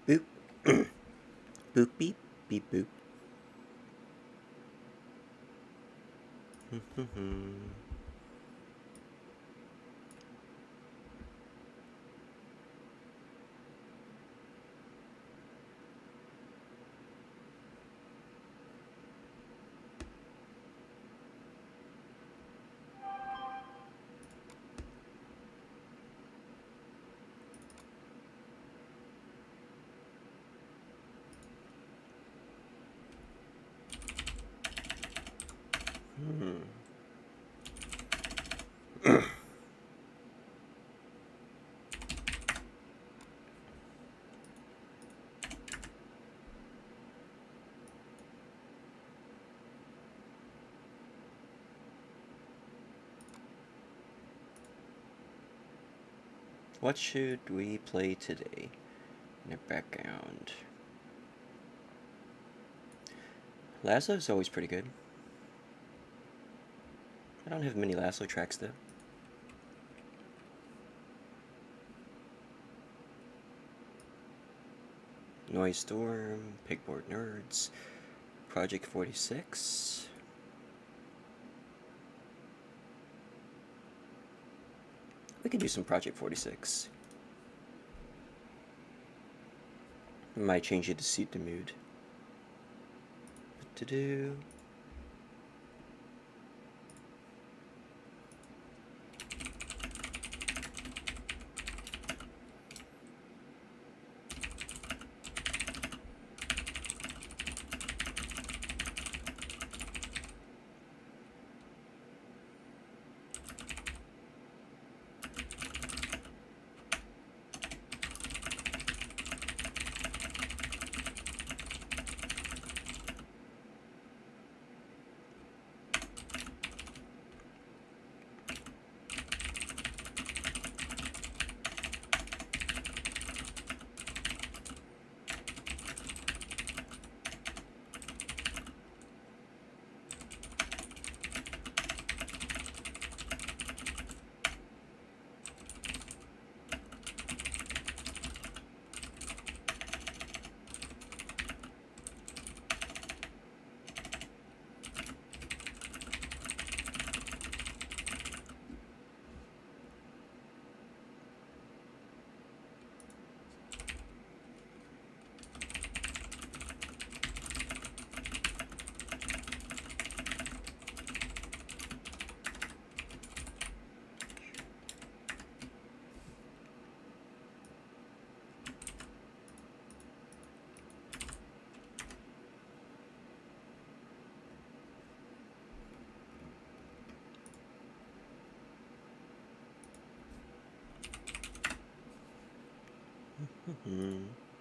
beep boop. Boop beep beep boop. What should we play today in the background? Lasso is always pretty good. I don't have many Lasso tracks though. Noise Storm, Pigboard Nerds, Project 46. We could do some Project 46. Might change it to suit the mood. What to do?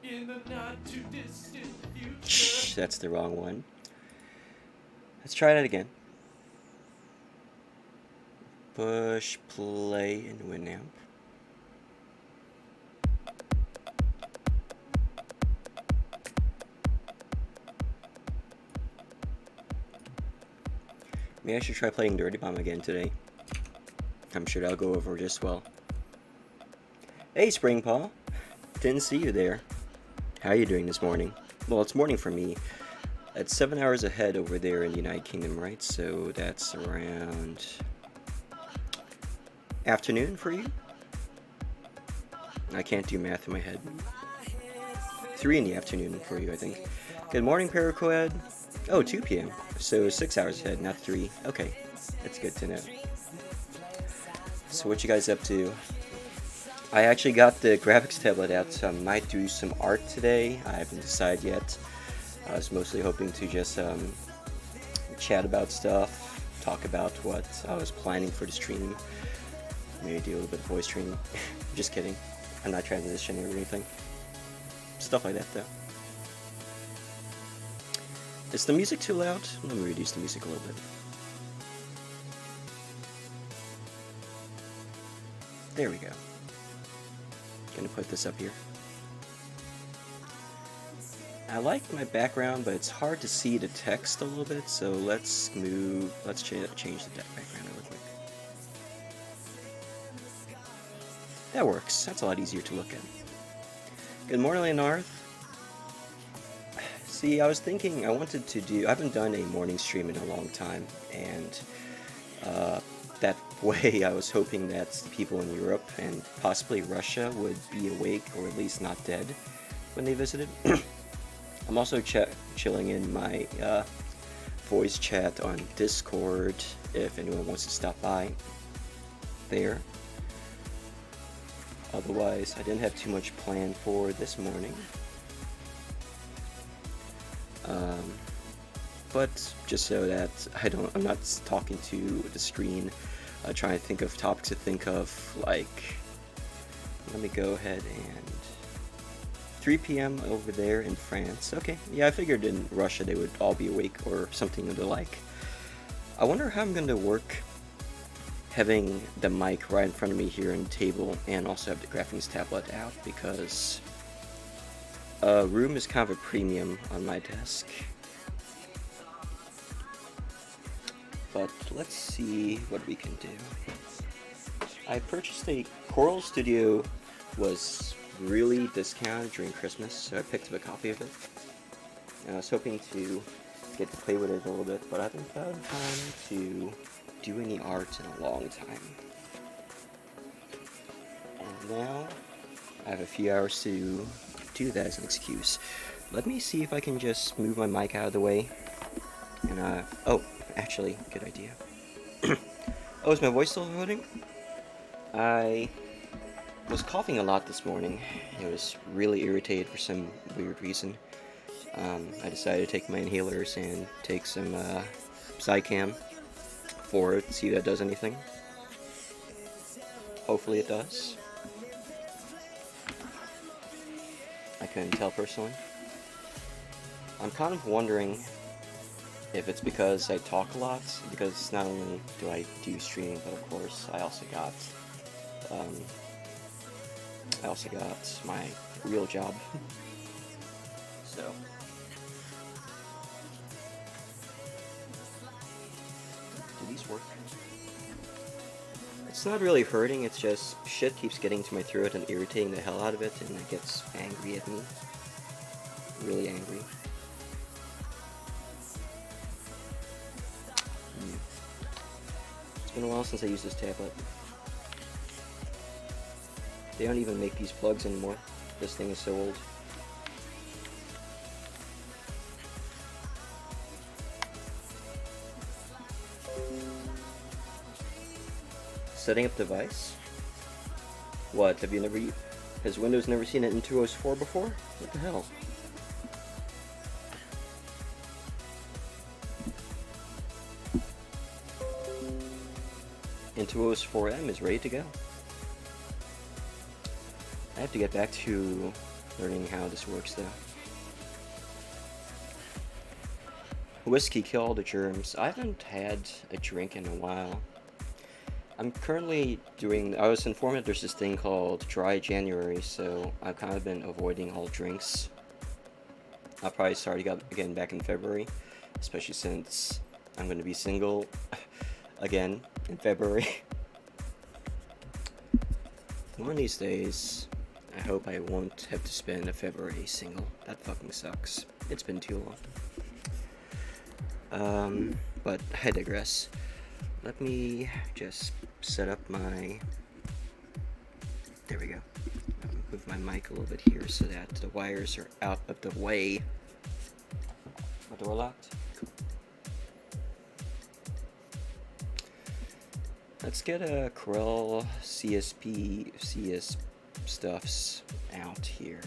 In the not too distant future. Shh, that's the wrong one. Let's try that again. Push play in Winamp. Maybe I should try playing Dirty Bomb again today. I'm sure that'll go over just well. Hey, Spring Paw. Didn't see you there. How are you doing this morning? Well, it's morning for me. It's 7 hours ahead over there in the United Kingdom, right? So that's around afternoon for you? I can't do math in my head. 3 in the afternoon for you, I think. Good morning, Paraqued. Oh, 2 p.m. So 6 hours ahead, not 3. Okay, that's good to know. So what you guys up to? I actually got the graphics tablet out, so I might do some art today. I haven't decided yet. I was mostly hoping to just chat about stuff, talk about what I was planning for the stream. Maybe do a little bit of voice training. Just kidding. I'm not transitioning or anything. Stuff like that, though. Is the music too loud? Let me reduce the music a little bit. There we go. Gonna put this up here. I like my background, but it's hard to see the text a little bit, so let's change the background real quick. That works. That's a lot easier to look at. Good morning, Leonarth. See, I was thinking I wanted to do. I haven't done a morning stream in a long time, and uh, that way I was hoping that people in Europe and possibly Russia would be awake or at least not dead when they visited. I'm also chilling in my voice chat on Discord if anyone wants to stop by there. Otherwise, I didn't have too much planned for this morning. But just so that I'm not talking to the screen, trying to think of topics to think of, like, let me go ahead and 3 p.m. over there in France. Okay, yeah, I figured in Russia they would all be awake or something of the like. I wonder how I'm going to work having the mic right in front of me here on the table and also have the graphics tablet out, because room is kind of a premium on my desk. But let's see what we can do. I purchased a Coral Studio, was really discounted during Christmas, so I picked up a copy of it. And I was hoping to get to play with it a little bit, but I haven't found time to do any art in a long time. And now I have a few hours to do that as an excuse. Let me see if I can just move my mic out of the way. And oh, actually, good idea. Oh, is my voice still loading? I was coughing a lot this morning. It was really irritated for some weird reason. I decided to take my inhalers and take some Zycam for it, see if that does anything. Hopefully it does. I couldn't tell personally. I'm kind of wondering if it's because I talk a lot, because not only do I do streaming, but of course I also got my real job. So do these work? It's not really hurting, it's just shit keeps getting to my throat and irritating the hell out of it, and it gets angry at me. Really angry. It's been a while since I used this tablet. They don't even make these plugs anymore. This thing is so old. Setting up device? What, have you never... Has Windows never seen an Intuos 4 before? What the hell? Intuos 4M is ready to go. I have to get back to learning how this works though. Whiskey kill all the germs. I haven't had a drink in a while. I'm currently doing, I was informed that there's this thing called Dry January, so I've kind of been avoiding all drinks. I'll probably start again back in February, especially since I'm going to be single again in February. One of these days, I hope I won't have to spend a February single. That fucking sucks. It's been too long. But I digress. Let me just set up my... There we go. Move my mic a little bit here so that the wires are out of the way. My door locked? Cool. Let's get a Corel CS stuffs out here.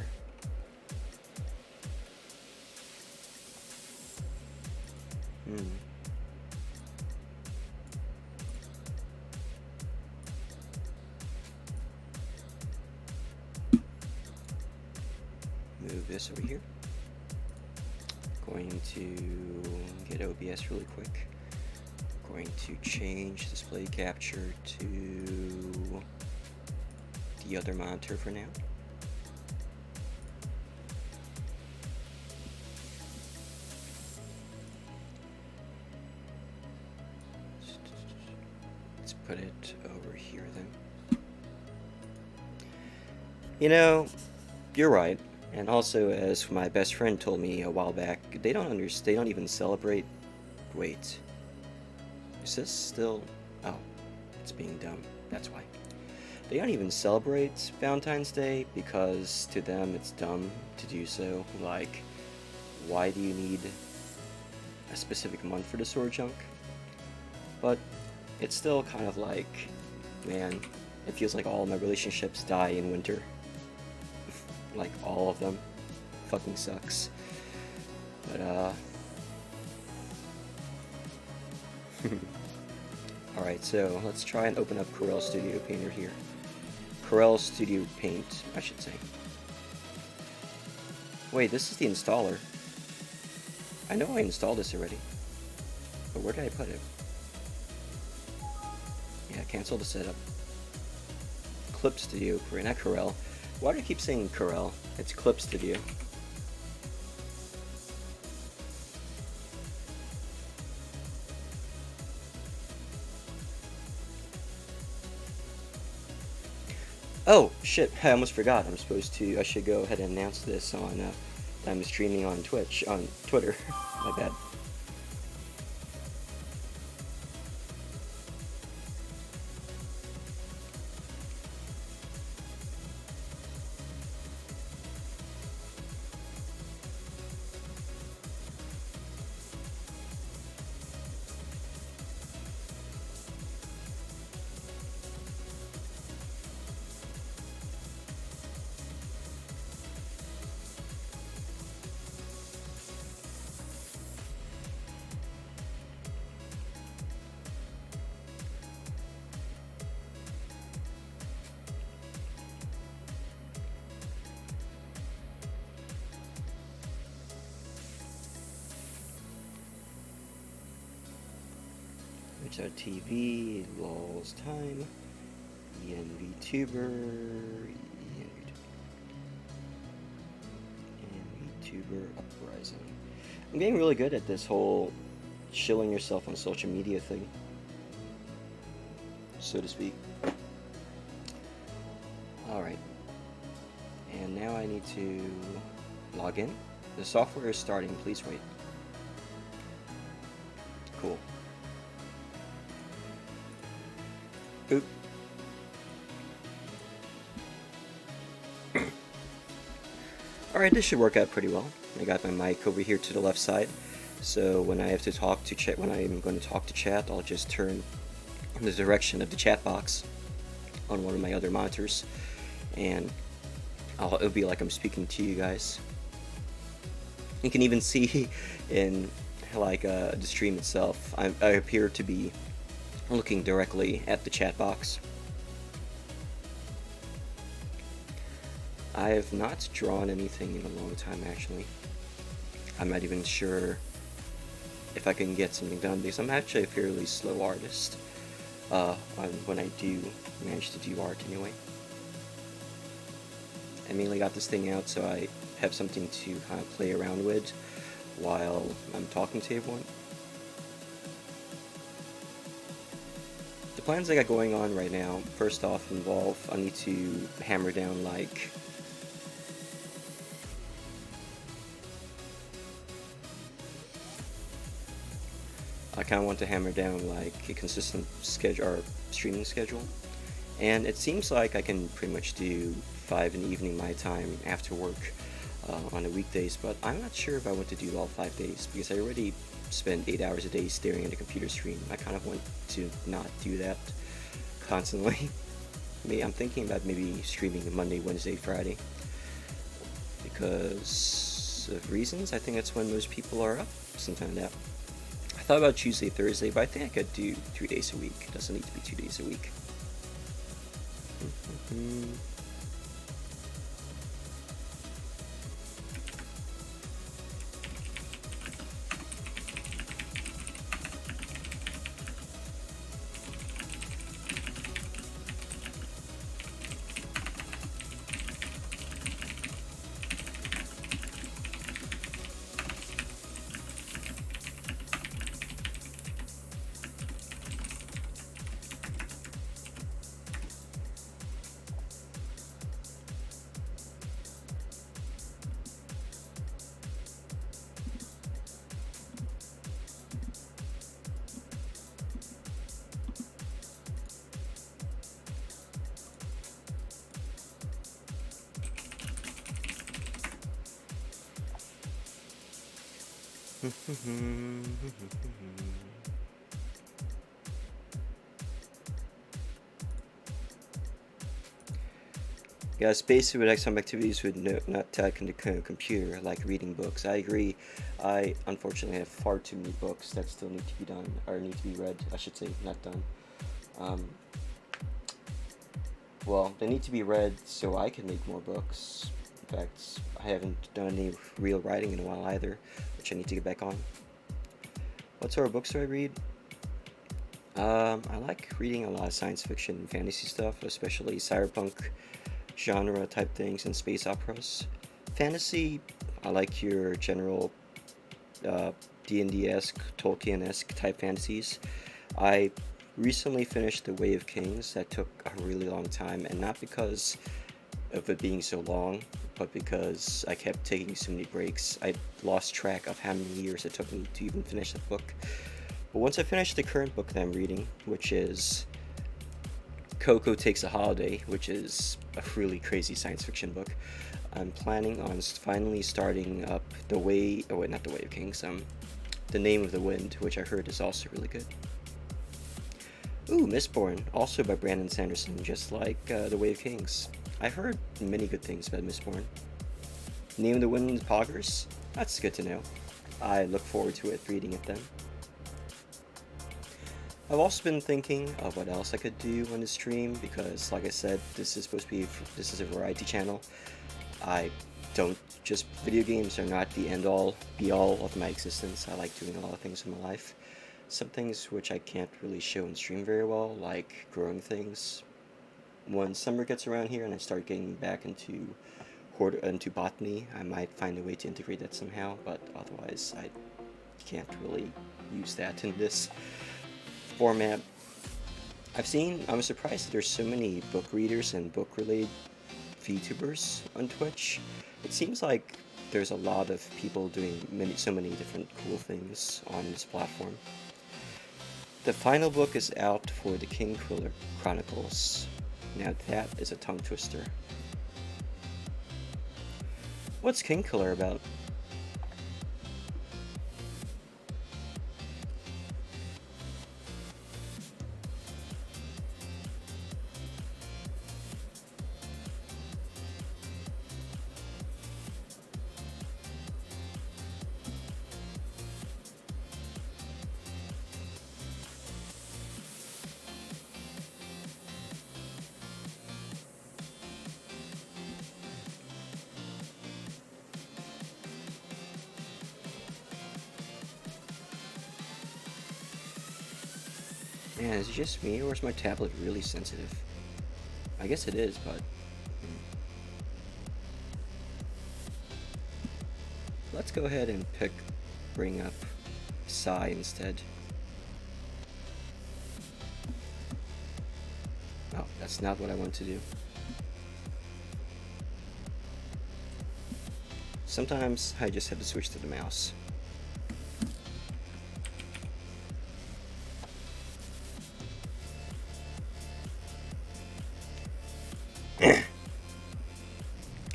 Move this over here. Going to get OBS really quick. Going to change display capture to the other monitor for now. Let's put it over here then. You know, you're right. And also, as my best friend told me a while back, they don't understand. They don't even celebrate. Wait, is this still? Oh, it's being dumb. That's why. They don't even celebrate Valentine's Day because to them it's dumb to do so. Like, why do you need a specific month for the sword junk? But it's still kind of like, man, it feels like all my relationships die in winter. Like, all of them. Fucking sucks. But, alright, so let's try and open up Corel Studio Painter here. Corel Studio Paint, I should say. Wait, this is the installer. I know I installed this already. But where did I put it? Yeah, cancel the setup. Clip Studio, not Corel. Why do I keep saying Corel? It's Clip Studio. Oh, shit, I almost forgot. I should go ahead and announce this on, I'm streaming on Twitch, on Twitter. My bad. It's our TV, Lulz time, ENVTuber, ENVTuber Uprising. I'm getting really good at this whole shilling yourself on social media thing, so to speak. Alright. And now I need to log in. The software is starting, please wait. Cool. Oop. Alright, this should work out pretty well. I got my mic over here to the left side, so when I have to talk to chat, when I'm going to talk to chat, I'll just turn in the direction of the chat box on one of my other monitors, and it'll be like I'm speaking to you guys. You can even see in like the stream itself, I appear to be looking directly at the chat box. I have not drawn anything in a long time, actually. I'm not even sure if I can get something done because I'm actually a fairly slow artist when I do manage to do art anyway. I mainly got this thing out so I have something to kind of play around with while I'm talking to everyone. The plans I got going on right now, first off, involve I need to hammer down like I kind of want to hammer down like a consistent schedule or streaming schedule, and it seems like I can pretty much do 5 in the evening my time after work on the weekdays, but I'm not sure if I want to do all 5 days because I already spend 8 hours a day staring at a computer screen. I kind of want to not do that constantly. I'm thinking about maybe streaming Monday, Wednesday, Friday because of reasons. I think that's when most people are up, something like that. I thought about Tuesday, Thursday, but I think I could do 3 days a week. It doesn't need to be 2 days a week. Yeah, space would like some activities would not tag into computer, like reading books. I agree. I unfortunately have far too many books that still need to be done, or need to be read. I should say, not done. Um, well, they need to be read so I can make more books. In fact, I haven't done any real writing in a while either, which I need to get back on. What sort of books do I read? I like reading a lot of science fiction and fantasy stuff, especially cyberpunk genre type things and space operas. Fantasy, I like your general uh, D&D-esque, Tolkien-esque type fantasies. I recently finished The Way of Kings. That took a really long time, and not because of it being so long, but because I kept taking so many breaks. I lost track of how many years it took me to even finish the book. But once I finished the current book that I'm reading, which is Coco Takes a Holiday, which is a really crazy science fiction book, I'm planning on finally starting up not The Way of Kings, The Name of the Wind, which I heard is also really good. Ooh, Mistborn, also by Brandon Sanderson, just like The Way of Kings. I've heard many good things about Mistborn. Name of the Wind Poggers? That's good to know. I look forward to it, reading it then. I've also been thinking of what else I could do on the stream because, like I said, this is a variety channel. I don't just video games are not the end all be all of my existence. I like doing a lot of things in my life. Some things which I can't really show and stream very well, like growing things. When summer gets around here and I start getting back into botany, I might find a way to integrate that somehow, but otherwise I can't really use that in this format. I'm surprised that there's so many book readers and book related VTubers on Twitch. It seems like there's a lot of people doing so many different cool things on this platform. The final book is out for the Kingkiller Chronicles. Now that is a tongue twister. What's Kingkiller about? Man, is it just me, or is my tablet really sensitive? I guess it is, but... Let's go ahead and bring up Psy instead. Oh, that's not what I want to do. Sometimes I just have to switch to the mouse.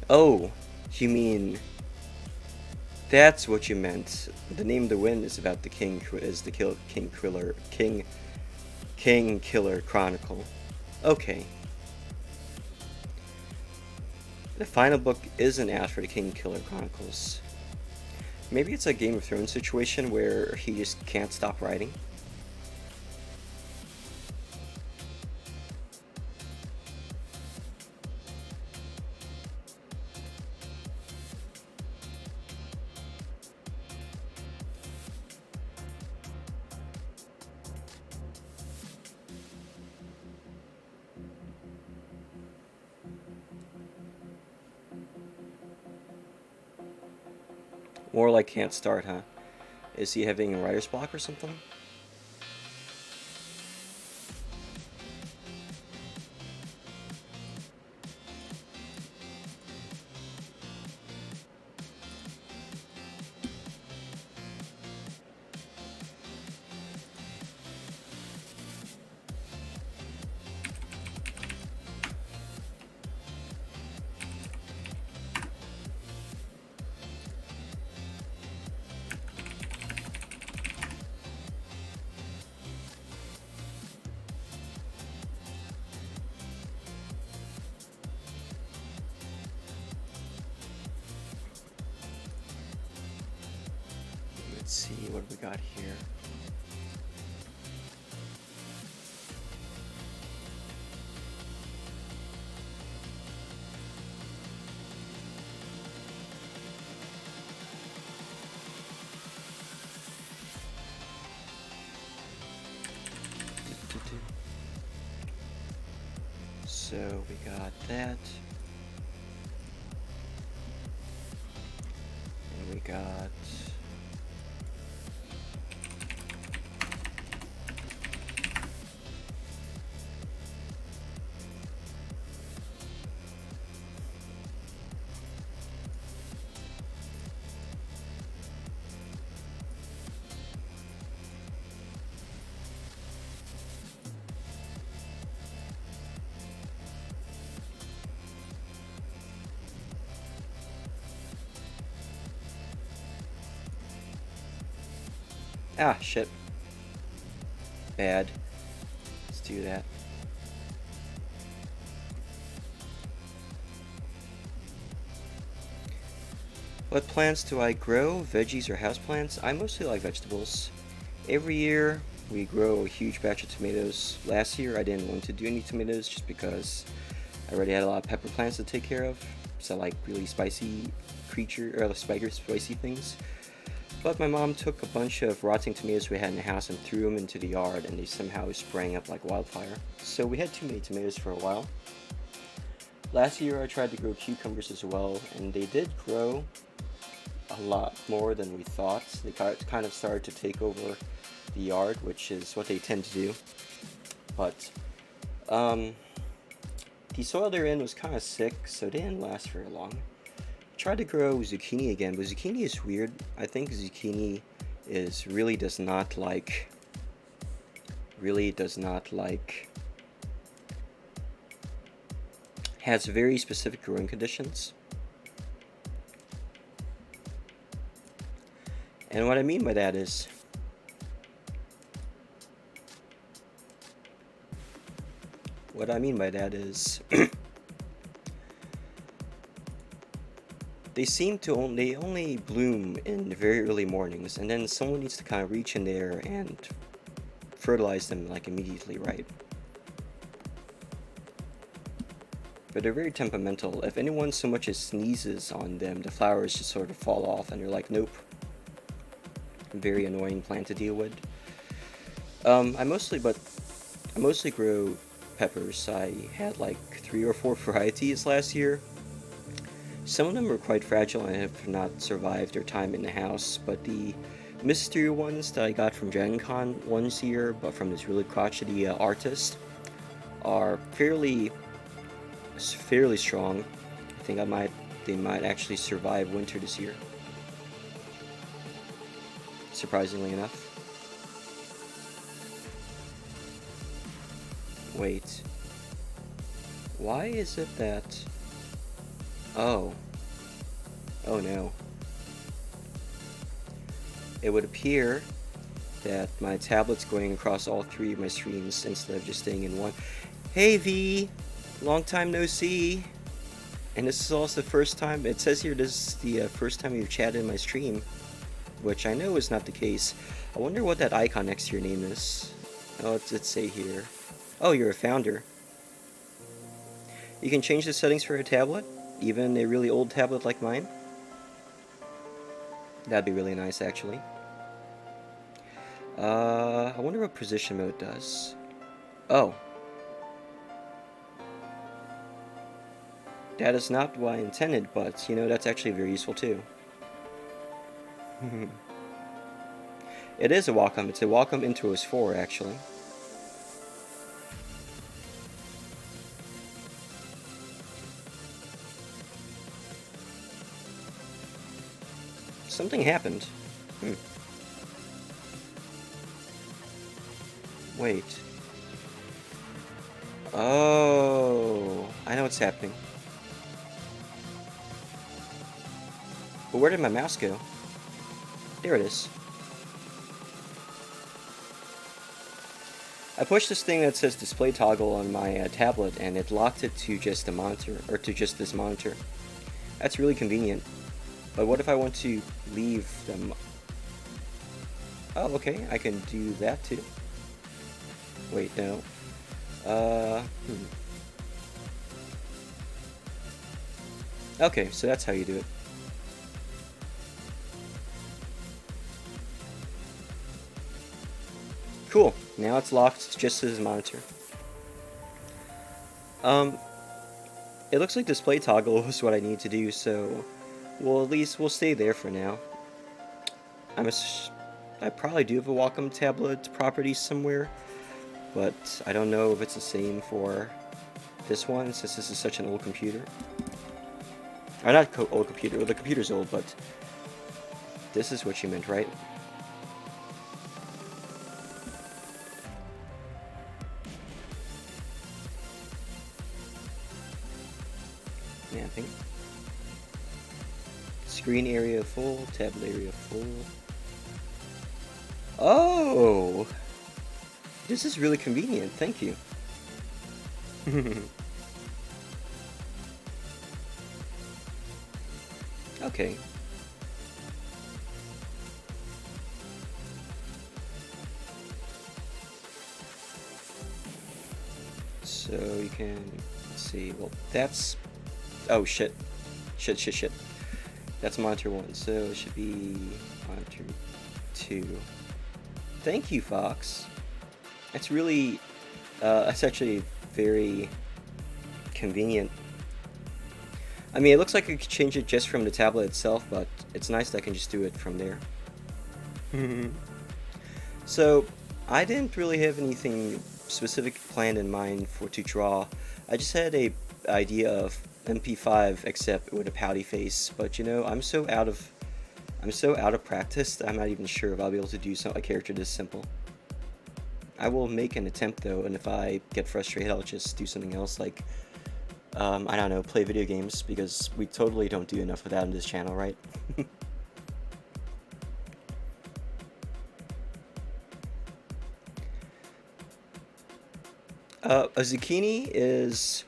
Oh, you mean that's what you meant. The Name of the Wind is about the King Killer Chronicle. Okay. The final book isn't out for the King Killer Chronicles. Maybe it's a Game of Thrones situation where he just can't stop writing. More like can't start, huh? Is he having a writer's block or something? Let's see what we got here. So we got that. And we got ah, shit. Bad. Let's do that. What plants do I grow? Veggies or houseplants? I mostly like vegetables. Every year we grow a huge batch of tomatoes. Last year I didn't want to do any tomatoes just because I already had a lot of pepper plants to take care of. So I like really spicy spicy things. But my mom took a bunch of rotting tomatoes we had in the house and threw them into the yard, and they somehow sprang up like wildfire. So we had too many tomatoes for a while. Last year I tried to grow cucumbers as well, and they did grow a lot more than we thought. They kind of started to take over the yard, which is what they tend to do. But the soil they're in was kind of sick, so they didn't last very long. Tried to grow zucchini again, but zucchini is weird. I think zucchini really does not like has very specific growing conditions. And what I mean by that is they only bloom in the very early mornings, and then someone needs to kind of reach in there and fertilize them like immediately, right? But they're very temperamental. If anyone so much as sneezes on them, the flowers just sort of fall off, and you're like, nope. Very annoying plant to deal with. I mostly grow peppers. I had like 3 or 4 varieties last year. Some of them are quite fragile and have not survived their time in the house, but the mystery ones that I got from Dragon Con once a year, but from this really crotchety artist, are fairly strong. I think they might actually survive winter this year. Surprisingly enough. Wait. Why is it that... Oh no. It would appear that my tablet's going across all 3 of my streams instead of just staying in one. Hey V! Long time no see! And this is also the first time, it says here this is the first time you've chatted in my stream, which I know is not the case. I wonder what that icon next to your name is. Oh, let's say here. Oh, you're a founder. You can change the settings for a tablet, even a really old tablet like mine. That'd be really nice, actually. I wonder what precision mode does. Oh. That is not what I intended, but, you know, that's actually very useful, too. It is a Wacom. It's a Wacom Intuos 4, actually. Something happened. Wait. Oh, I know what's happening. But where did my mouse go? There it is. I pushed this thing that says display toggle on my tablet, and it locked it to just the monitor, or to just this monitor. That's really convenient. But what if I want to leave them Oh, okay, I can do that too. Wait, no. Hmm. Okay, so that's how you do it. Cool. Now it's locked just to his monitor. Um, it looks like display toggle was what I need to do, so well, at least we'll stay there for now. I probably do have a Wacom tablet property somewhere, but I don't know if it's the same for this one since this is such an old computer. Or not old computer, well, the computer's old, but this is what you meant, right? Mapping. Screen area full, tablet area full. Oh! This is really convenient, thank you. Okay. So you can, let's see, well that's, oh shit. Shit. That's monitor 1, so it should be monitor 2. Thank you, Fox. That's really, that's actually very convenient. I mean, it looks like I could change it just from the tablet itself, but it's nice that I can just do it from there. So, I didn't really have anything specific planned in mind for to draw. I just had a idea of MP5 except with a pouty face, but you know, I'm so out of practice that I'm not even sure if I'll be able to do a character this simple. I will make an attempt though, and if I get frustrated, I'll just do something else like, I don't know, play video games, because we totally don't do enough of that on this channel, right? A zucchini is...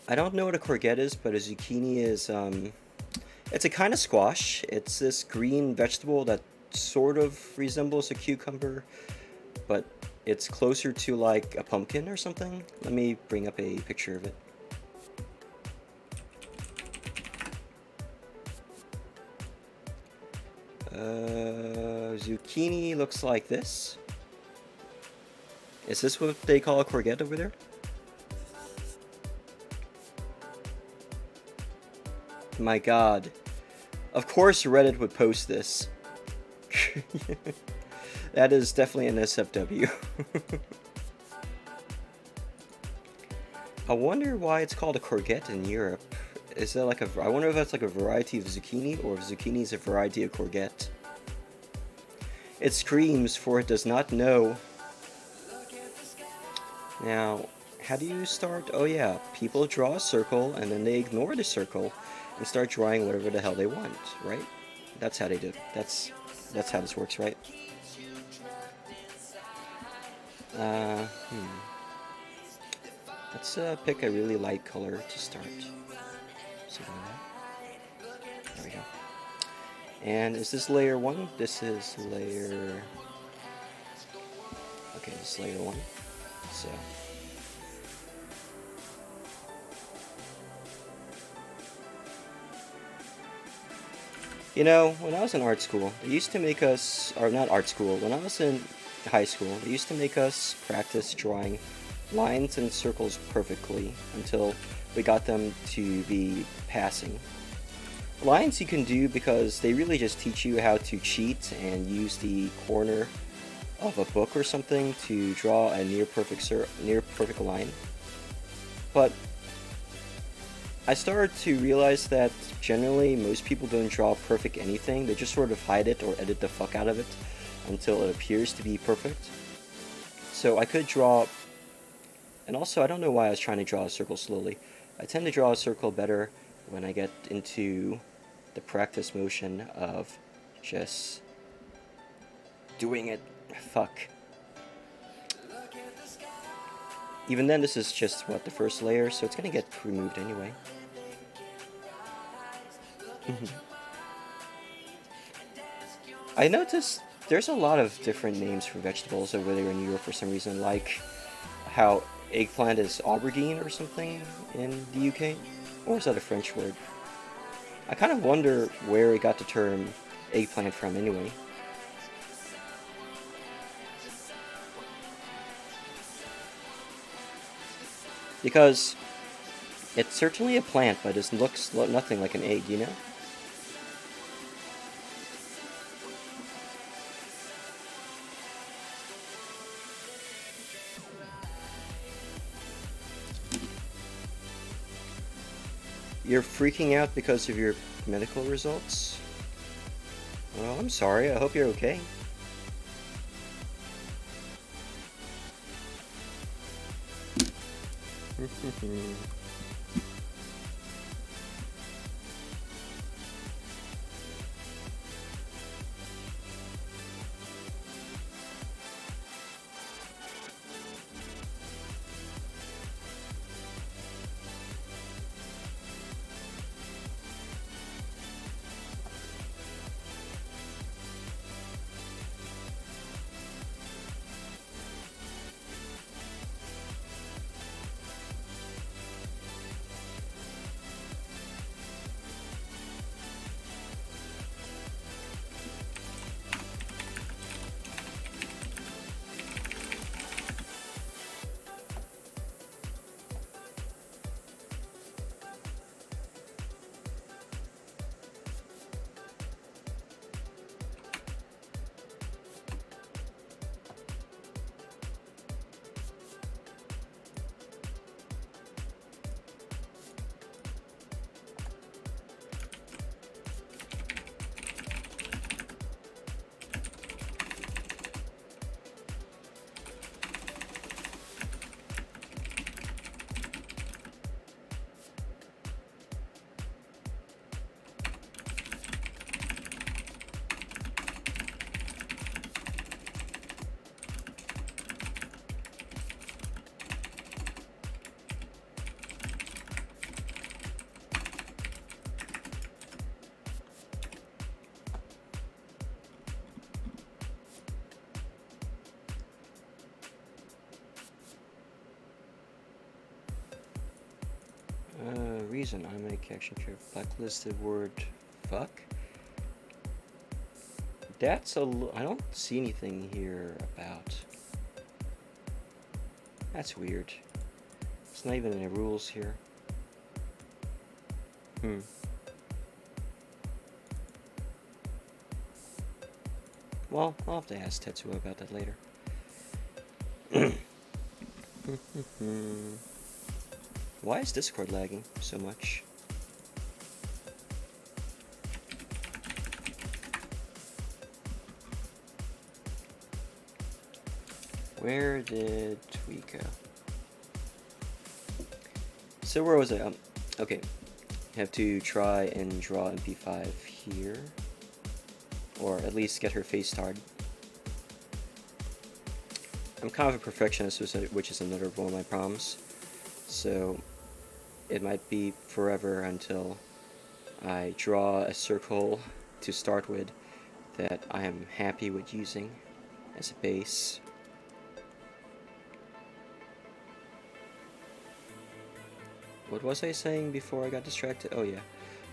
I don't know what a courgette is, but a zucchini is, it's a kind of squash. It's this green vegetable that sort of resembles a cucumber, but it's closer to like a pumpkin or something. Let me bring up a picture of it. Zucchini looks like this. Is this what they call a courgette over there? My god. Of course Reddit would post this. That is definitely an SFW. I wonder why it's called a courgette in Europe. Is that like I wonder if that's like a variety of zucchini, or if zucchini is a variety of courgette. It screams, for it does not know. Now, how do you start? Oh yeah, people draw a circle and then they ignore the circle and start drawing whatever the hell they want, right? That's how they do it. That's how this works, right? Let's pick a really light color to start. Something like that. There we go. And is this layer 1? This is layer... Okay, this is layer 1. So... You know, when I was in art school, they used to make us... Or not art school, when I was in high school, they used to make us practice drawing lines and circles perfectly until we got them to be passing. Lines you can do because they really just teach you how to cheat and use the corner of a book or something to draw a near perfect line. But I started to realize that generally most people don't draw perfect anything. They just sort of hide it or edit the fuck out of it until it appears to be perfect. So I could draw, and also I don't know why I was trying to draw a circle slowly. I tend to draw a circle better when I get into the practice motion of just doing it. Fuck. Even then, this is just, what, the first layer, so it's gonna get removed anyway. I noticed there's a lot of different names for vegetables over there in Europe for some reason, like how eggplant is aubergine or something in the UK, or is that a French word? I kind of wonder where it got the term eggplant from anyway. Because it's certainly a plant, but it looks nothing like an egg, you know? You're freaking out because of your medical results? Well, I'm sorry. I hope you're okay. Reason I make action trip blacklisted word fuck. I don't see anything here about. That's weird. It's not even in the rules here. Well, I'll have to ask Tetsuo about that later. Why is Discord lagging so much? Where did we go? So where was I? Okay. Have to try and draw MP5 here. Or at least get her face started. I'm kind of a perfectionist, which is another one of my problems. So it might be forever until I draw a circle to start with that I am happy with using as a base. What was I saying before I got distracted? Oh yeah.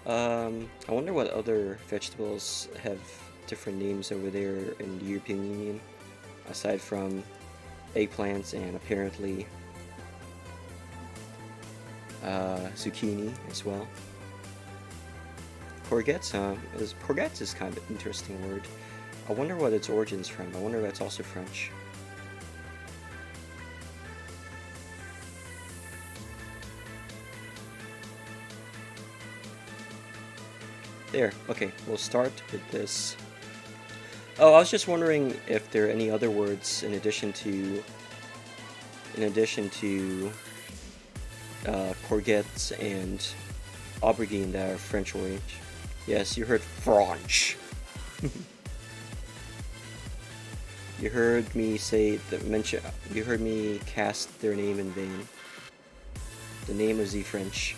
I wonder what other vegetables have different names over there in the European Union, aside from eggplants and apparently zucchini as well. Courgettes is kind of an interesting word. I wonder what its origins from. I wonder if that's also French. There, okay, we'll start with this. Oh, I was just wondering if there are any other words in addition to courgettes and aubergine that are French origin. Yes, you heard French. You heard me you heard me cast their name in vain. The name of the French.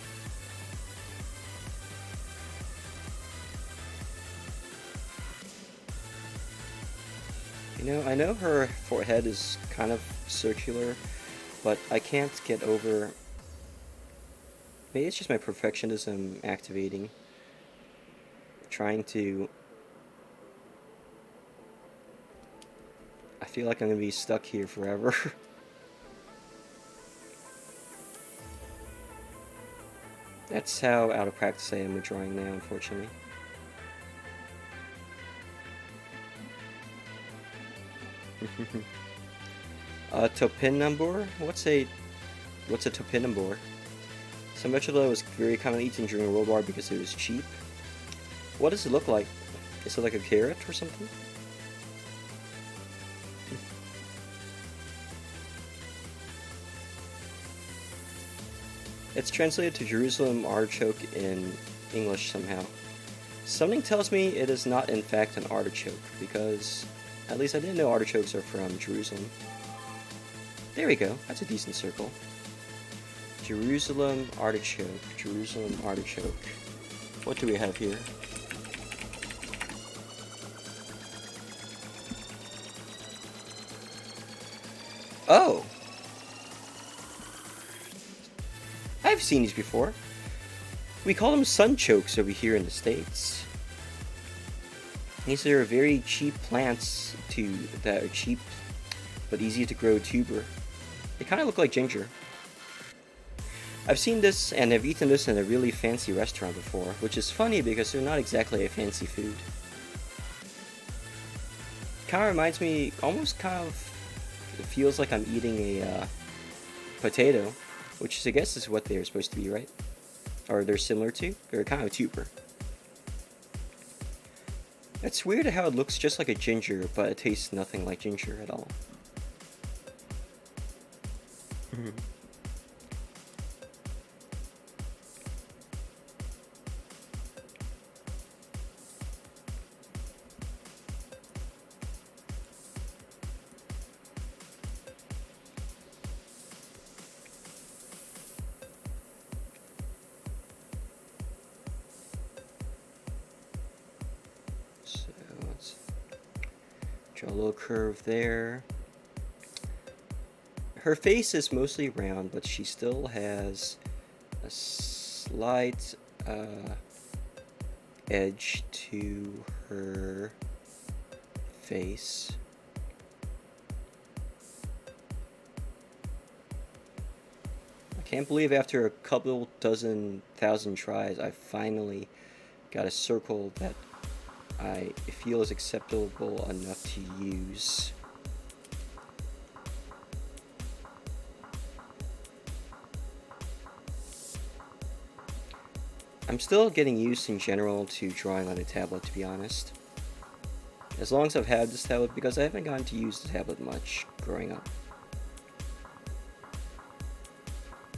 I know her forehead is kind of circular, but I can't get over. Maybe it's just my perfectionism activating. Trying to. I feel like I'm gonna be stuck here forever. That's how out of practice I am with drawing now, unfortunately. Topinambur? What's a topinambur? Some vegetable that was very commonly eaten during World War because it was cheap. What does it look like? Is it like a carrot or something? It's translated to Jerusalem artichoke in English somehow. Something tells me it is not in fact an artichoke, because at least I didn't know artichokes are from Jerusalem. There we go, that's a decent circle. Jerusalem artichoke, Jerusalem artichoke. What do we have here? Oh! I've seen these before. We call them sunchokes over here in the States. These are very cheap plants that are cheap but easy to grow tuber. They kind of look like ginger. I've seen this and I've eaten this in a really fancy restaurant before, which is funny because they're not exactly a fancy food. Kind of reminds me, it feels like I'm eating a potato, which I guess is what they're supposed to be, right? Or they're similar to. They're kind of a tuber. It's weird how it looks just like a ginger, but it tastes nothing like ginger at all. So let's draw a little curve there. Her face is mostly round, but she still has a slight edge to her face. I can't believe after a couple dozen thousand tries, I finally got a circle that I feel is acceptable enough to use. I'm still getting used in general to drawing on a tablet, to be honest. As long as I've had this tablet, because I haven't gotten to use the tablet much growing up.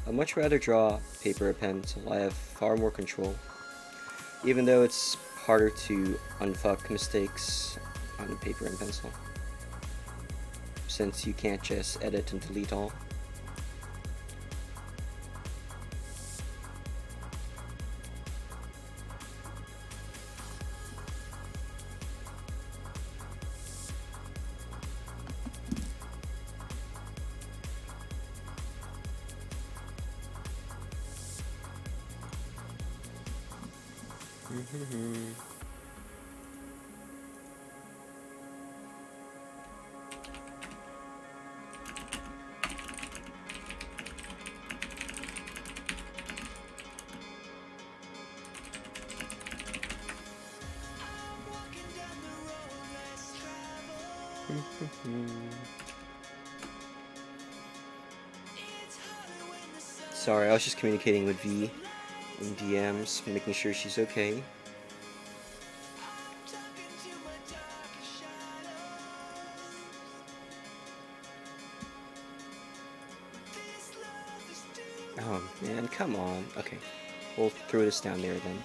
I'd much rather draw paper or pencil. I have far more control. Even though it's harder to unfuck mistakes on paper and pencil, since you can't just edit and delete all. Sorry, I was just communicating with V in DMs, making sure she's okay. Oh man, come on. Okay, we'll throw this down there then.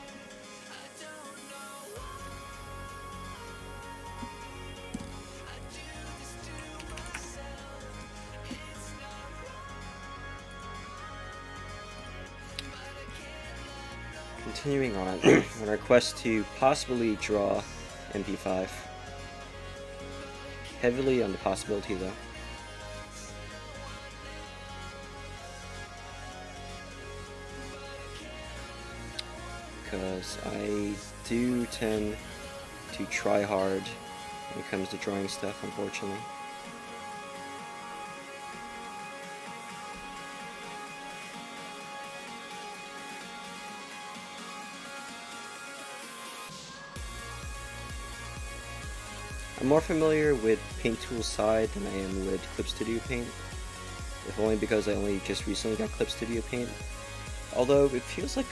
Continuing on our quest to possibly draw MP5. heavily on the possibility though. Because I do tend to try hard when it comes to drawing stuff, unfortunately. I'm more familiar with Paint Tool side than I am with Clip Studio Paint, if only because I only just recently got Clip Studio Paint. Although it feels like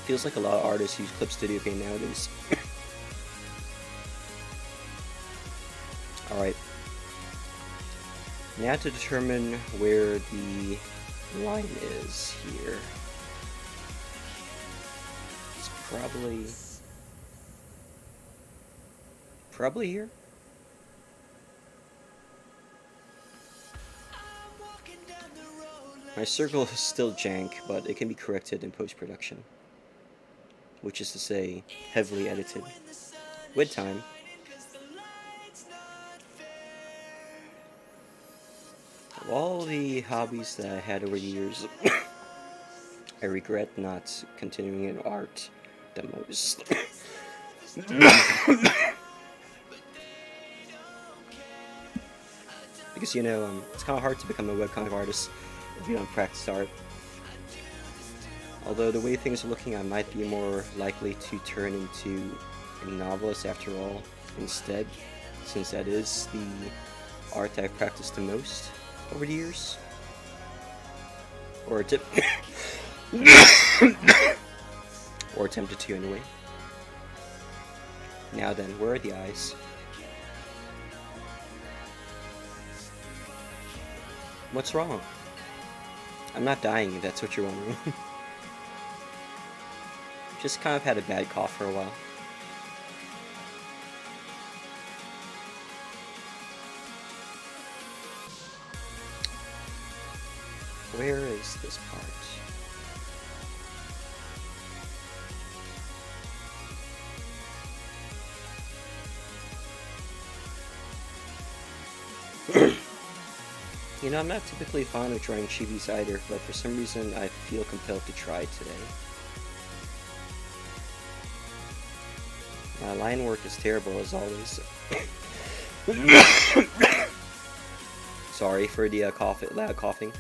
feels like a lot of artists use Clip Studio Paint nowadays. Alright. Now to determine where the line is here. It's probably here? My circle is still jank, but it can be corrected in post-production. Which is to say, heavily edited. With time. Of all the hobbies that I had over the years, I regret not continuing in art the most. Because, you know, it's kind of hard to become a webcomic artist if you don't practice art. Although the way things are looking, I might be more likely to turn into a novelist after all, instead, since that is the art I've practiced the most over the years. Or or attempted to anyway. Now then, where are the eyes? What's wrong? I'm not dying, if that's what you're wondering. Just kind of had a bad cough for a while. Where is this part? You know, I'm not typically fond of drawing chibis either, but for some reason I feel compelled to try today. My line work is terrible as always. Sorry for the loud coughing.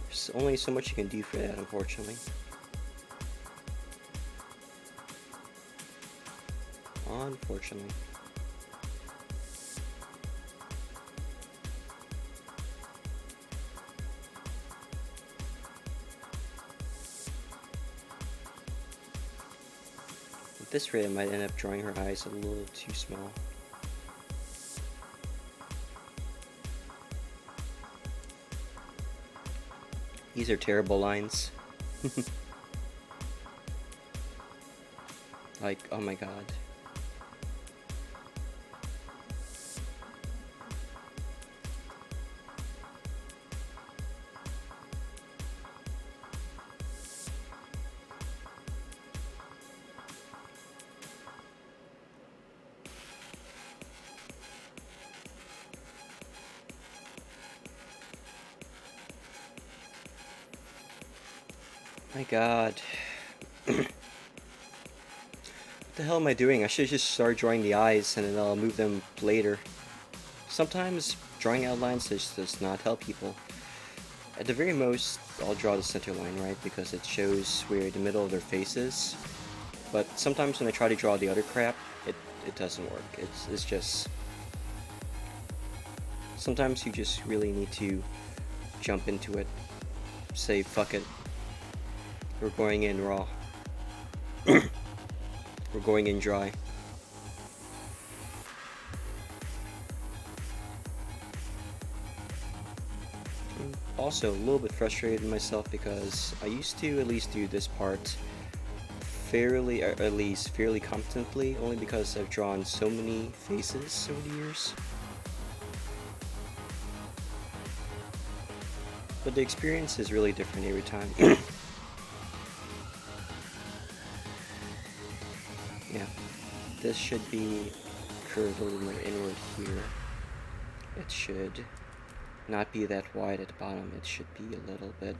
There's only so much you can do for that, unfortunately. Unfortunately. At this rate, I might end up drawing her eyes a little too small. These are terrible lines. Like, oh my god. My god. What the hell am I doing? I should just start drawing the eyes and then I'll move them later. Sometimes drawing outlines just does not help people. At the very most, I'll draw the center line, right? Because it shows where the middle of their face is. But sometimes when I try to draw the other crap, it doesn't work. It's just... Sometimes you just really need to jump into it. Say, fuck it. We're going in raw. We're going in dry. I'm also a little bit frustrated with myself because I used to at least do this part fairly, or at least fairly competently, only because I've drawn so many faces over the years. But the experience is really different every time. this should be curved a little more inward here. It should not be that wide at the bottom, it should be a little bit.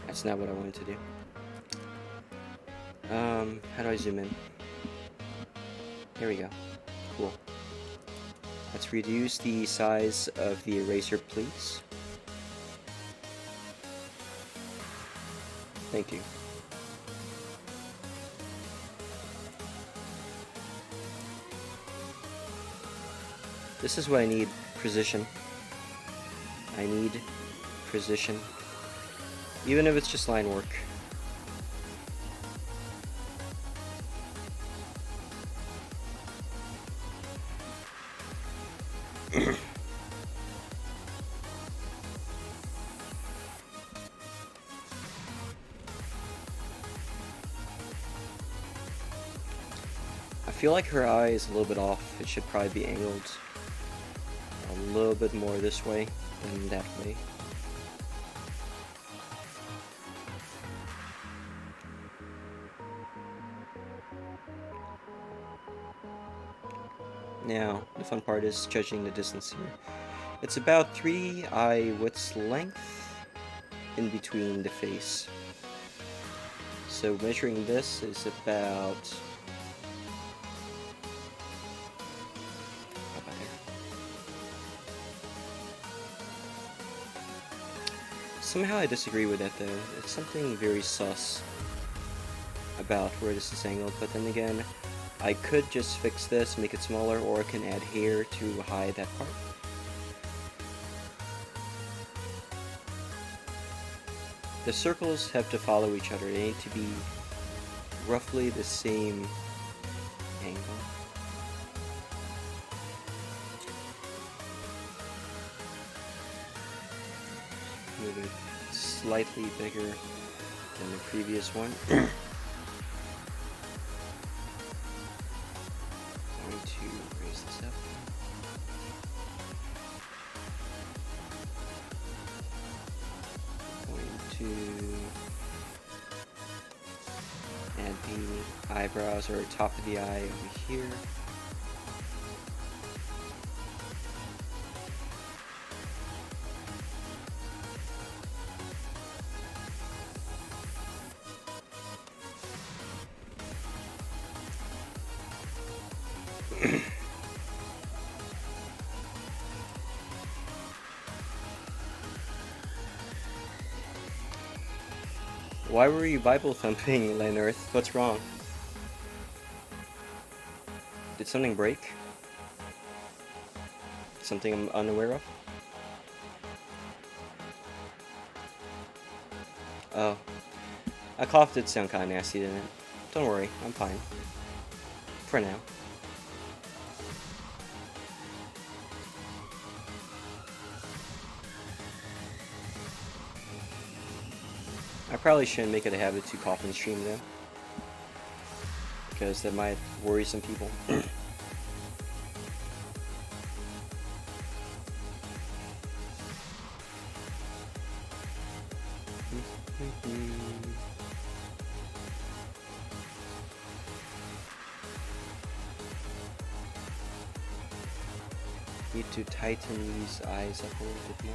That's not what I wanted to do. How do I zoom in? There we go. Cool. Let's reduce the size of the eraser, please. Thank you. This is what I need, precision. I need precision. Even if it's just line work. I feel like her eye is a little bit off. It should probably be angled a little bit more this way than that way. Now, the fun part is judging the distance here. It's about 3 eye widths length in between the face. So measuring this is about... about there. Somehow I disagree with that though. It's something very sus about where this is angled, but then again, I could just fix this, make it smaller, or I can add hair to hide that part. The circles have to follow each other. They need to be roughly the same angle. Move it slightly bigger than the previous one. Going to raise this up. To add the eyebrows or top of the eye over here. Why were you Bible thumping, Leonard? What's wrong? Did something break? Something I'm unaware of? Oh. A cough did sound kinda nasty, didn't it? Don't worry, I'm fine. For now. I probably shouldn't make it a habit to cough and stream though, because that might worry some people. Need to tighten these eyes up a little bit more.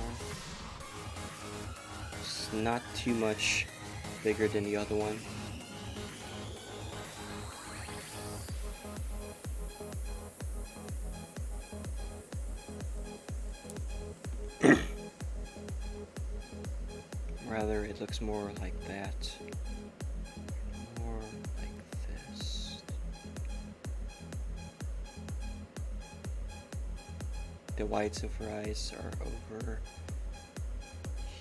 It's not too much bigger than the other one. Rather, it looks more like that. More like this. The whites of her eyes are over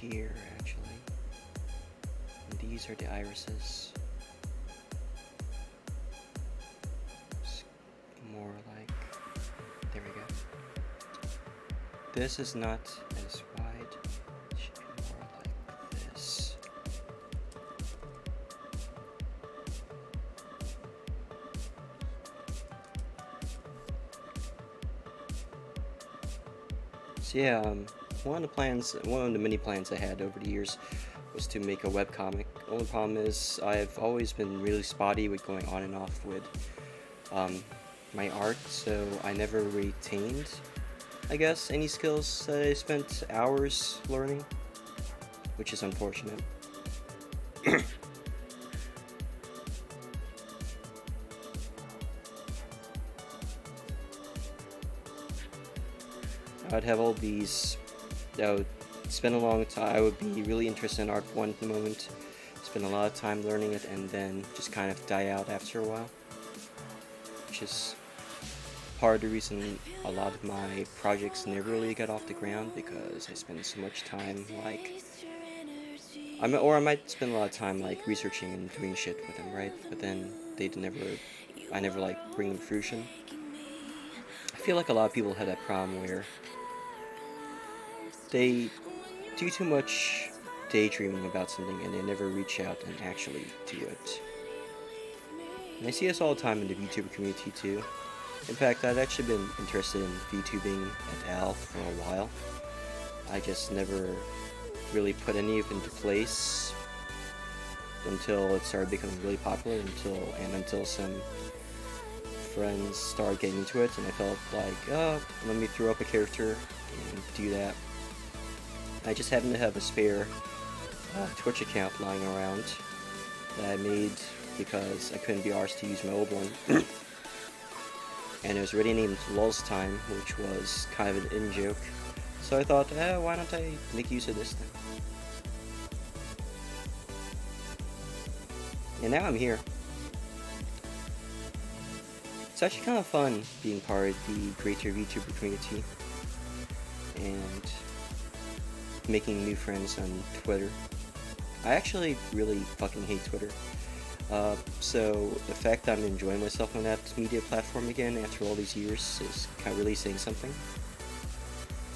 here, actually. And these are the irises. It's more like... there we go. This is not as wide. It should be more like this. So yeah, one of the many plans I had over the years was to make a webcomic. Only problem is I've always been really spotty with going on and off with my art, so I never retained, I guess, any skills that I spent hours learning, which is unfortunate. I'd have all these. I would spend a long time. I would be really interested in art one moment, spend a lot of time learning it, and then just kind of die out after a while. Which is part of the reason a lot of my projects never really got off the ground, because I spend so much time like I might spend a lot of time like researching and doing shit with them, right? But then I never like bring them to fruition. I feel like a lot of people have that problem where they do too much daydreaming about something and they never reach out and actually do it. And I see this all the time in the VTuber community too. In fact, I've actually been interested in VTubing at Al for a while. I just never really put any of it into place until it started becoming really popular, until some friends started getting into it, and I felt like, oh, let me throw up a character and do that. I just happened to have a spare Twitch account lying around that I made because I couldn't be arsed to use my old one. And it was already named Lulz time, which was kind of an in-joke. So I thought, why don't I make use of this thing? And now I'm here. It's actually kind of fun being part of the greater VTuber community and making new friends on Twitter. I actually really fucking hate Twitter. So the fact that I'm enjoying myself on that media platform again after all these years is kind of really saying something.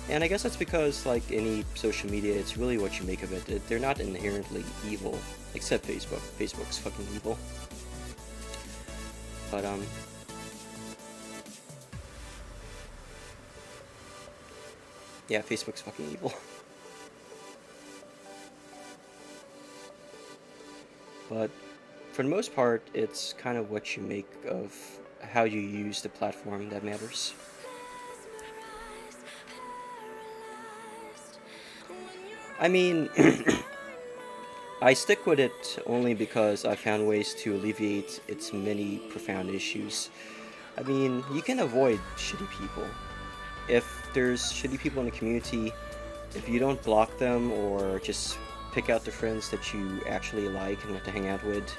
And I guess that's because, like any social media, it's really what you make of it. They're not inherently evil, except Facebook. Facebook's fucking evil. But, yeah, Facebook's fucking evil. But for the most part, it's kind of what you make of how you use the platform that matters. I mean, I stick with it only because I found ways to alleviate its many profound issues. I mean, you can avoid shitty people. If there's shitty people in the community, if you don't block them or just pick out the friends that you actually like and want to hang out with,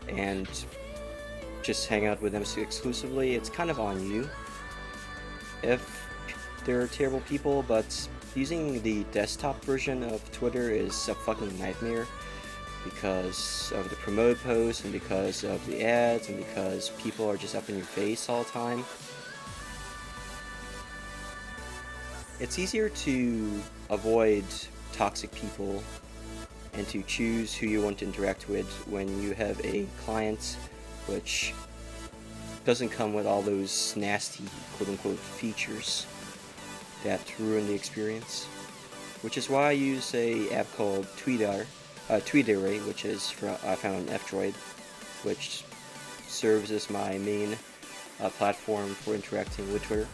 and just hang out with them exclusively, it's kind of on you. If they're terrible people, but using the desktop version of Twitter is a fucking nightmare because of the promoted posts and because of the ads and because people are just up in your face all the time. It's easier to avoid toxic people and to choose who you want to interact with when you have a client which doesn't come with all those nasty quote-unquote features that ruin the experience. Which is why I use a app called Tweeterary, which is I found on F-Droid, which serves as my main platform for interacting with Twitter.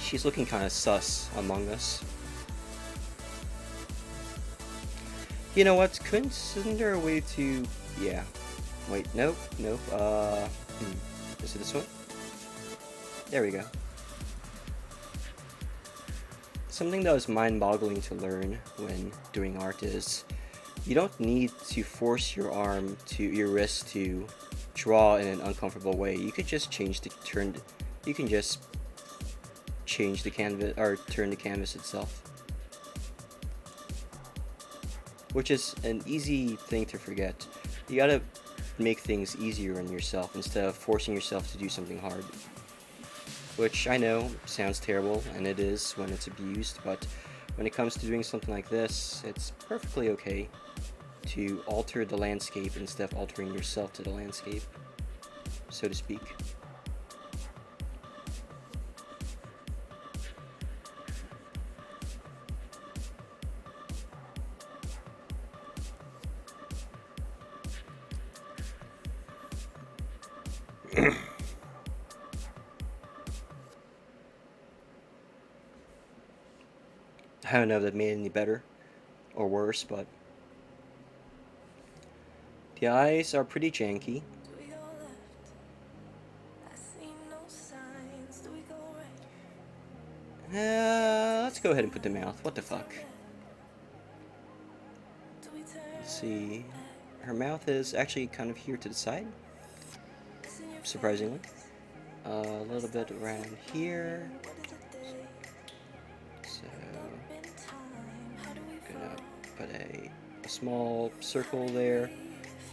She's looking kind of sus among us. You know what? Isn't there a way to... Yeah. Wait, nope. Is it this one? There we go. Something that was mind-boggling to learn when doing art is you don't need to force your wrist to draw in an uncomfortable way. You could just change the canvas or turn the canvas itself, which is an easy thing to forget. You gotta make things easier on yourself instead of forcing yourself to do something hard, which I know sounds terrible, and it is when it's abused, but when it comes to doing something like this, it's perfectly okay to alter the landscape instead of altering yourself to the landscape, so to speak. I don't know if that made it any better or worse, but the eyes are pretty janky. Let's go ahead and put the mouth. What the fuck? Let's see. Her mouth is actually kind of here to the side, surprisingly. A little bit around here. So, I'm gonna put a small circle there.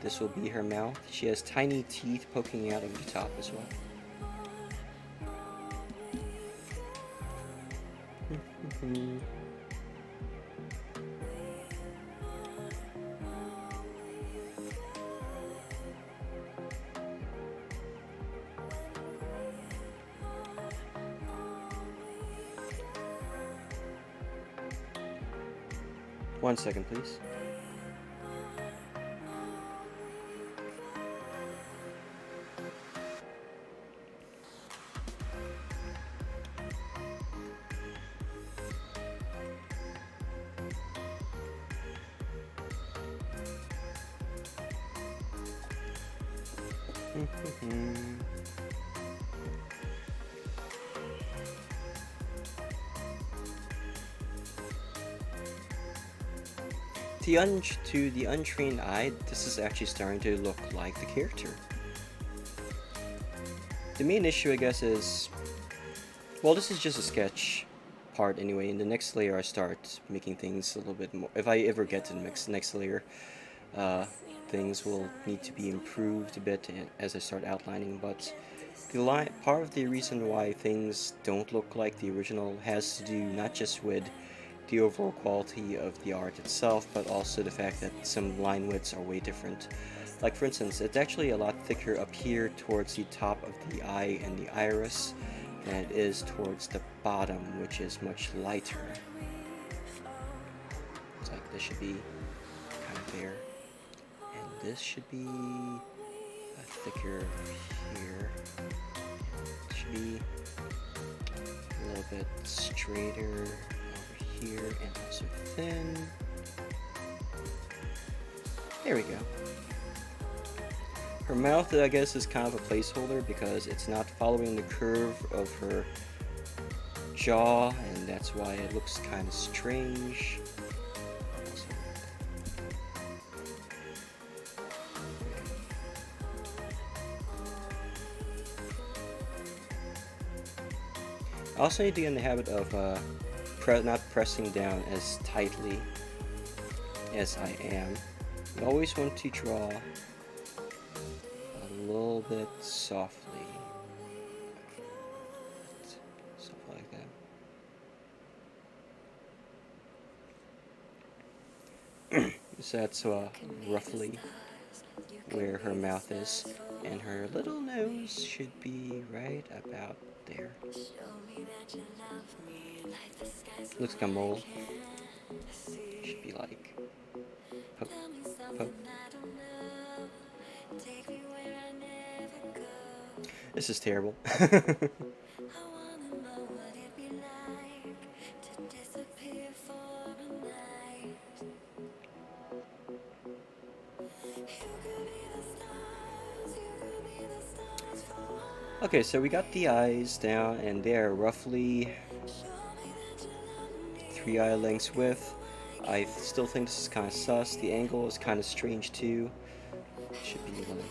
This will be her mouth. She has tiny teeth poking out of the top as well. 1 second, please. To the untrained eye, this is actually starting to look like the character. The main issue, I guess, is, well, this is just a sketch part anyway. In the next layer, I start making things a little bit more. If I ever get to the next layer, things will need to be improved a bit as I start outlining. But part of the reason why things don't look like the original has to do not just with the overall quality of the art itself, but also the fact that some line widths are way different. Like, for instance, it's actually a lot thicker up here towards the top of the eye and the iris than it is towards the bottom, which is much lighter. It's like this should be kind of there, and this should be thicker here. It should be a little bit straighter here and also thin. There we go. Her mouth, I guess, is kind of a placeholder because it's not following the curve of her jaw, and that's why it looks kind of strange. I also need to get in the habit of not pressing down as tightly as I am. You always want to draw a little bit softly. Something like that. So that's roughly where her mouth is, and her little nose should be right about there. Looks like a mole. Should be like poke, poke. This is terrible. Okay, so we got the eyes down, and they're roughly 3 eye lengths width. I still think this is kind of sus. The angle is kind of strange too. Should be like...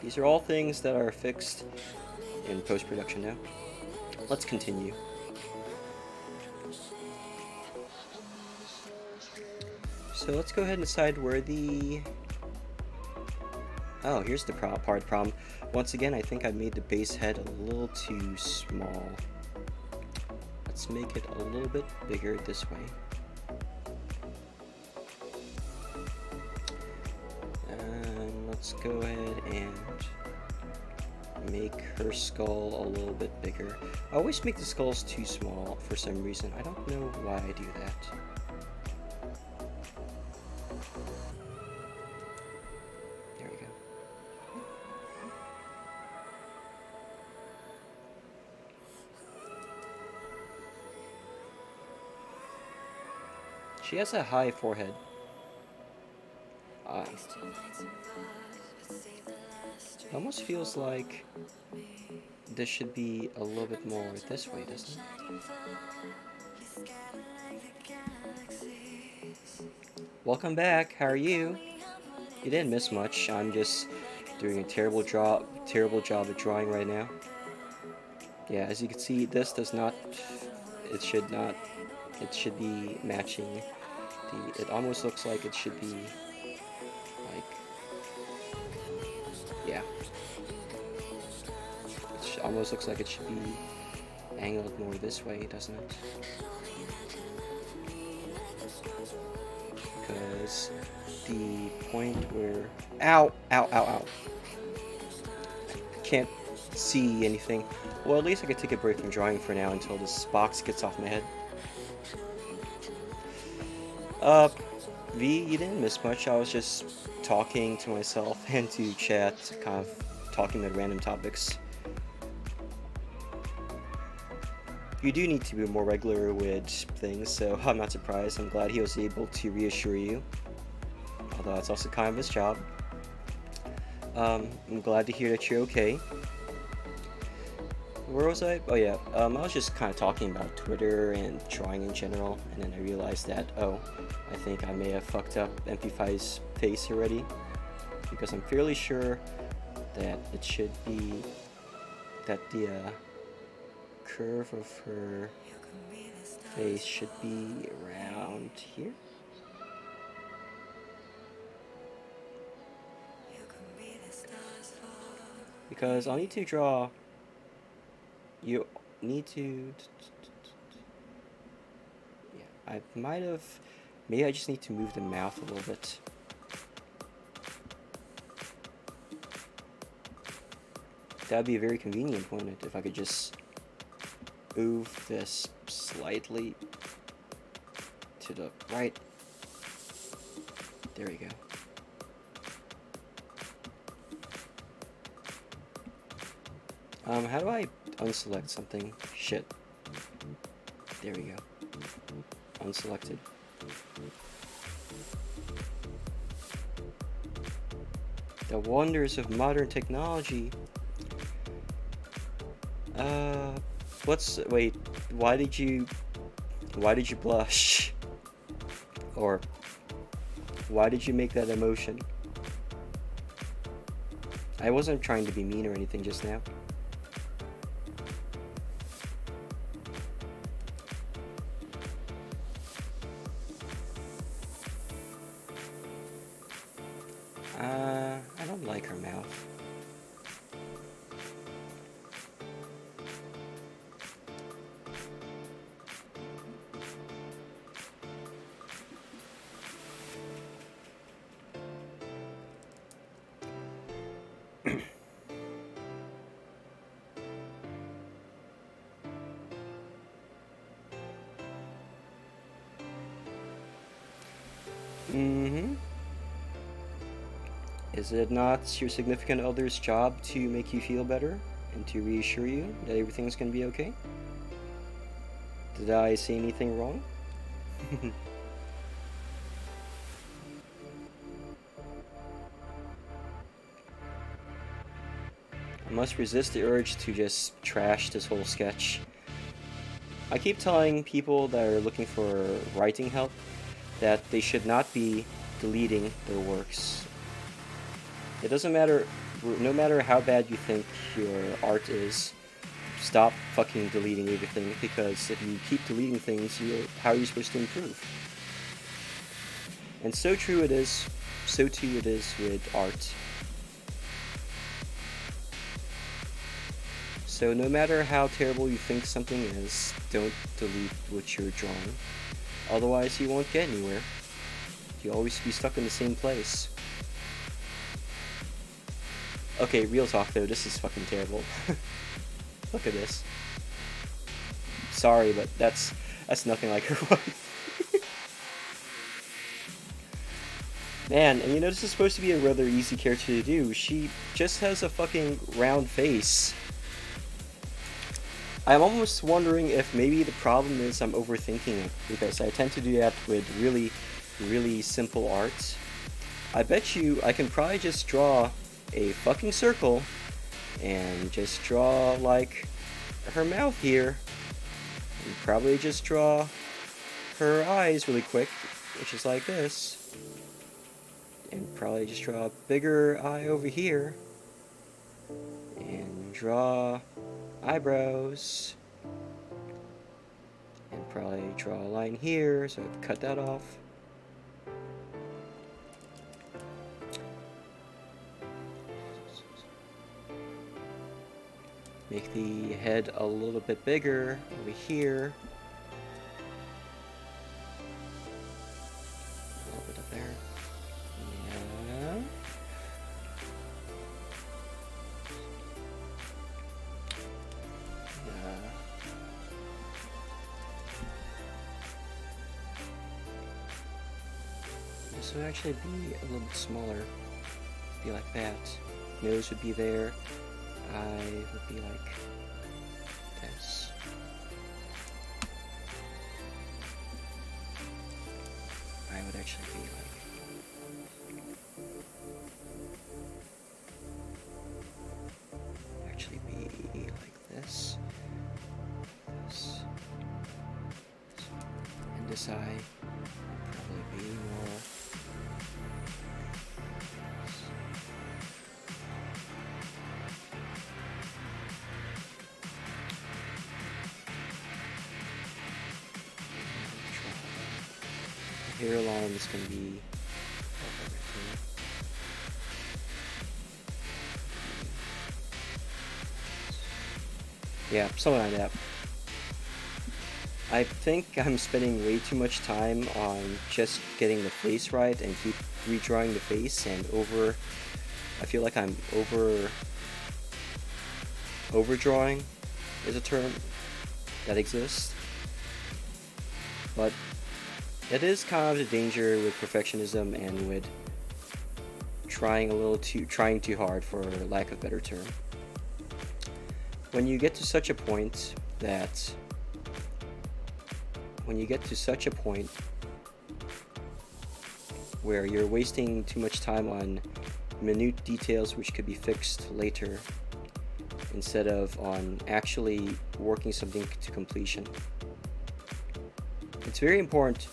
These are all things that are fixed in post-production now. Let's continue. So let's go ahead and decide where the Oh, here's the part of the problem. Once again, I think I made the base head a little too small. Let's make it a little bit bigger this way. And let's go ahead and make her skull a little bit bigger. I always make the skulls too small for some reason. I don't know why I do that. There we go. She has a high forehead. It almost feels like this should be a little bit more this way, doesn't it? Welcome back. How are you? You didn't miss much. I'm just doing a terrible job of drawing right now. Yeah, as you can see, this does not. It should not. It should be matching. It almost looks like it should be like. Yeah. It almost looks like it should be angled more this way, doesn't it? Because the point where... Ow! Ow, ow, ow. Can't see anything. Well, at least I could take a break from drawing for now until this box gets off my head. V, you didn't miss much. I was just talking to myself and to chat, kind of talking about random topics. You do need to be more regular with things, so I'm not surprised. I'm glad he was able to reassure you. Although that's also kind of his job. I'm glad to hear that you're okay. Where was I? Oh yeah, I was just kind of talking about Twitter and drawing in general, and then I realized that, oh, I think I may have fucked up MP5's face already, because I'm fairly sure that it should be that the curve of her face should be around here. Because I'll need to draw. You need to. Yeah, I might have. Maybe I just need to move the mouth a little bit. That'd be a very convenient, wouldn't it? If I could just move this slightly to the right. There we go. How do I unselect something? Shit. There we go. Unselected. The wonders of modern technology. Wait, why did you blush? Or why did you make that emotion? I wasn't trying to be mean or anything just now. I don't like her mouth. Mm-hmm. Is it not your significant other's job to make you feel better and to reassure you that everything's gonna be okay? Did I say anything wrong? I must resist the urge to just trash this whole sketch. I keep telling people that are looking for writing help that they should not be deleting their works. It doesn't matter, no matter how bad you think your art is, stop fucking deleting everything, because if you keep deleting things, how are you supposed to improve? And so too it is with art. So no matter how terrible you think something is, don't delete what you're drawing. Otherwise you won't get anywhere. You'll always be stuck in the same place. Okay, real talk though, this is fucking terrible. Look at this. Sorry, but that's nothing like her wife. Man, and you know this is supposed to be a rather easy character to do. She just has a fucking round face. I'm almost wondering if maybe the problem is I'm overthinking it, because I tend to do that with really, really simple art. I bet you I can probably just draw a fucking circle and just draw like her mouth here, and probably just draw her eyes really quick, which is like this, and probably just draw a bigger eye over here, and draw eyebrows, and probably draw a line here, so I'd cut that off. Make the head a little bit bigger over here. A little bit up there. Yeah. This would actually be a little bit smaller. Be like that. Nose would be there. Eye would be like this. Eye would actually be like this. This. And this eye would probably be more. Hairline is going to be yeah, something like that. I think I'm spending way too much time on just getting the face right and keep redrawing the face, and I feel like I'm overdrawing is a term that exists, but it is kind of the danger with perfectionism and with trying too hard, for lack of a better term. When you get to such a point where you're wasting too much time on minute details which could be fixed later, instead of on actually working something to completion, it's very important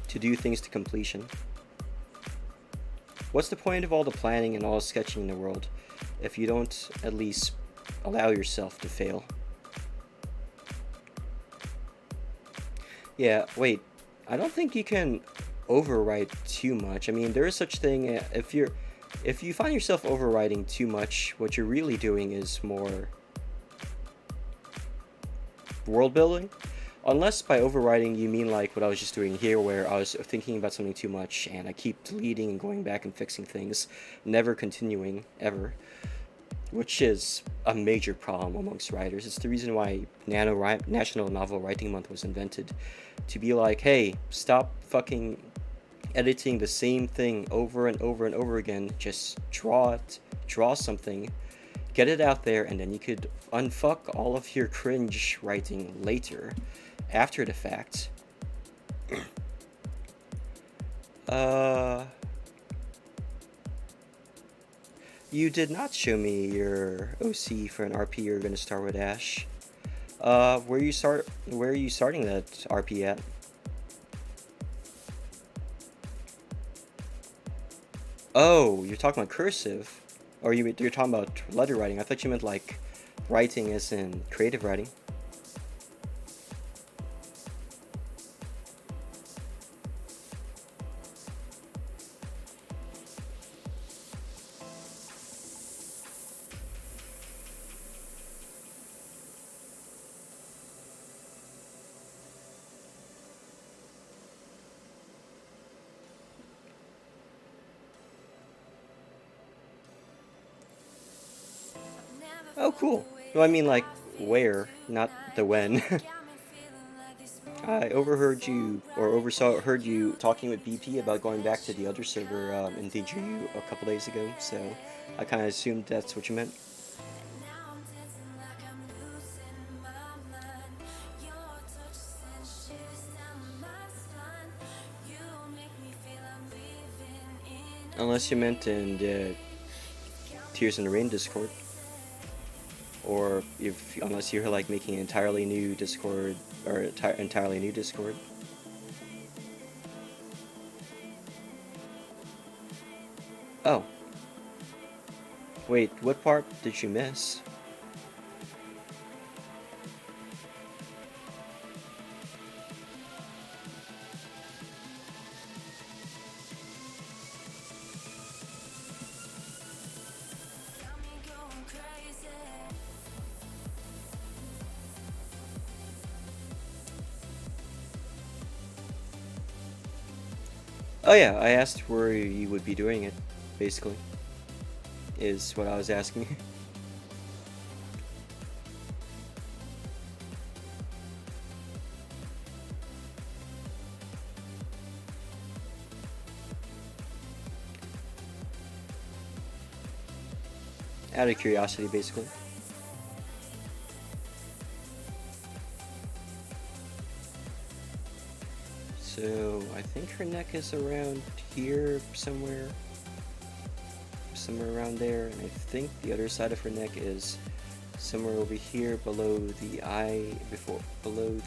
to do things to completion. What's the point of all the planning and all the sketching in the world if you don't at least allow yourself to fail? Yeah, wait, I don't think you can overwrite too much. I mean, there is such thing, if you find yourself overwriting too much, what you're really doing is more world building. Unless by overwriting you mean like what I was just doing here, where I was thinking about something too much and I keep deleting and going back and fixing things, never continuing ever, which is a major problem amongst writers. It's the reason why National Novel Writing Month was invented, to be like, hey, stop fucking editing the same thing over and over and over again. Just draw something, get it out there, and then you could unfuck all of your cringe writing later, after the fact. You did not show me your OC for an RP you're gonna start with, Ash. Where are you starting that RP at? Oh, you're talking about cursive, or you're talking about letter writing. I thought you meant like writing as in creative writing. Oh, cool. No, I mean like where, not the when. I overheard you, or oversaw, heard you talking with BP about going back to the other server in DGU a couple days ago, so I kind of assumed that's what you meant. Unless you meant in the Tears in the Rain Discord, or if unless you're like making an entirely new Discord or entirely new Discord. Oh, wait, what part did you miss? Oh yeah, I asked where you would be doing it, basically, is what I was asking. Out of curiosity, basically. So, I think her neck is around here somewhere. Somewhere around there, and I think the other side of her neck is somewhere over here below the eye, below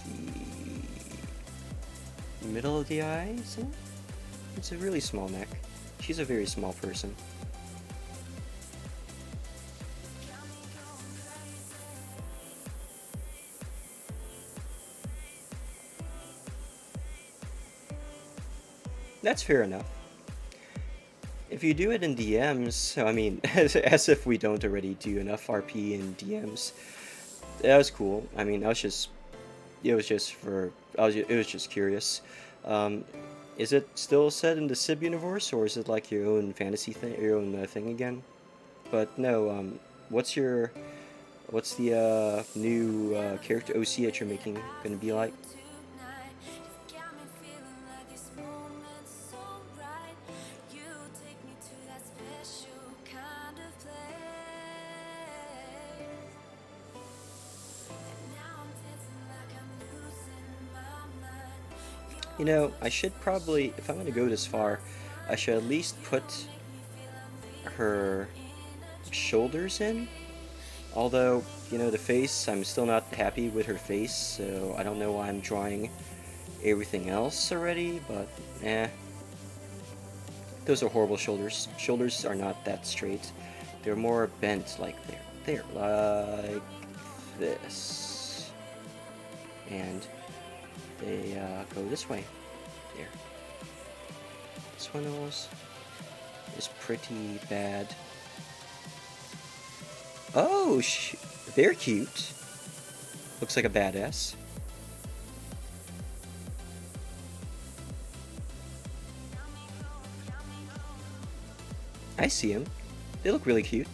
the middle of the eye, so it's a really small neck. She's a very small person. That's fair enough. If you do it in DMs, I mean, as if we don't already do enough RP in DMs, that was cool. I mean, it was just it was just curious. Um, is it still set in the Sib universe, or is it like your own fantasy thing, your own thing again? But no, what's your, what's the new character OC that you're making gonna be like? You know, I should probably, if I'm gonna go this far, I should at least put her shoulders in. Although, you know, the face, I'm still not happy with her face, so I don't know why I'm drawing everything else already, but eh. Those are horrible shoulders. Shoulders are not that straight. They're more bent, like like this. And they go this way. There. This one is pretty bad. Oh, they're cute. Looks like a badass. I see him. They look really cute.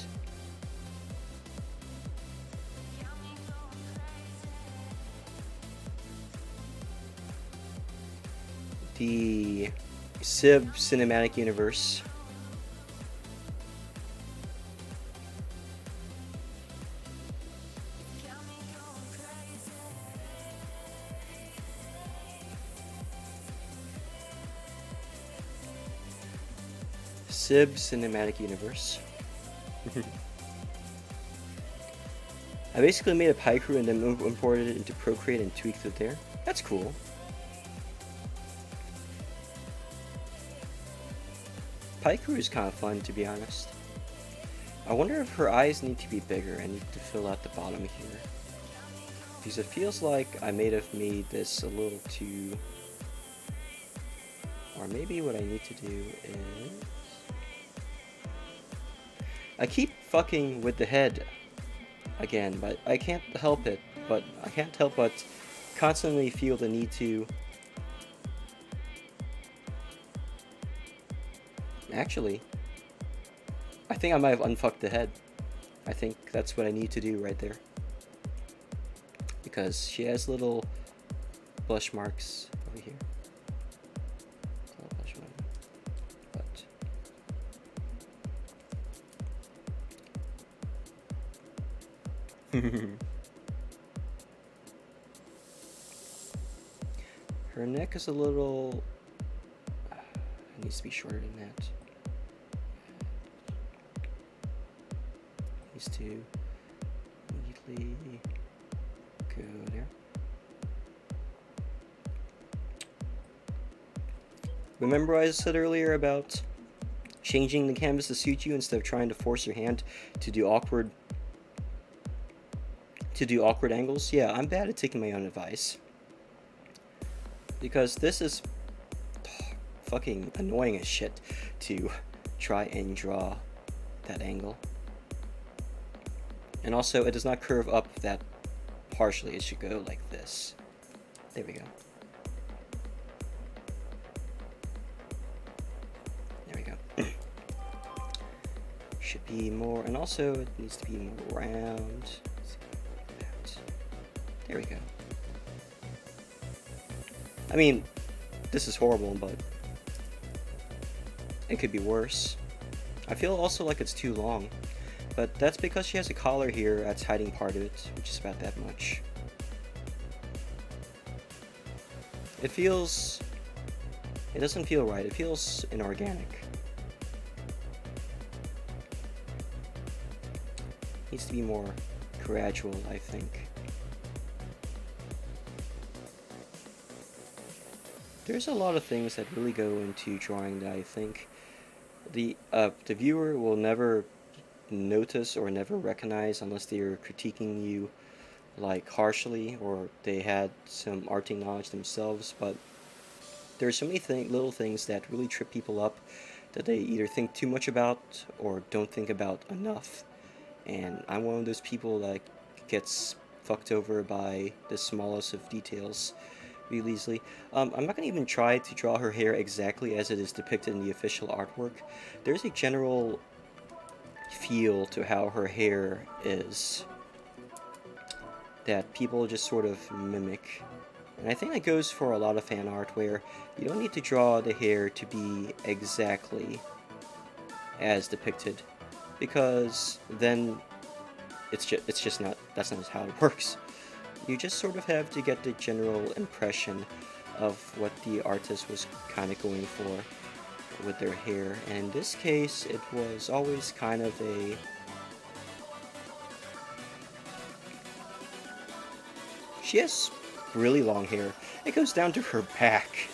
The Civ cinematic universe. Civ cinematic universe. I basically made a Paiku and then imported it into Procreate and tweaked it there. That's cool. Paiku is kind of fun, to be honest. I wonder if her eyes need to be bigger. I need to fill out the bottom here. Because it feels like I may have made this a little too... Or maybe what I need to do is... I keep fucking with the head again, but I can't help it. But I can't help but constantly feel the need to... Actually, I think I might have unfucked the head. I think that's what I need to do right there. Because she has little blush marks over here. Little blush one. But her neck is a little... it needs to be shorter than that. Needs to immediately go there. Remember I said earlier about changing the canvas to suit you instead of trying to force your hand to do awkward angles? Yeah, I'm bad at taking my own advice. Because this is fucking annoying as shit to try and draw that angle. And also, it does not curve up that harshly. It should go like this. There we go. There we go. Should be more, and also it needs to be more round. There we go. I mean, this is horrible, but it could be worse. I feel also like it's too long, but that's because she has a collar here that's hiding part of it, which is about that much. It doesn't feel right. It feels inorganic. Needs to be more gradual, I think. There's a lot of things that really go into drawing that I think the viewer will never notice or never recognize unless they are critiquing you like harshly or they had some arting knowledge themselves. But there's so many little things that really trip people up that they either think too much about or don't think about enough. And I'm one of those people that gets fucked over by the smallest of details really easily. I'm not going to even try to draw her hair exactly as it is depicted in the official artwork. There's a general feel to how her hair is that people just sort of mimic. And I think that goes for a lot of fan art where you don't need to draw the hair to be exactly as depicted, because then it's just not, that's not how it works. You just sort of have to get the general impression of what the artist was kind of going for with their hair. And in this case, it was always kind of a... She has really long hair. It goes down to her back.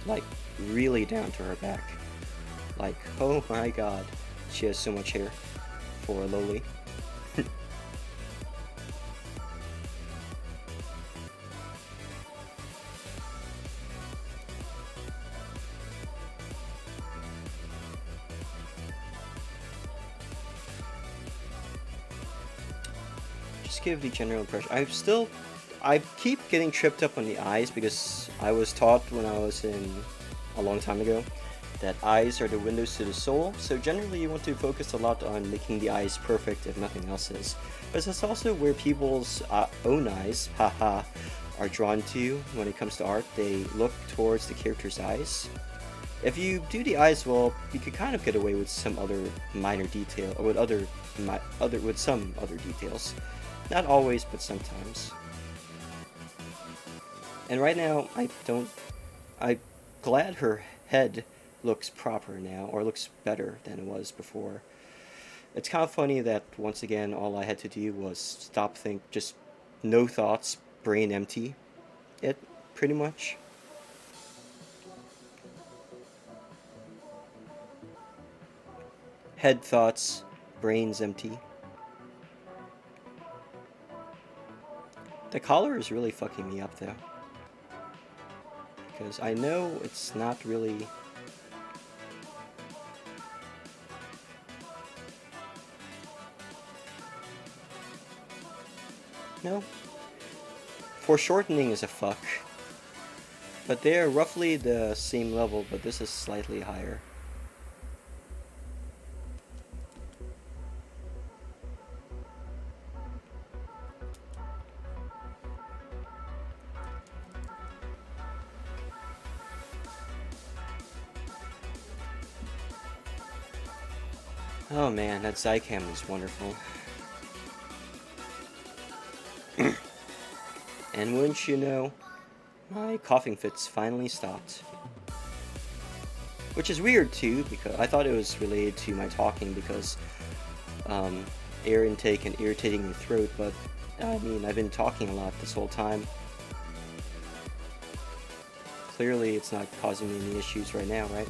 Like, really down to her back. Like, oh my god. She has so much hair for a lowly. Just give the general impression. I keep getting tripped up on the eyes because I was taught when I was in a long time ago that eyes are the windows to the soul, so generally you want to focus a lot on making the eyes perfect if nothing else is. But it's also where people's own eyes, haha, are drawn to when it comes to art. They look towards the character's eyes. If you do the eyes well, you could kind of get away with some other minor detail, or with some other details. Not always, but sometimes. And right now, I'm glad her head looks proper now, or looks better than it was before. It's kind of funny that, once again, all I had to do was just no thoughts, brain empty it, pretty much. Head thoughts, brains empty. The collar is really fucking me up, though. Because I know it's not really... No. Foreshortening is a fuck. But they are roughly the same level, but this is slightly higher. Oh man, that Zycam is wonderful. And wouldn't you know, my coughing fits finally stopped. Which is weird too, because I thought it was related to my talking because air intake and irritating your throat, but I mean, I've been talking a lot this whole time. Clearly, it's not causing me any issues right now, right?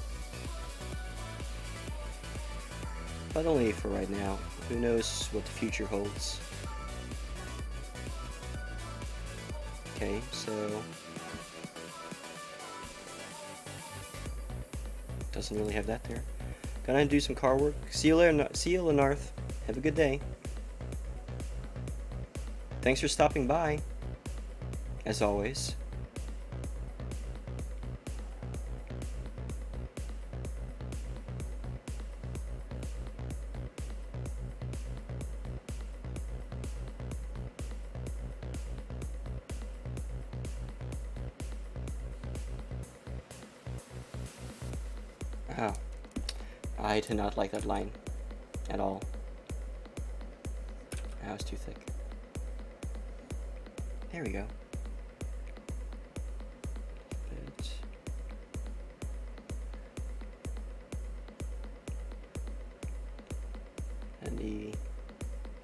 But only for right now. Who knows what the future holds. Okay, so... doesn't really have that there. Gonna do some car work. See you later, see you, Lenarth. Have a good day. Thanks for stopping by, as always. Oh, I did not like that line at all. That was too thick. There we go. Bit. And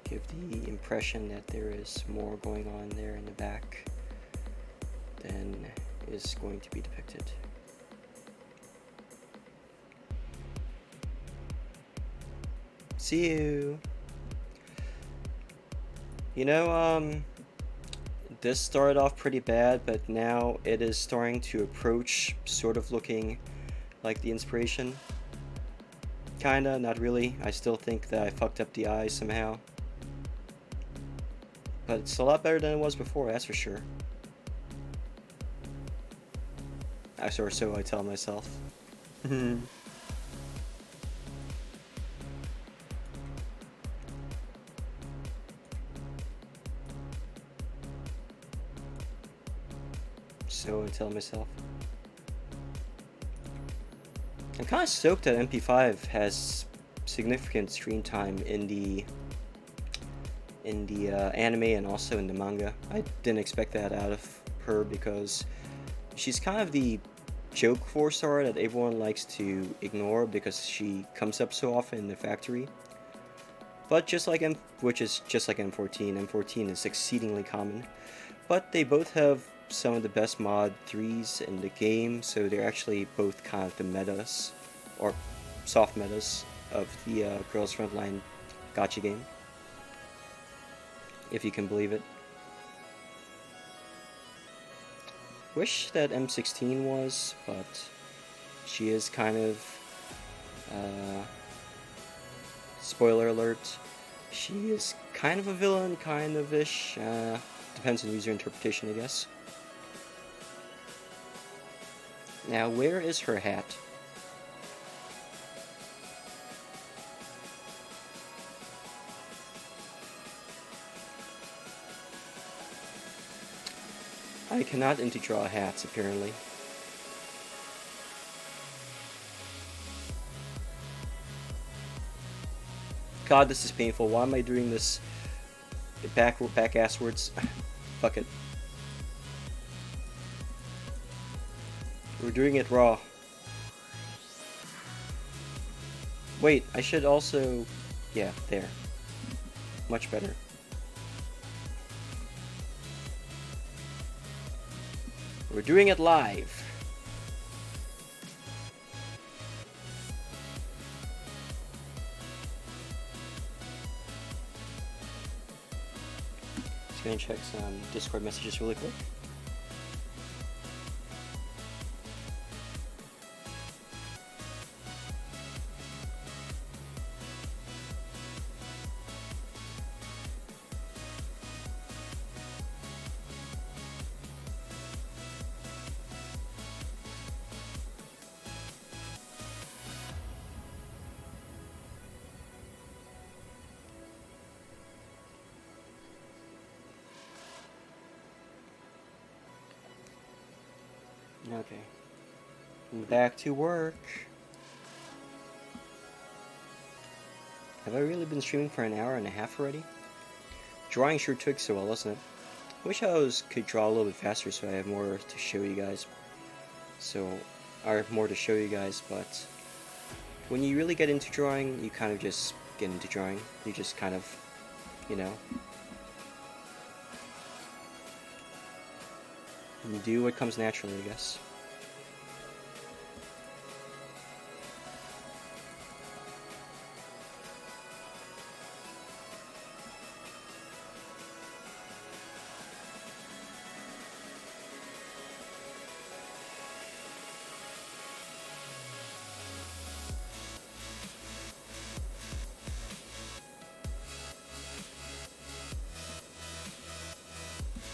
give the impression that there is more going on there in the back than is going to be depicted. See you. You know, this started off pretty bad, but now it is starting to approach sort of looking like the inspiration. Kinda, not really. I still think that I fucked up the eyes somehow. But it's a lot better than it was before, that's for sure. Or so I tell myself. So I tell myself. I'm kind of stoked that MP5 has significant screen time in the anime and also in the manga. I didn't expect that out of her because she's kind of the joke 4-star that everyone likes to ignore because she comes up so often in the factory. But just like which is just like M14, M14 is exceedingly common. But they both have some of the best mod 3s in the game, so they're actually both kind of the metas, or soft metas, of the Girls Frontline gacha game. If you can believe it. Wish that M16 was, but she is kind of, spoiler alert, she is kind of a villain, kind of-ish, depends on user interpretation, I guess. Now, where is her hat? I cannot integraw hats, apparently. God, this is painful. Why am I doing this back asswards? Fuck it. We're doing it raw. Wait, I should also... yeah, there. Much better. We're doing it live. Just gonna check some Discord messages really quick. Okay. Back to work. Have I really been streaming for an hour and a half already? Drawing sure took so well, doesn't it? I wish could draw a little bit faster so I have more to show you guys. But when you really get into drawing, you kind of just get into drawing. You just kind of, you know, you do what comes naturally, I guess.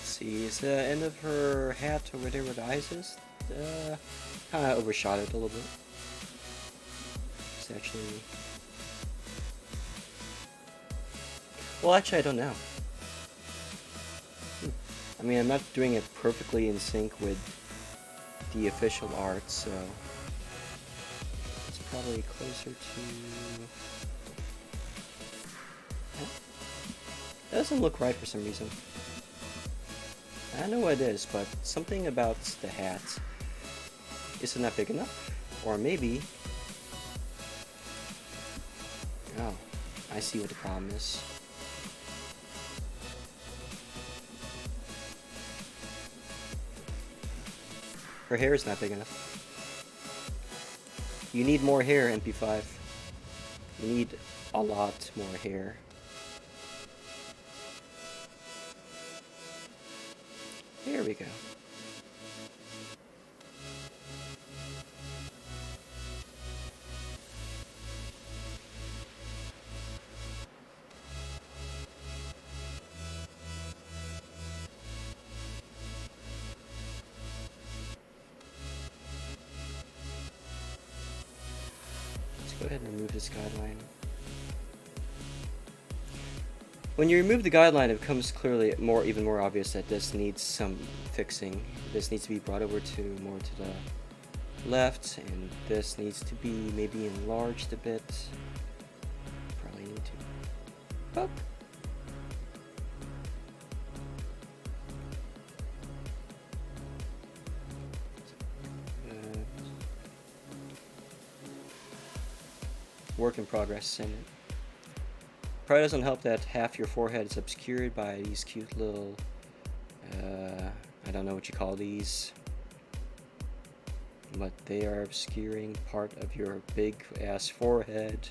See, is the end of her hat over there where the eyes is? Kind of overshot it a little bit. It's actually... Well, actually, I don't know. I mean, I'm not doing it perfectly in sync with the official art, so... It's probably closer to... That doesn't look right for some reason. I know what it is, but something about the hat isn't that big enough. Or maybe... Oh, I see what the problem is. Her hair is not big enough. You need more hair, MP5. You need a lot more hair. There we go. Let's go ahead and remove this guideline. When you remove the guideline, it becomes clearly even more obvious that this needs some fixing. This needs to be brought over to more to the left, and this needs to be maybe enlarged a bit. Probably need to. Oh. Work in progress, and probably doesn't help that half your forehead is obscured by these cute little, I don't know what you call these, but they are obscuring part of your big ass forehead.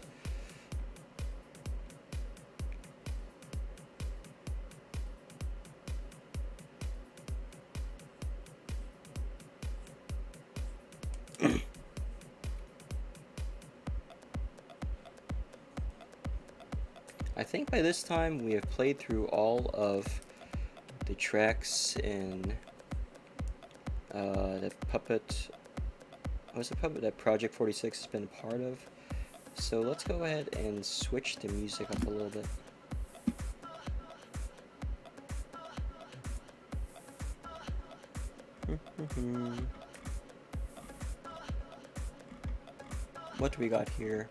I think by this time we have played through all of the tracks in that Puppet, that Project 46 has been a part of. So let's go ahead and switch the music up a little bit. What do we got here?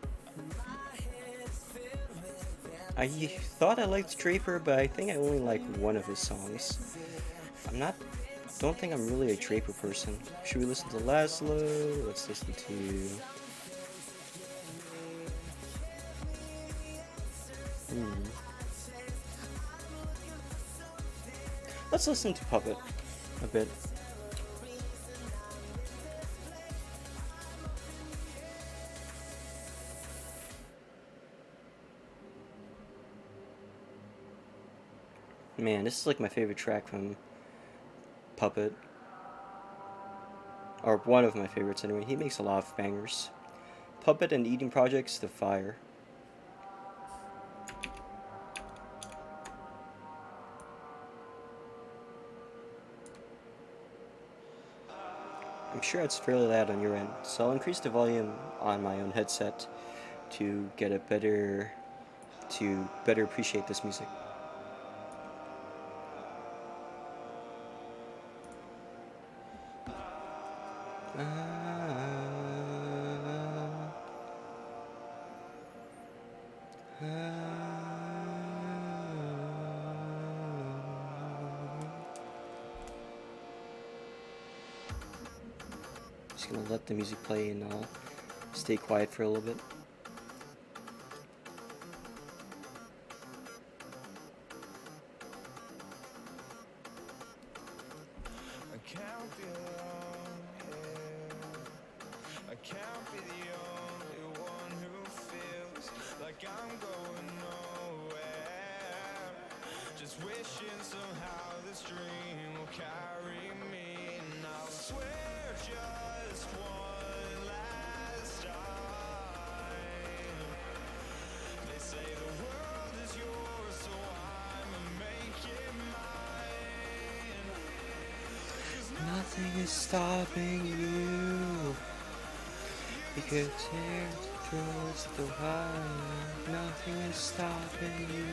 I thought I liked Draper, but I think I only like one of his songs. Don't think I'm really a Draper person. Should we listen to Laszlo? Let's listen to... Let's listen to Puppet a bit. Man, this is like my favorite track from Puppet. Or one of my favorites anyway. He makes a lot of bangers. Puppet and Eating Projects, The Fire. I'm sure it's fairly loud on your end, so I'll increase the volume on my own headset to better appreciate this music. just gonna let the music play and I'll stay quiet for a little bit. I can't be alone here. I can't be the only one who feels like I'm going nowhere. Just wishing somehow this dream will carry me. And I'll swear just one last time. They say the world is yours, so I'ma make it mine. 'Cause Nothing is stopping you. You could tear towards the wire. Nothing is stopping you.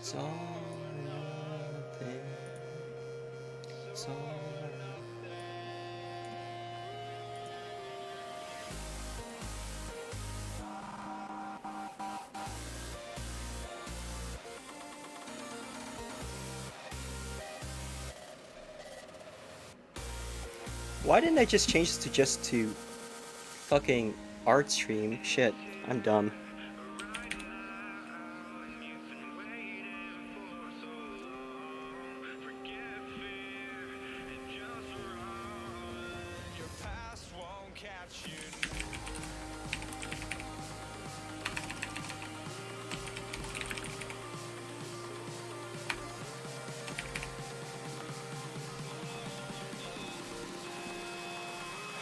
It's all or nothing. It's all or nothing. Why didn't I just change this to fucking art stream? Shit, I'm dumb. your past won't catch you.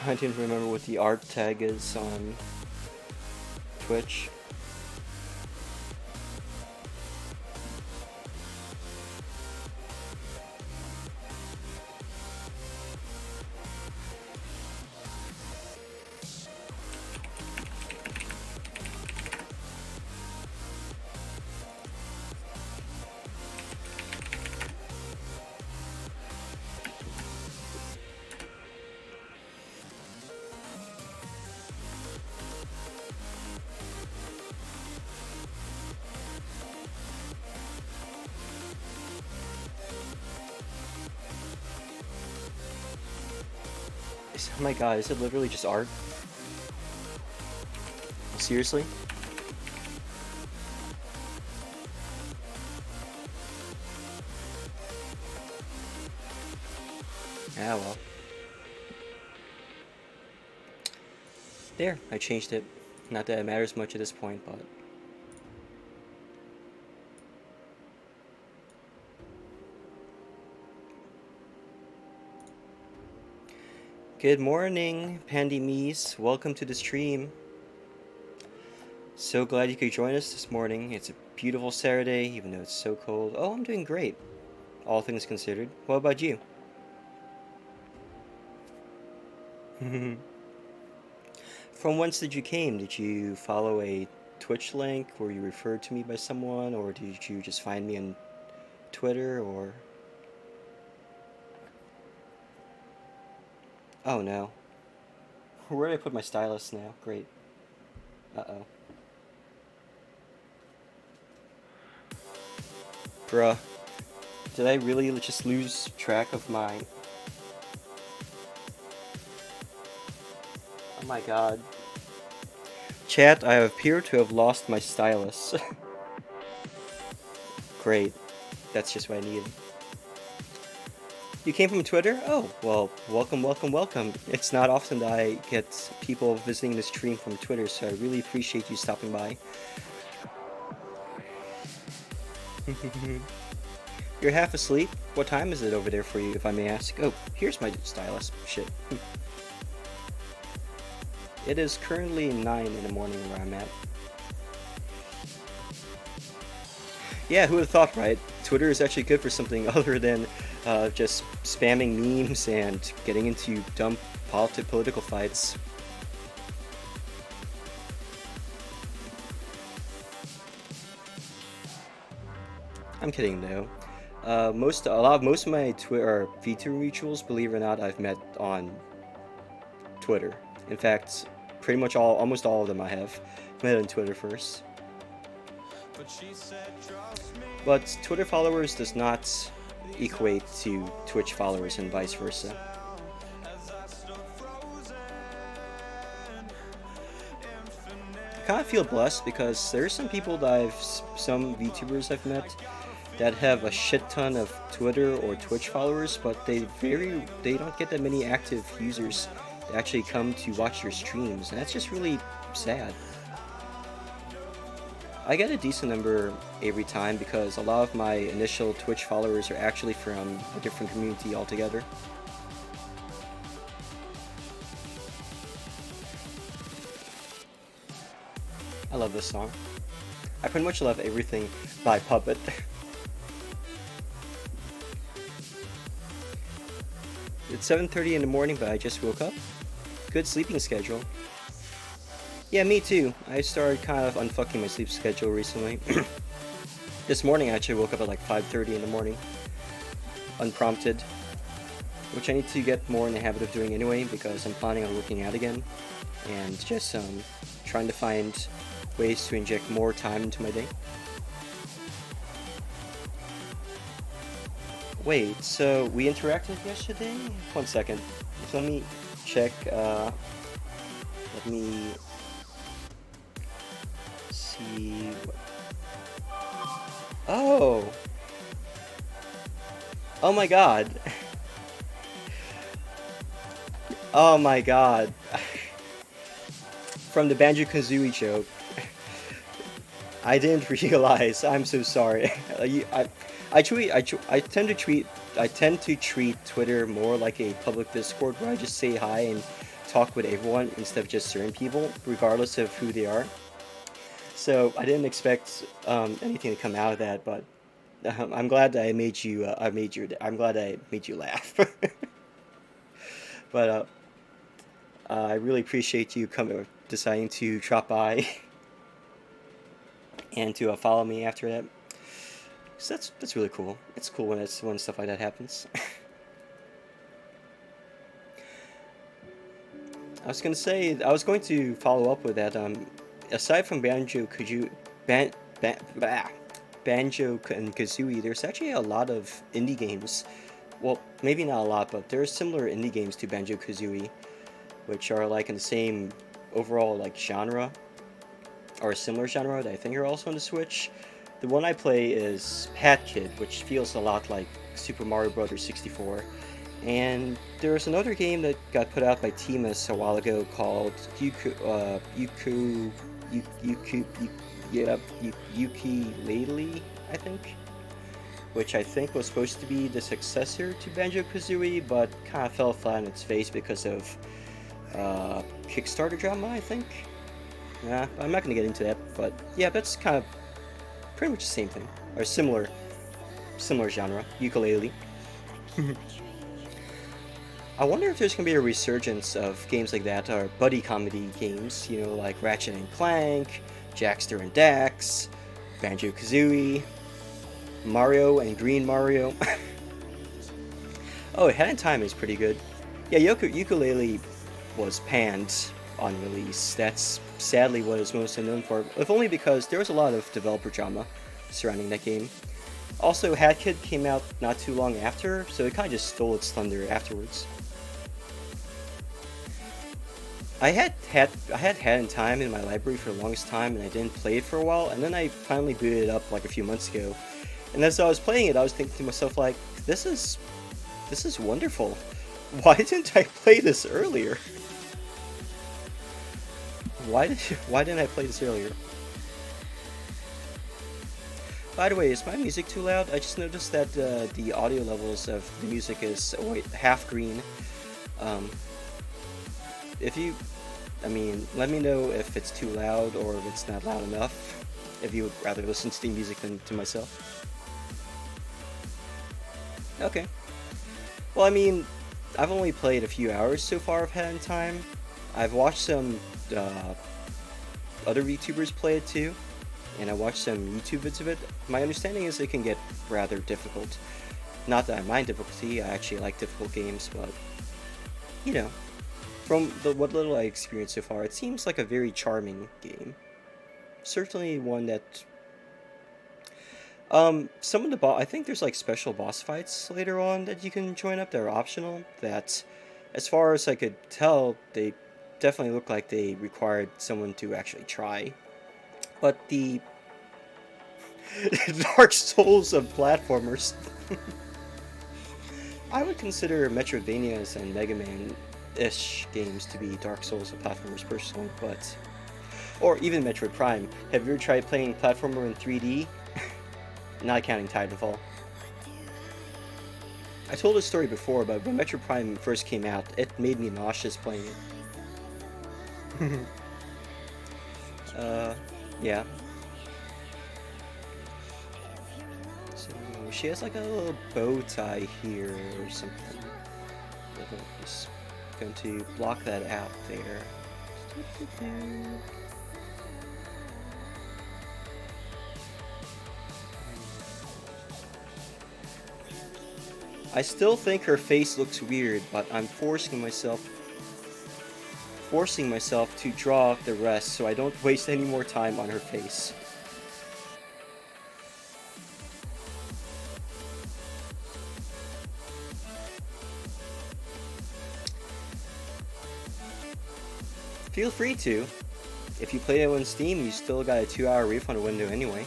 I didn't remember what the art tag is on Twitch. Oh my god, is it literally just art? Seriously? Ah well. There, I changed it. Not that it matters much at this point, but... Good morning, Pandy Mees. Welcome to the stream. So glad you could join us this morning. It's a beautiful Saturday, even though it's so cold. Oh, I'm doing great, all things considered. What about you? From whence did you came? Did you follow a Twitch link? Were you referred to me by someone? Or did you just find me on Twitter? Or... Oh no. Where did I put my stylus now? Great. Uh-oh. Bruh. Did I really just lose track of my... Oh my god. Chat, I appear to have lost my stylus. Great. That's just what I needed. You came from Twitter? Oh, well, welcome, welcome, welcome. It's not often that I get people visiting the stream from Twitter, so I really appreciate you stopping by. You're half asleep? What time is it over there for you, if I may ask? Oh, here's my stylus. Shit. It is currently 9 in the morning where I'm at. Yeah, who would have thought, right? Twitter is actually good for something other than just spamming memes and getting into dumb political fights. I'm kidding though. Most of my Twitter VTuber mutuals, believe it or not, I've met on Twitter. In fact, pretty much almost all of them I have met on Twitter first. But Twitter followers does not equate to Twitch followers and vice versa. I kind of feel blessed because there's some people that some VTubers I've met that have a shit ton of Twitter or Twitch followers, but they don't get that many active users that actually come to watch your streams, and that's just really sad. I get a decent number every time because a lot of my initial Twitch followers are actually from a different community altogether. I love this song. I pretty much love everything by Puppet. It's 7:30 in the morning, but I just woke up. Good sleeping schedule. Yeah, me too. I started kind of unfucking my sleep schedule recently. This morning I actually woke up at like 5:30 in the morning. Unprompted. Which I need to get more in the habit of doing anyway because I'm planning on working out again. And just trying to find ways to inject more time into my day. Wait, so we interacted yesterday? 1 second. So let me check, let me see what... Oh! Oh my god! Oh my god. From the Banjo-Kazooie joke. I didn't realize. I'm so sorry. I tend to treat Twitter more like a public Discord where I just say hi and talk with everyone instead of just certain people, regardless of who they are. So I didn't expect anything to come out of that, but I'm glad that I made you. I'm glad I made you laugh. But I really appreciate you deciding to drop by and to follow me after that. So that's really cool. It's cool when stuff like that happens. I was going to follow up with that. Aside from Banjo and Kazooie, there's actually a lot of indie games. Well, maybe not a lot, but there are similar indie games to Banjo Kazooie, which are like in the same overall like genre or a similar genre that I think are also on the Switch. The one I play is Hat Kid, which feels a lot like Super Mario Bros. 64. And there's another game that got put out by Timus a while ago called Yooka-Laylee, I think, which I think was supposed to be the successor to Banjo-Kazooie, but kind of fell flat on its face because of Kickstarter drama, I think. Nah, I'm not gonna get into that, but yeah, that's kind of pretty much the same thing, or similar genre, ukulele. I wonder if there's gonna be a resurgence of games like that, or buddy comedy games, you know, like Ratchet and Clank, Jackster and Dax, Banjo Kazooie, Mario and Green Mario. Oh, Head in Time is pretty good. Yeah, ukulele was panned on release. That's sadly what it's mostly known for, if only because there was a lot of developer drama surrounding that game. Also, Hat Kid came out not too long after, so it kind of just stole its thunder afterwards. I had Hat in Time in my library for the longest time, and I didn't play it for a while, and then I finally booted it up like a few months ago. And as I was playing it, I was thinking to myself like, this is wonderful. Why didn't I play this earlier? Why didn't I play this earlier? By the way, is my music too loud? I just noticed that the audio levels of the music is half green. Um, if you, I mean, let me know if it's too loud or if it's not loud enough. If you would rather listen to the music than to myself. Okay. Well, I mean, I've only played a few hours so far of Head in Time. I've watched some other VTubers play it too, and I watched some YouTube vids of it. My understanding is it can get rather difficult. Not that I mind difficulty, I actually like difficult games, but, you know, from what little I experienced so far, it seems like a very charming game. Certainly one that some of the I think there's like special boss fights later on that you can join up that are optional. That, as far as I could tell, they definitely look like they required someone to actually try. But the Dark Souls of platformers, I would consider Metroidvanias and Mega Man-ish games to be Dark Souls of platformers personally, but or even Metroid Prime. Have you ever tried playing platformer in 3D? Not counting Titanfall. I told this story before, but when Metroid Prime first came out, it made me nauseous playing it. Yeah. So, she has like a little bow tie here or something. I'm just going to block that out there. I still think her face looks weird, but I'm forcing myself to draw the rest so I don't waste any more time on her face. Feel free to. If you play it on Steam, you still got a 2-hour refund window anyway.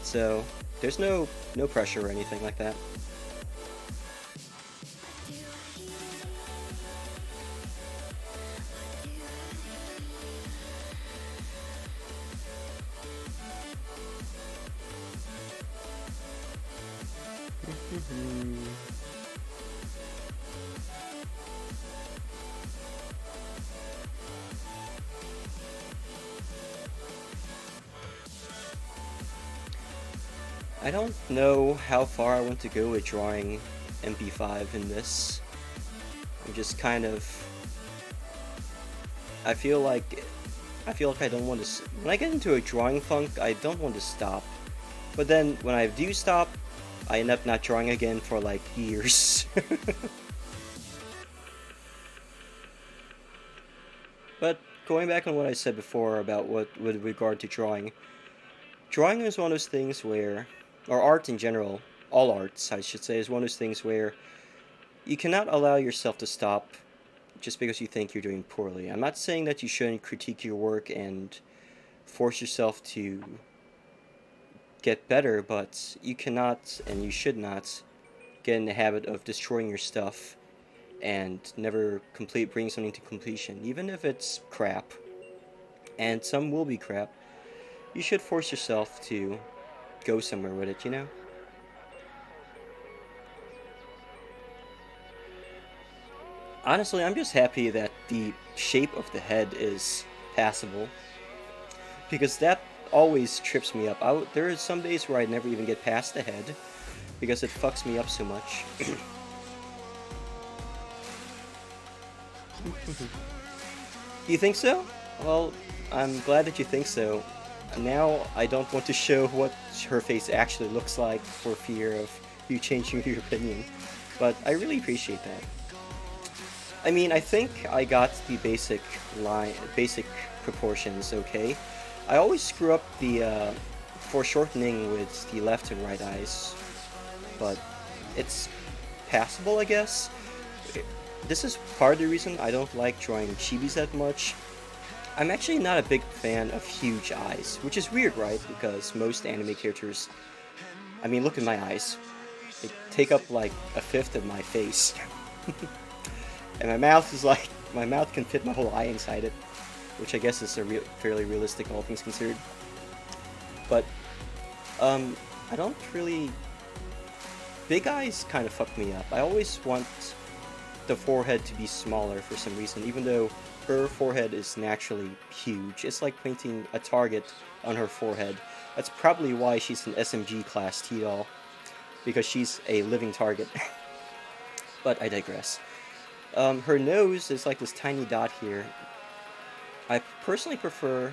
So, there's no pressure or anything like that. I don't know how far I want to go with drawing MP5 in this. I'm just kind of... I feel like I don't want to... When I get into a drawing funk, I don't want to stop. But then, when I do stop, I end up not drawing again for like years. But, going back on what I said before about what with regard to drawing is one of those things where, or art in general, all arts I should say, is one of those things where you cannot allow yourself to stop just because you think you're doing poorly. I'm not saying that you shouldn't critique your work and force yourself to get better, but you cannot and you should not get in the habit of destroying your stuff and never bring something to completion, even if it's crap. And some will be crap. You should force yourself to go somewhere with it, you know? Honestly, I'm just happy that the shape of the head is passable, because that always trips me up. There are some days where I never even get past the head because it fucks me up so much. You think so? Well, I'm glad that you think so. Now I don't want to show what her face actually looks like for fear of you changing your opinion, but I really appreciate that. I mean, I think I got the basic proportions okay. I always screw up the foreshortening with the left and right eyes, but it's passable, I guess. This is part of the reason I don't like drawing chibis that much. I'm actually not a big fan of huge eyes, which is weird, right? Because most anime characters, I mean, look at my eyes. They take up like a fifth of my face. And my mouth can fit my whole eye inside it, which I guess is fairly realistic, all things considered. But, I don't really... Big eyes kind of fuck me up. I always want the forehead to be smaller for some reason, even though her forehead is naturally huge. It's like painting a target on her forehead. That's probably why she's an SMG class T-doll, because she's a living target. But I digress. Her nose is like this tiny dot here. I personally prefer...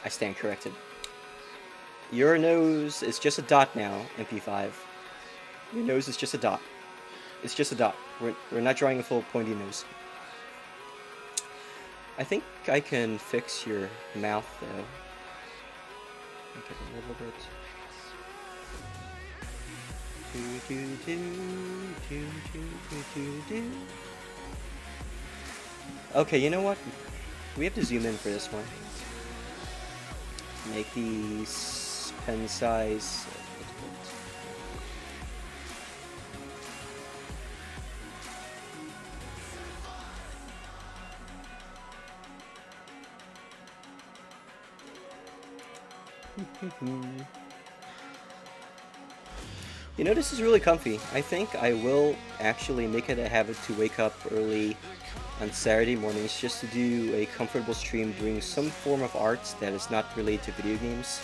I stand corrected. Your nose is just a dot now, MP5. Your nose is just a dot. It's just a dot. We're not drawing a full pointy nose. I think I can fix your mouth, though. Make it a little bit... Okay, you know what? We have to zoom in for this one. Make these pen size You know, this is really comfy. I think I will actually make it a habit to wake up early on Saturday mornings just to do a comfortable stream doing some form of art that is not related to video games,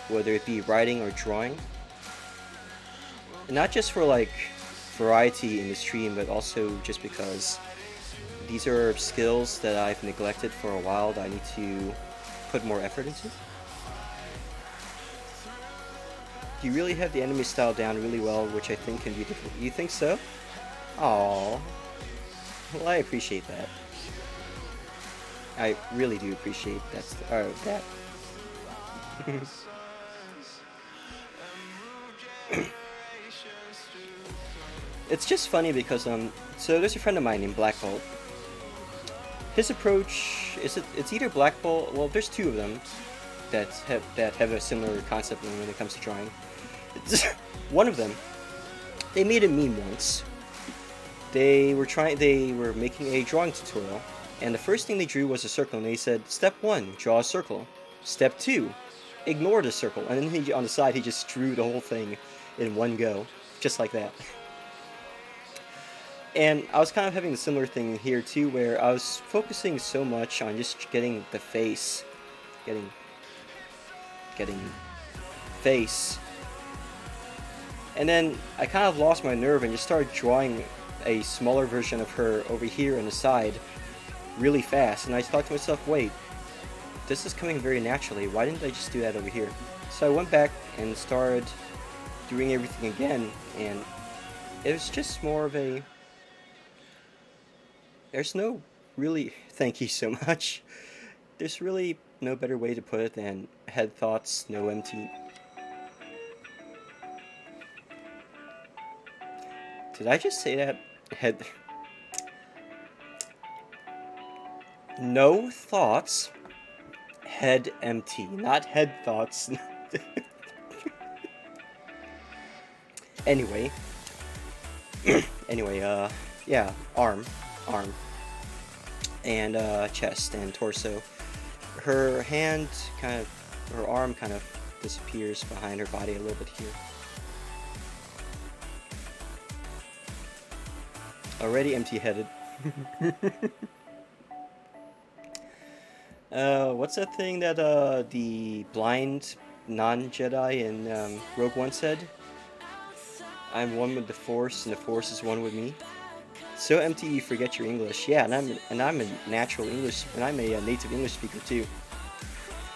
whether it be writing or drawing. And not just for like variety in the stream, but also just because these are skills that I've neglected for a while that I need to put more effort into. You really have the anime style down really well, which I think can be difficult. You think so? Aww. Well, I appreciate that. I really do appreciate that. It's just funny because so there's a friend of mine named Black Bolt. His approach it's either Black Bolt. Well, there's two of them that have a similar concept when it comes to drawing. One of them, they made a meme once. They were making a drawing tutorial, and the first thing they drew was a circle, and they said, "Step 1, draw a circle. Step 2, ignore the circle." And then on the side, he just drew the whole thing in one go, just like that. And I was kind of having a similar thing here too, where I was focusing so much on just getting the face, getting face. And then I kind of lost my nerve and just started drawing a smaller version of her over here on the side really fast. And I thought to myself, wait, this is coming very naturally. Why didn't I just do that over here? So I went back and started doing everything again, and it was just more of a... There's no really... Thank you so much. There's really no better way to put it than head thoughts, no empty... Did I just say that? Head... No thoughts, head empty, not head thoughts. Anyway, yeah, arm, and chest and torso. Her arm kind of disappears behind her body a little bit here. Already empty-headed. What's that thing that the blind non-Jedi in Rogue One said? I'm one with the Force, and the Force is one with me. So empty you forget your English. Yeah, and I'm a natural English, and I'm a native English speaker too.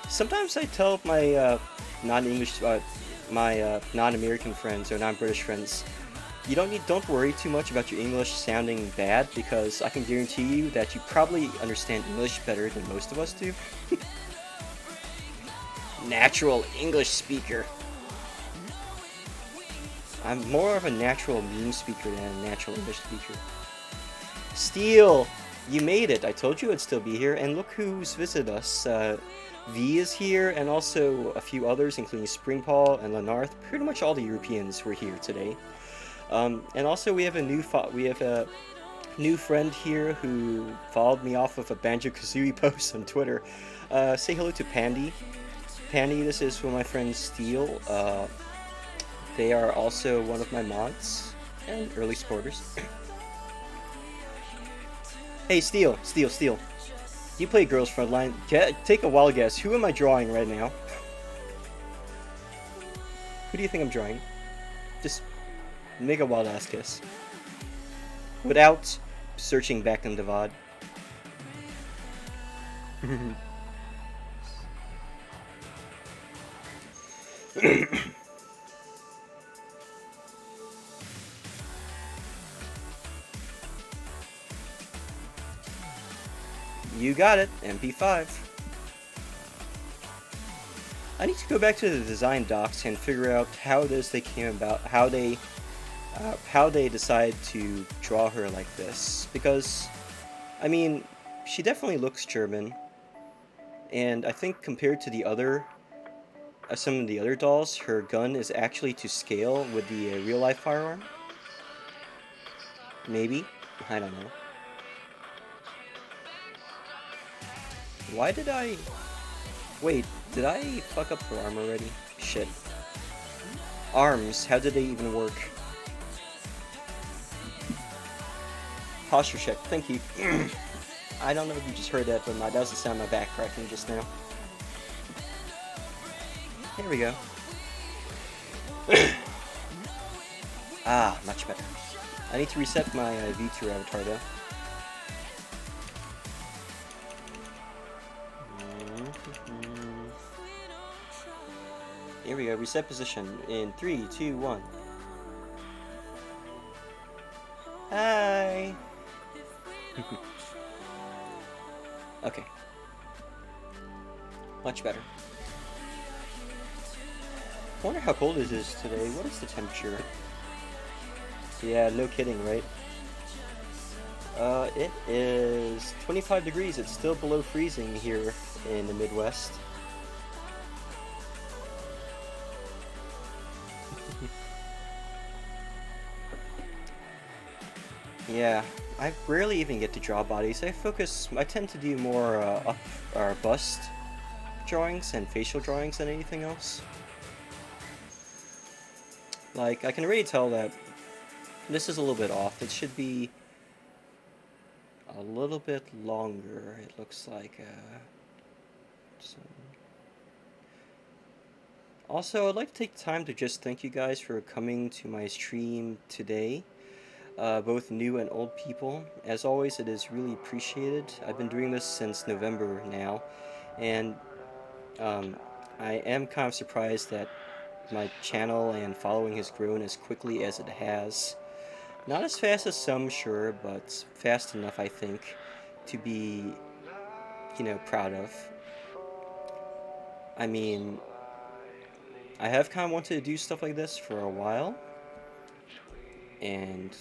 Sometimes I tell my non-English, my non-American friends or non-British friends, don't worry too much about your English sounding bad because I can guarantee you that you probably understand English better than most of us do. Natural English speaker. I'm more of a natural meme speaker than a natural English speaker. Steel! You made it! I told you I'd still be here, and look who's visited us. V is here, and also a few others, including Springpaw and Lenarth. Pretty much all the Europeans were here today. And also we have a new friend here who followed me off of a Banjo-Kazooie post on Twitter. Say hello to Pandy. Pandy, this is one of my friends, Steel. They are also one of my mods and early supporters. Hey, Steel. You play Girls Frontline. Take a wild guess. Who am I drawing right now? Who do you think I'm drawing? Just make a wild ass guess. Without searching back in the VOD. You got it, MP5. I need to go back to the design docs and figure out how it is they came about, how they decided to draw her like this. Because, I mean, she definitely looks German, and I think compared to the other, some of the other dolls, her gun is actually to scale with the real-life firearm. Maybe, I don't know. Why did I... Wait, did I fuck up her arm already? Shit. Arms, how did they even work? Posture check, thank you. I don't know if you just heard that, but that was the sound of my back cracking just now. There we go. Ah, much better. I need to reset my V2 avatar though. Here we go, reset position in 3, 2, 1. Hi! Okay. Much better. I wonder how cold it is today. What is the temperature? Yeah, no kidding, right? It is 25 degrees. It's still below freezing here in the Midwest. Yeah, I rarely even get to draw bodies. I tend to do more up or bust drawings and facial drawings than anything else. Like, I can already tell that this is a little bit off. It should be a little bit longer. It looks like, Also, I'd like to take time to just thank you guys for coming to my stream today. Both new and old people. As always, it is really appreciated. I've been doing this since November now, and I am kind of surprised that my channel and following has grown as quickly as it has. Not as fast as some, sure, but fast enough, I think, to be, proud of. I mean, I have kind of wanted to do stuff like this for a while, and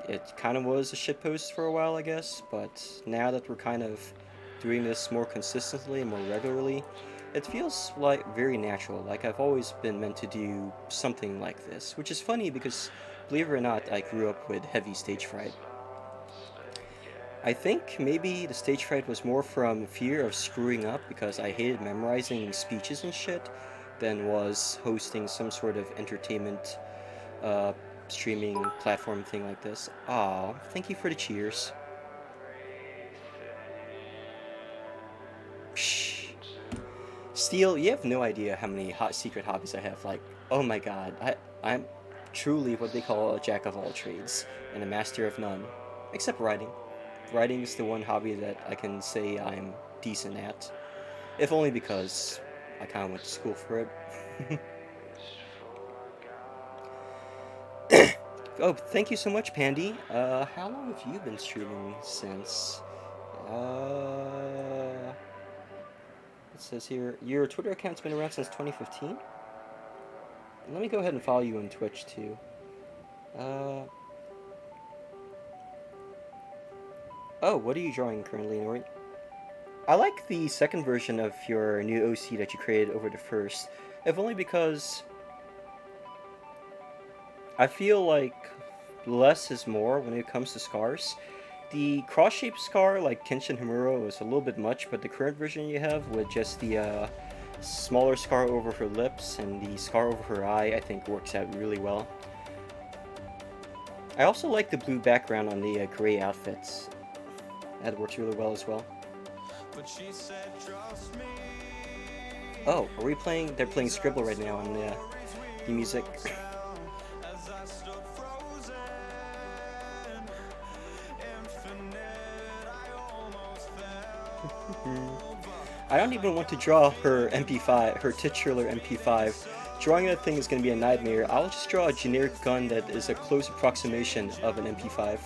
it kind of was a shitpost for a while, I guess, but now that we're kind of doing this more consistently and more regularly, it feels like very natural, like I've always been meant to do something like this, which is funny because, believe it or not, I grew up with heavy stage fright. I think maybe the stage fright was more from fear of screwing up because I hated memorizing speeches and shit than was hosting some sort of entertainment streaming platform thing like this. Aw, thank you for the cheers. Psh. Steel, you have no idea how many hot secret hobbies I have. Like, oh my god, I'm truly what they call a jack of all trades and a master of none, except writing. Writing is the one hobby that I can say I'm decent at, if only because I kind of went to school for it. Oh, thank you so much, Pandy. How long have you been streaming since? It says here your Twitter account's been around since 2015. Let me go ahead and follow you on Twitch too. Uh, oh, what are you drawing currently, Nori? I like the second version of your new OC that you created over the first, if only because I feel like less is more when it comes to scars. The cross-shaped scar, like Kenshin Himuro, is a little bit much, but the current version you have with just the smaller scar over her lips and the scar over her eye, I think works out really well. I also like the blue background on the gray outfits. That works really well as well. Oh, are we playing? They're playing Scribble right now on the music. I don't even want to draw her MP5, her titular MP5. Drawing that thing is going to be a nightmare. I'll just draw a generic gun that is a close approximation of an MP5.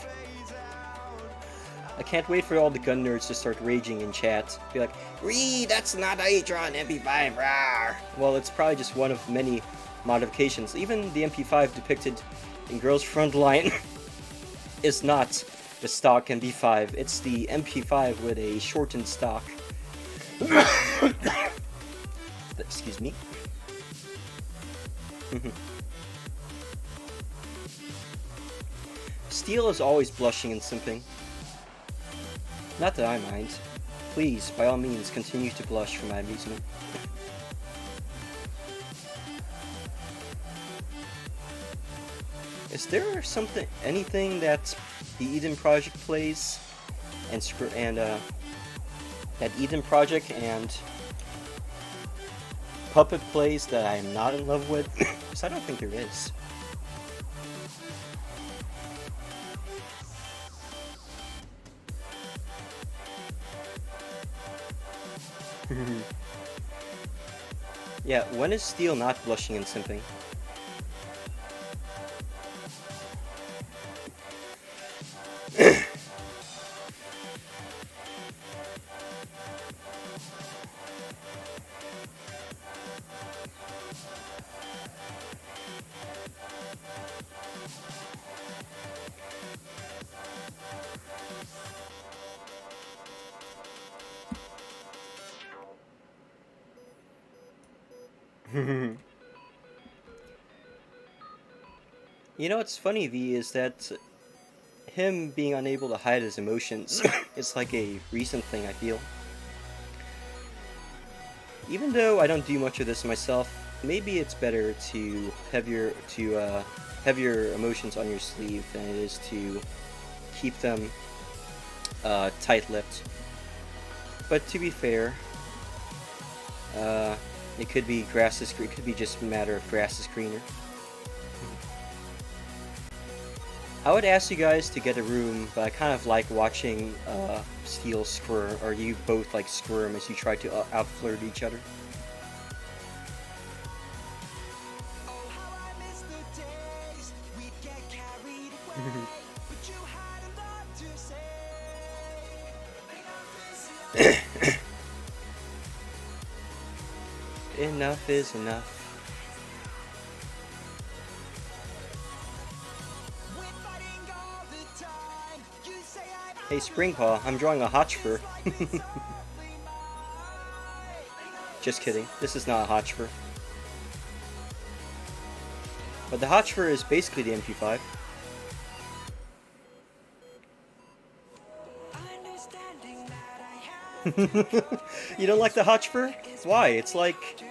I can't wait for all the gun nerds to start raging in chat. Be like, "Ree, that's not how you draw an MP5, rawr!" Well, it's probably just one of many modifications. Even the MP5 depicted in Girls Frontline is not the stock MP5. It's the MP5 with a shortened stock. Excuse me. Steel is always blushing and simping. Not that I mind. Please, by all means, continue to blush for my amusement. Is there anything that the Eden Project plays, that Eden Project and Puppet plays that I am not in love with? Because I don't think there is. Yeah, when is Steel not blushing and simping? You know what's funny, V, is that him being unable to hide his emotions is like a recent thing, I feel. Even though I don't do much of this myself, maybe it's better to have your emotions on your sleeve than it is to keep them tight-lipped. But to be fair, it could be it could be just a matter of grass is greener. I would ask you guys to get a room, but I kind of like watching Steel squirm, or you both like squirm as you try to outflirt each other. Enough is enough. Hey, Springpaw, I'm drawing a Hotchfur. Just kidding, this is not a Hotchfur. But the Hotchfur is basically the MP5. You don't like the Hotchfur? Why? It's like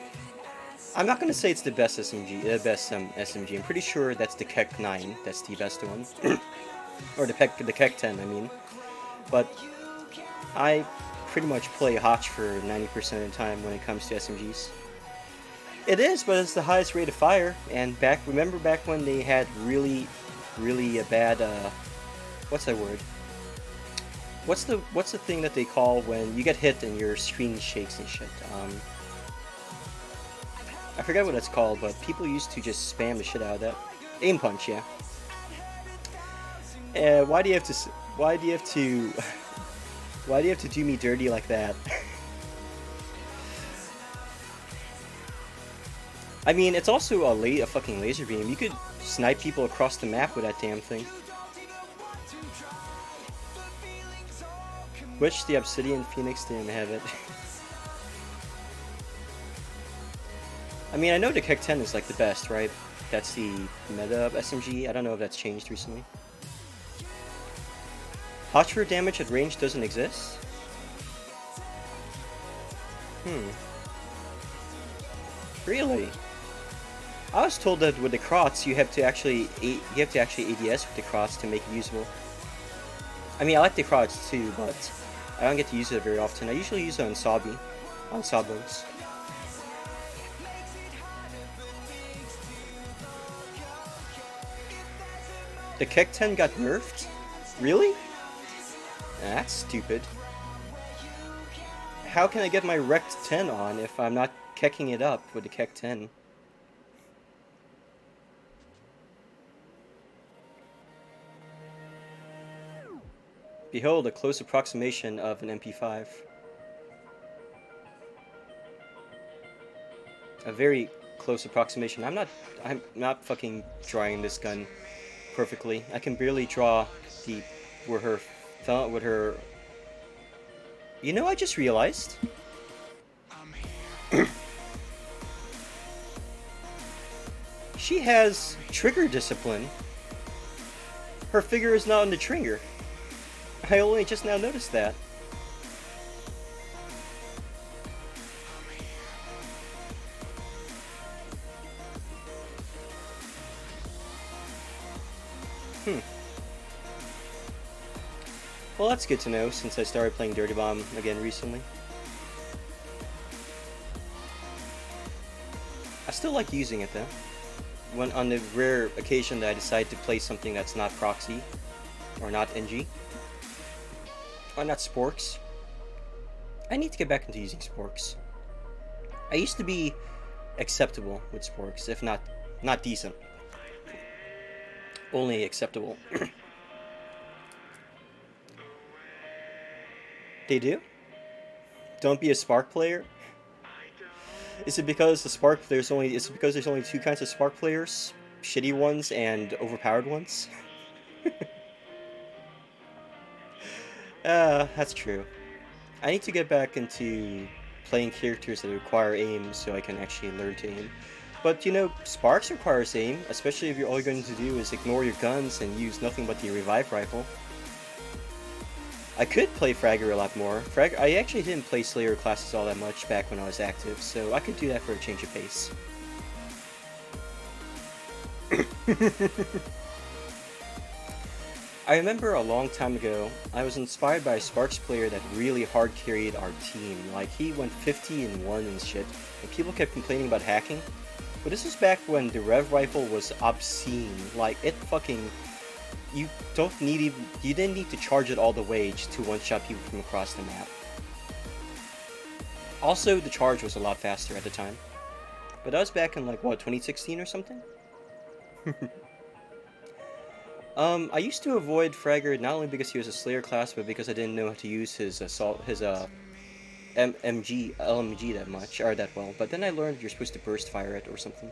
I'm not gonna say it's the best SMG, SMG. I'm pretty sure that's the Keck 9. That's the best one, or the Keck 10. I mean, but I pretty much play Hotch for 90% of the time when it comes to SMGs. It is, but it's the highest rate of fire. And remember back when they had really, really a bad, what's that word? What's the thing that they call when you get hit and your screen shakes and shit? I forget what it's called, but people used to just spam the shit out of that. Aim punch, yeah. Why do you have to? Why do you have to? Why do you have to do me dirty like that? I mean, it's also a fucking laser beam. You could snipe people across the map with that damn thing. Wish the Obsidian Phoenix didn't have it. I mean, I know the Keck 10 is like the best, right? That's the meta of SMG. I don't know if that's changed recently. Hotshot damage at range doesn't exist? Really? I was told that with the Crots you have to actually ADS with the Crots to make it usable. I mean, I like the Crots too, but I don't get to use it very often. I usually use it on Sawbones. The Keck 10 got nerfed? Really? That's stupid. How can I get my Rect 10 on if I'm not kecking it up with the Keck 10? Behold, a close approximation of an MP5. A very close approximation. I'm not fucking drawing this gun perfectly. I can barely draw where her. You know, I just realized. She has trigger discipline. Her figure is not on the trigger. I only just now noticed that. Well, that's good to know since I started playing Dirty Bomb again recently. I still like using it though. When on the rare occasion that I decide to play something that's not proxy or not NG or not sporks. I need to get back into using sporks. I used to be acceptable with sporks, if not decent. Only acceptable. They do? Don't be a Spark player? Is it because there's only two kinds of Spark players? Shitty ones and overpowered ones? That's true. I need to get back into playing characters that require aim so I can actually learn to aim. But you know, Sparks requires aim, especially if all you're going to do is ignore your guns and use nothing but the revive rifle. I could play Fragger a lot more. I actually didn't play Slayer classes all that much back when I was active, so I could do that for a change of pace. I remember a long time ago, I was inspired by a Sparks player that really hard carried our team. Like, he went 50-1 and shit, and people kept complaining about hacking. But this was back when the Rev Rifle was obscene. Like, it fucking... You didn't need to charge it all the way to one-shot people from across the map. Also, the charge was a lot faster at the time. But that was back in, like, what, 2016 or something? I used to avoid Fragger not only because he was a Slayer class, but because I didn't know how to use his LMG that much, or that well. But then I learned you're supposed to burst fire it or something.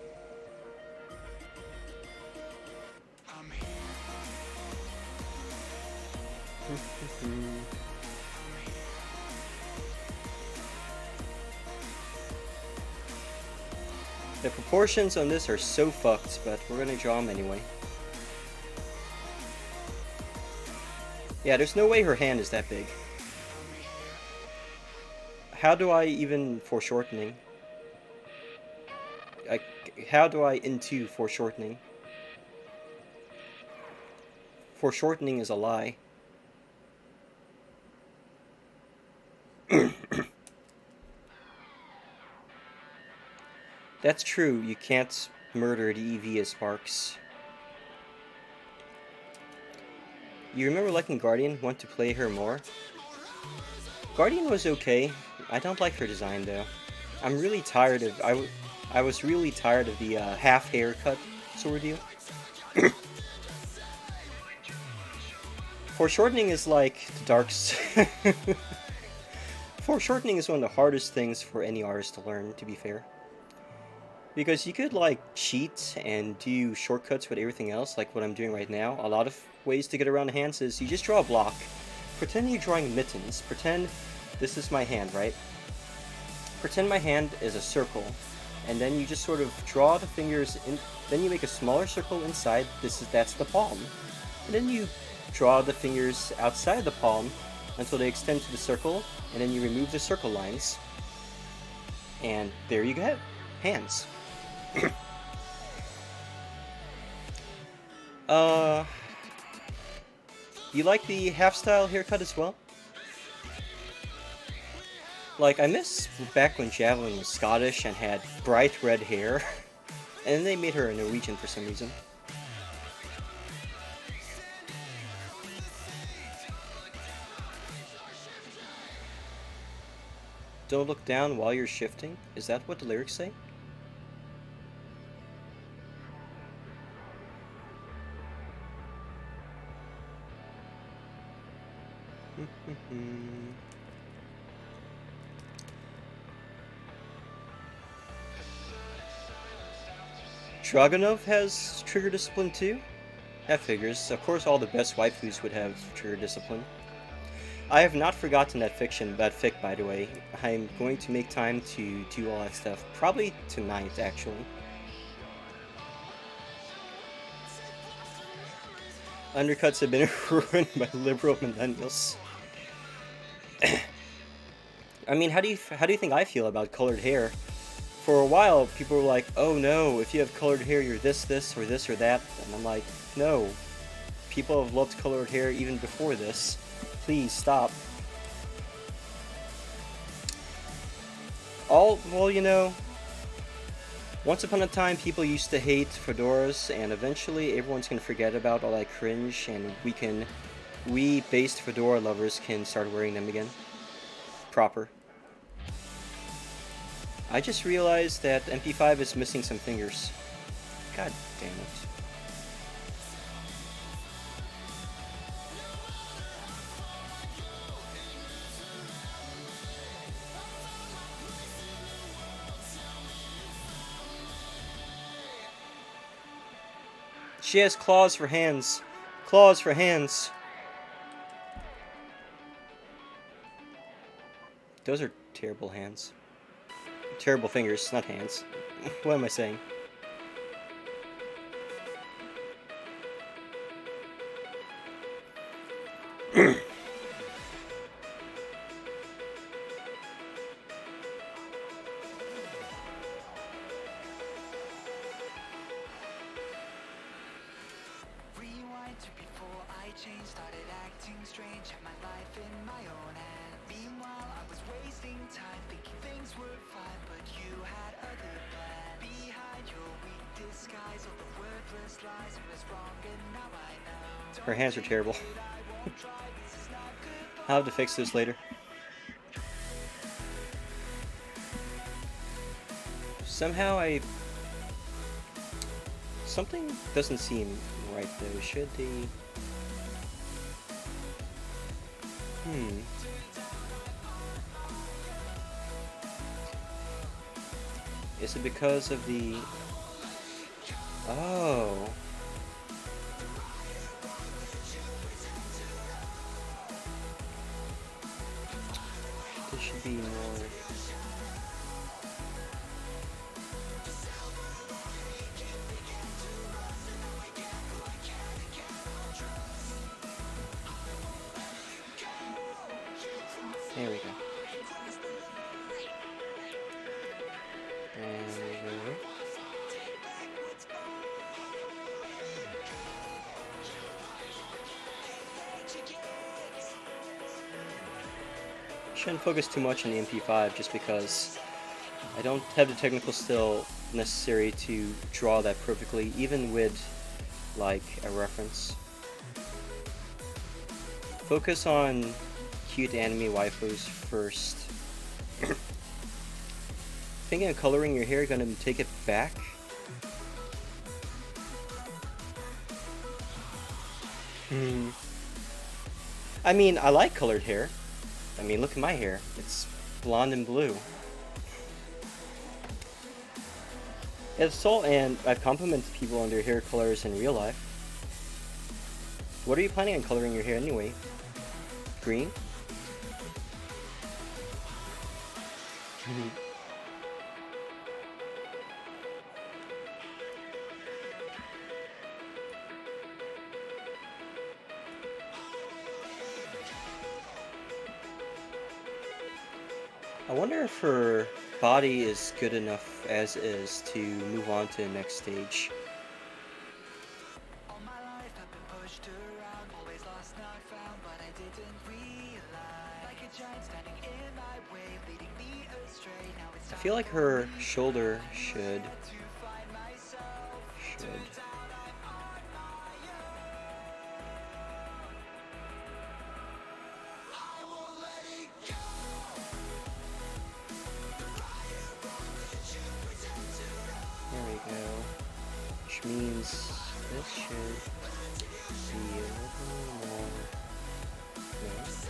The proportions on this are so fucked, but we're gonna draw them anyway. Yeah, there's no way her hand is that big. How do I even foreshortening? How do I into foreshortening? Foreshortening is a lie. That's true, you can't murder the EV as Sparks. You remember liking Guardian? Want to play her more? Guardian was okay. I don't like her design though. I'm really tired of. I was really tired of the half haircut sort of deal. Foreshortening is like the darks. Foreshortening is one of the hardest things for any artist to learn, to be fair. Because you could like cheat and do shortcuts with everything else, like what I'm doing right now. A lot of ways to get around the hands is you just draw a block. Pretend you're drawing mittens. Pretend this is my hand, right? Pretend my hand is a circle, and then you just sort of draw the fingers in. Then you make a smaller circle inside. That's the palm, and then you draw the fingers outside the palm until they extend to the circle, and then you remove the circle lines, and there you go, hands. You like the half-style haircut as well? Like, I miss back when Javelin was Scottish and had bright red hair, and then they made her a Norwegian for some reason. Don't look down while you're shifting? Is that what the lyrics say? Dragunov has trigger discipline too? That figures. Of course all the best waifus would have trigger discipline. I have not forgotten that fic by the way. I'm going to make time to do all that stuff. Probably tonight, actually. Undercuts have been ruined by liberal millennials. I mean, how do you think I feel about colored hair? For a while, people were like, "Oh no, if you have colored hair, you're this, or this, or that," and I'm like, "No, people have loved colored hair even before this. Please stop." Well, you know, once upon a time, people used to hate fedoras, and eventually, everyone's gonna forget about all that cringe, and we based fedora lovers can start wearing them again. Proper. I just realized that MP5 is missing some fingers. God damn it. She has claws for hands. Claws for hands. Those are terrible hands. Terrible fingers, not hands. What am I saying? Rewind to before I changed, started acting strange, had my life in my own hand. Meanwhile, I was wasting time, thinking things were fine, but you had other plans. Behind your weak disguise, all the worthless lies was wrong, and now I know. Her hands are terrible. I'll have to fix this later. Somehow something doesn't seem right though. Should they... Is it because of the... Oh. This should be more... There we go. And shouldn't focus too much on the MP5 just because I don't have the technical skill necessary to draw that perfectly, even with like a reference. Focus on cute anime waifus first. Thinking of coloring your hair, gonna take it back? I mean, I like colored hair. I mean, look at my hair. It's blonde and blue. It's all, and I've complimented people on their hair colors in real life. What are you planning on coloring your hair anyway? Green? I wonder if her body is good enough as is to move on to the next stage. All my life I've been pushed around, always lost, not found, but I didn't realize. Like a giant standing in my way, leading me astray. Now it's I feel like her shoulder should. There we go. Which means this should be a little more. Nice.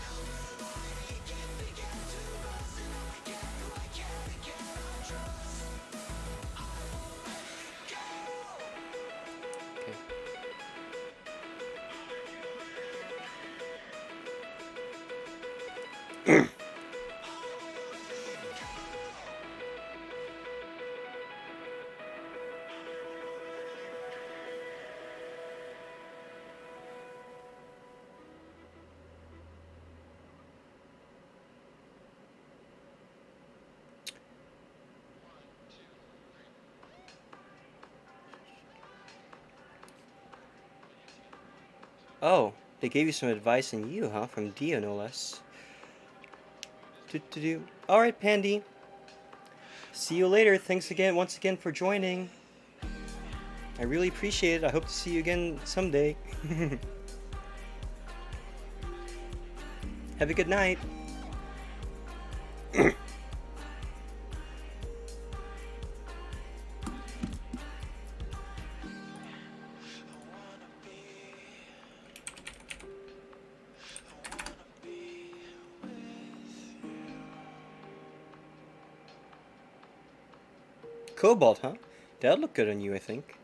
Okay. Oh, they gave you some advice in you, huh? From Dio, no less. Alright, Pandy. See you later. Thanks again, once again, for joining. I really appreciate it. I hope to see you again someday. Have a good night. Cobalt, huh? That'd look good on you, I think.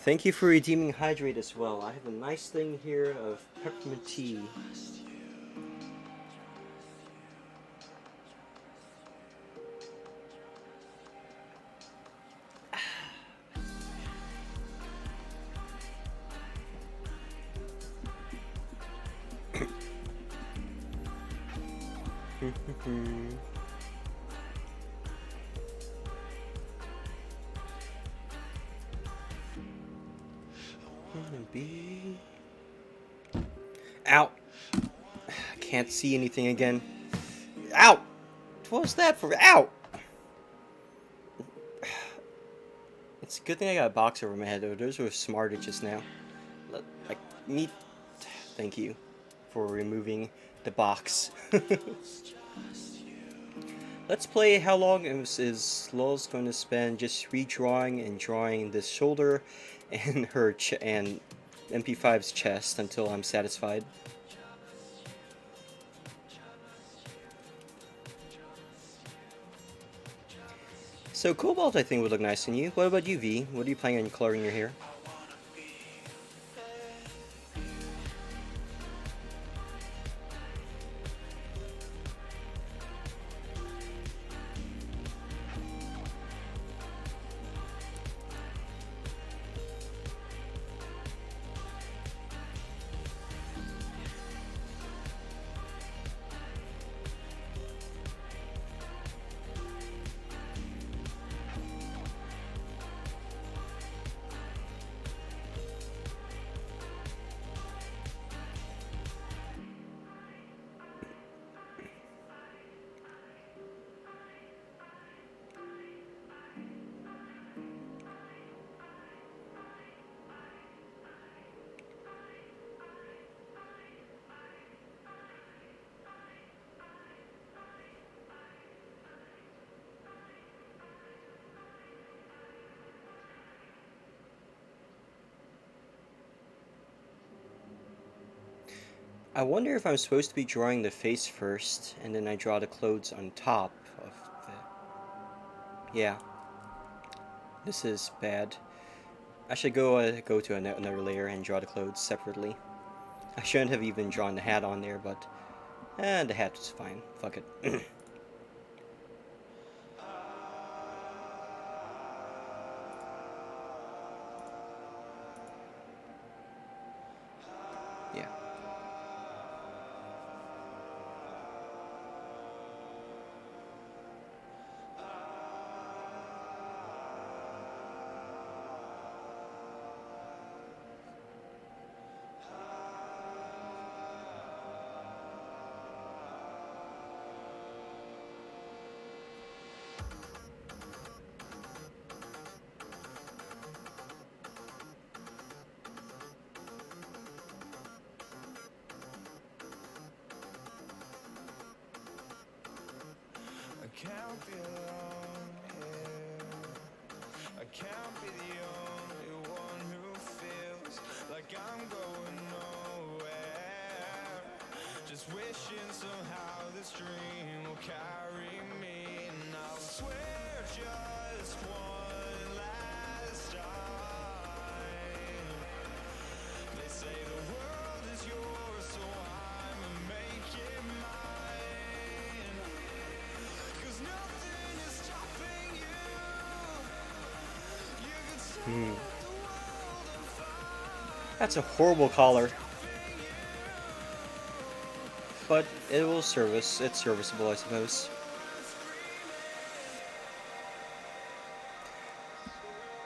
Thank you for redeeming Hydrate as well. I have a nice thing here of peppermint tea. Ow! I can't see anything again. Ow! What was that for? Ow! It's a good thing I got a box over my head, though. Those were smarted just now. Like, me. Thank you for removing the box. Let's play how long is Lulz going to spend just redrawing and drawing this shoulder and her and MP5's chest until I'm satisfied. So Cobalt I think would look nice on you. What about you, V? What are you planning on coloring your hair? I wonder if I'm supposed to be drawing the face first, and then I draw the clothes on top of the... Yeah, this is bad. I should go to another layer and draw the clothes separately. I shouldn't have even drawn the hat on there, but the hat is fine. Fuck it. Yeah. I can't be alone here. I can't be the only one who feels like I'm going nowhere. Just wishing somehow this dream will carry me, and I'll swear just one last time. They say the world is yours, so I'ma make it mine. 'Cause nothing is stopping you. You can set the world on fire. That's a horrible collar. But it will service. It's serviceable, I suppose.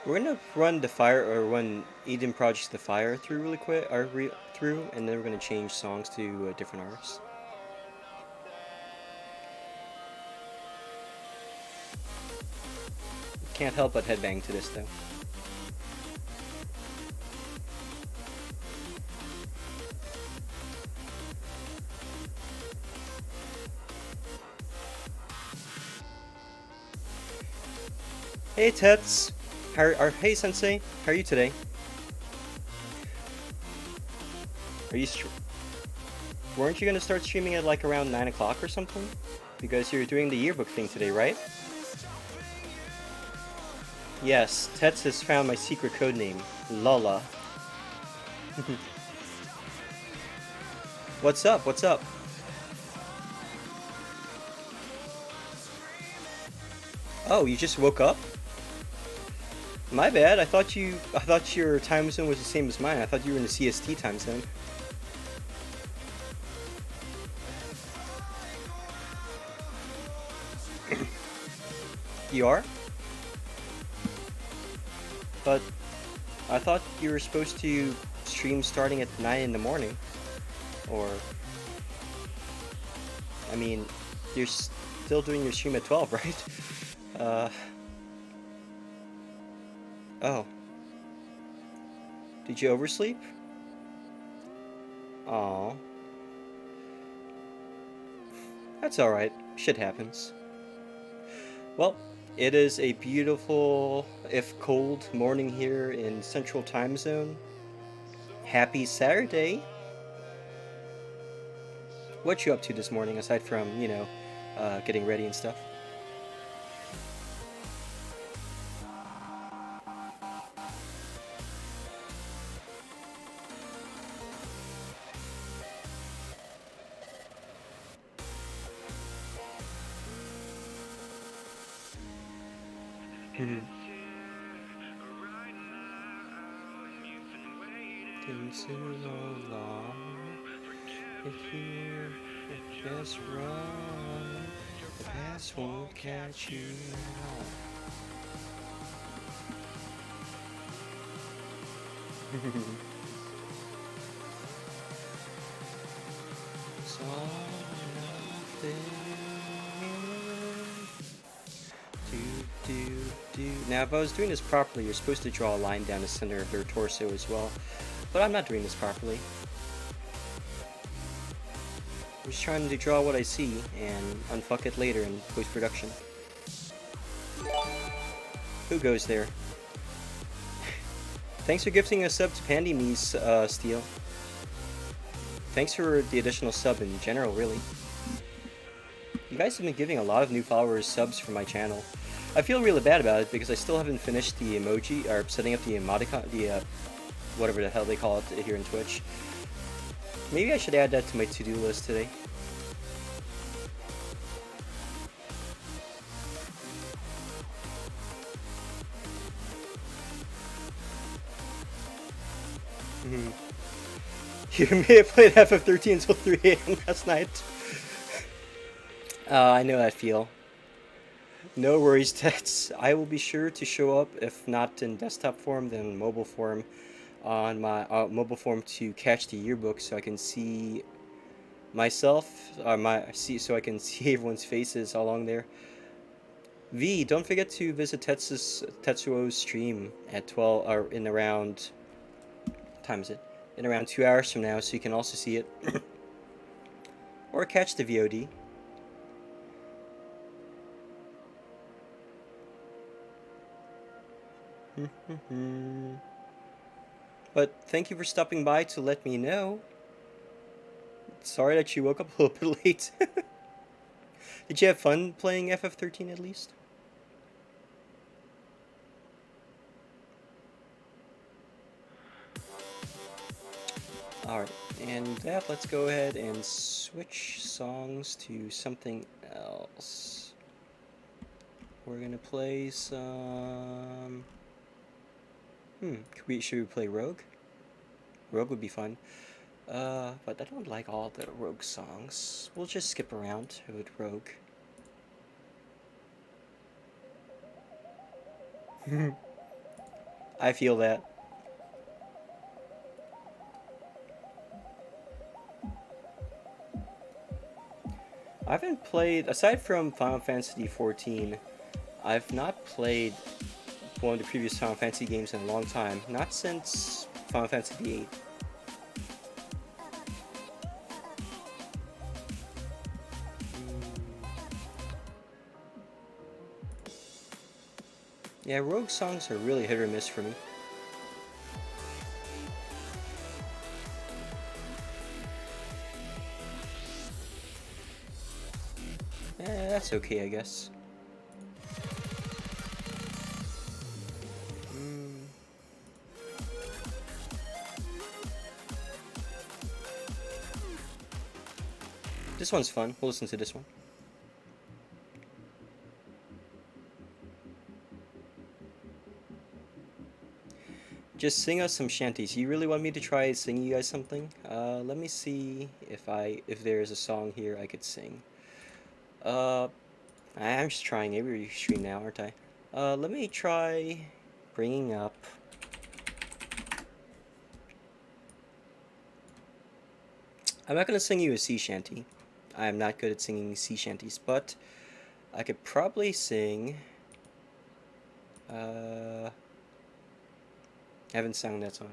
We're gonna run the fire, or run Eden Projects the Fire through really quick, or through, and then we're gonna change songs to different artists. Can't help but headbang to this though. Hey Tets! Hey Sensei, how are you today? Weren't you gonna start streaming at like around 9 o'clock or something? Because you're doing the yearbook thing today, right? Yes, Tets has found my secret code name, Lala. What's up? What's up? Oh, you just woke up? My bad. I thought your time zone was the same as mine. I thought you were in the CST time zone. You are? But I thought you were supposed to stream starting at 9 in the morning. Or... I mean, you're still doing your stream at 12, right? Oh. Did you oversleep? Aw. That's alright. Shit happens. Well, it is a beautiful, if cold, morning here in Central Time Zone. Happy Saturday! What you up to this morning, aside from, you know, getting ready and stuff? Been too long. If just run, the past won't catch you now. It's all nothing. Now, if I was doing this properly, you're supposed to draw a line down the center of their torso as well. But I'm not doing this properly. I'm just trying to draw what I see and unfuck it later in post-production. Who goes there? Thanks for gifting a sub to Pandy Me's, Steel. Thanks for the additional sub in general, really. You guys have been giving a lot of new followers subs for my channel. I feel really bad about it because I still haven't finished the emoji, or setting up the emoticon, whatever the hell they call it here in Twitch. Maybe I should add that to my to-do list today. You may have played FF13 until 3 AM last night. I know that feel. No worries, Tets. I will be sure to show up, if not in desktop form, then mobile form, on my mobile form to catch the yearbook, so I can see myself, so I can see everyone's faces along there. V, don't forget to visit Tetsuo's stream at 12, or in around. What time is it? In around 2 hours from now, so you can also see it, or catch the VOD. But thank you for stopping by to let me know. Sorry that you woke up a little bit late. Did you have fun playing FF13 at least? Alright, and that, let's go ahead and switch songs to something else. We're gonna play some... should we play Rogue? Rogue would be fun. But I don't like all the Rogue songs. We'll just skip around with Rogue. I feel that. I haven't played, aside from Final Fantasy XIV, I've not played one of the previous Final Fantasy games in a long time. Not since Final Fantasy VIII. Yeah, Rogue songs are really hit or miss for me. That's okay, I guess. This one's fun. We'll listen to this one. Just sing us some shanties. You really want me to try singing you guys something? Let me see if there's a song here I could sing. I'm just trying every stream now, aren't I? Let me try bringing up. I'm not gonna sing you a sea shanty. I'm not good at singing sea shanties, but I could probably sing. I haven't sung that song.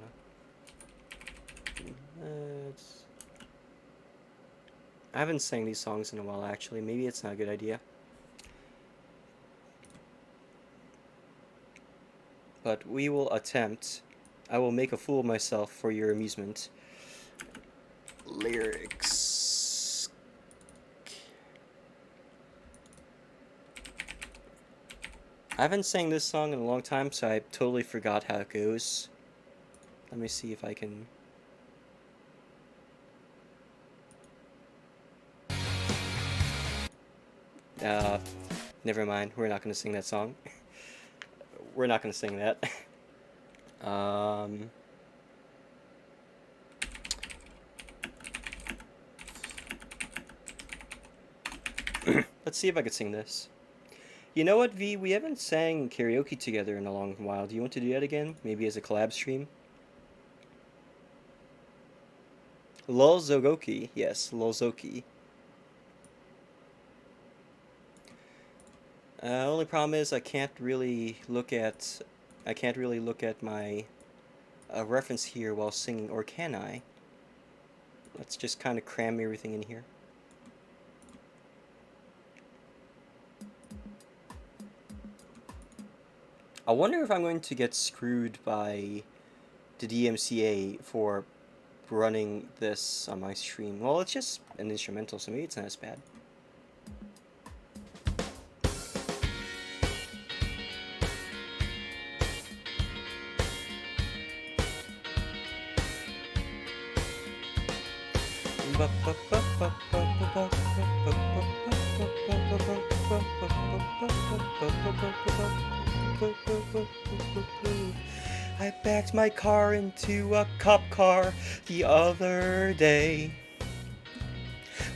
I haven't sang these songs in a while, actually. Maybe it's not a good idea. But we will attempt. I will make a fool of myself for your amusement. Lyrics. I haven't sang this song in a long time, so I totally forgot how it goes. Let me see if I can... never mind. We're not going to sing that song. We're not going to sing that. Let's see if I could sing this. You know what, V? We haven't sang karaoke together in a long while. Do you want to do that again? Maybe as a collab stream? Lulz. Yes, Lulz. Only problem is I can't really look at my reference here while singing, or can I? Let's just kind of cram everything in here. I wonder if I'm going to get screwed by the DMCA for running this on my stream. Well, it's just an instrumental, so maybe it's not as bad. I backed my car into a cop car the other day.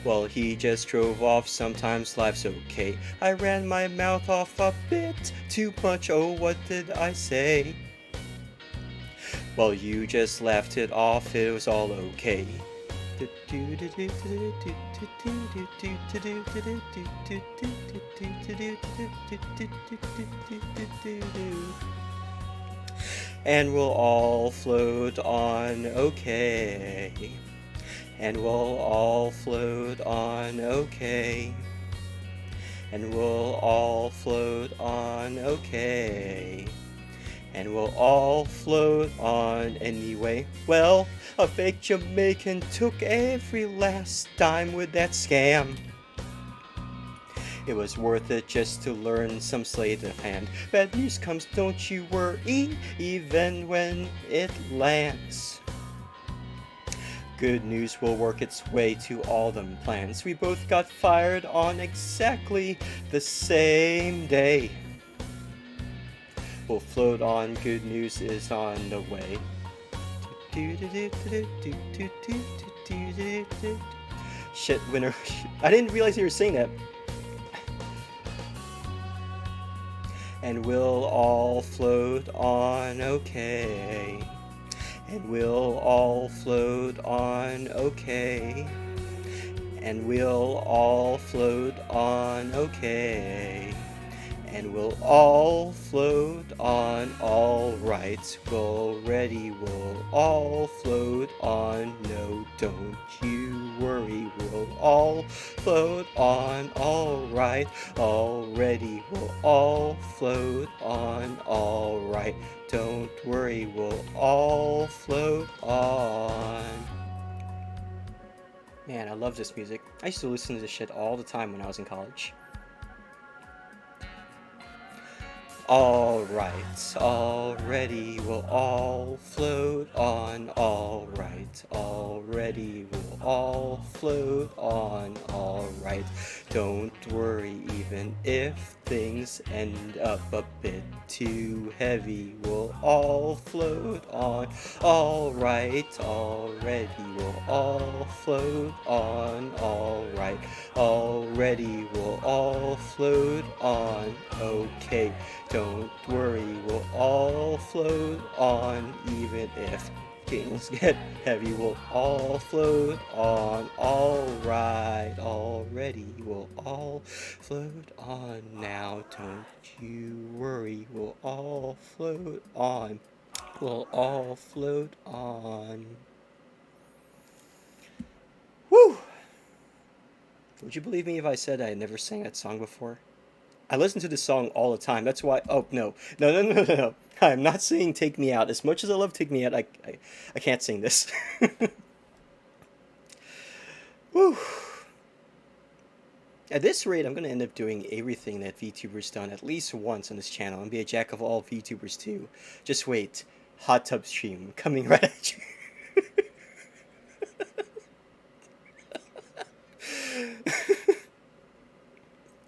Well, he just drove off, sometimes life's okay. I ran my mouth off a bit too much, oh what did I say? Well, you just laughed it off, it was all okay. And we'll all float on okay. And we'll all float on okay. And we'll all float on okay. And we'll all float on anyway. Well, a fake Jamaican took every last dime with that scam. It was worth it just to learn some sleight of hand. Bad news comes, don't you worry, even when it lands. Good news will work its way to all them plans. We both got fired on exactly the same day. We'll float on, good news is on the way. Shit, winner. I didn't realize you were saying that. And we'll all float on okay. And we'll all float on okay. And we'll all float on okay. And we'll all float on alright. Already we'll all float on. No, don't you worry. We'll all float on alright. Already we'll all float on alright. Don't worry, we'll all float on. Man, I love this music. I used to listen to this shit all the time when I was in college. Alright, already we'll all float on, alright, already we'll all float on, alright. Don't worry, even if things end up a bit too heavy, we'll all float on, alright, already we'll all float on, alright, already we'll all float on, okay. Don't worry, we'll all float on, even if things get heavy, we'll all float on, alright, already, we'll all float on now, don't you worry, we'll all float on, we'll all float on. Woo! Would you believe me if I said I had never sang that song before? I listen to this song all the time. That's why. Oh no. I'm not singing "Take Me Out." As much as I love "Take Me Out," I can't sing this. Woo. At this rate, I'm gonna end up doing everything that VTuber's done at least once on this channel and be a jack of all VTubers too. Just wait. Hot tub stream coming right at you.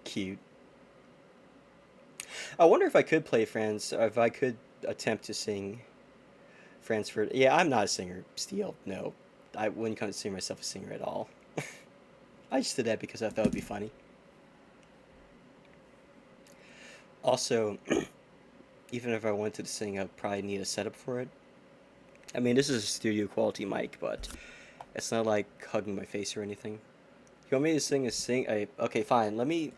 Cute. I wonder if I could play Franz, or if I could attempt to sing Franz for... Yeah, I'm not a singer, Steel. No, I wouldn't consider myself a singer at all. I just did that because I thought it would be funny. Also, even if I wanted to sing, I'd probably need a setup for it. I mean, this is a studio quality mic, but it's not like hugging my face or anything. You want me to sing okay, fine, let me...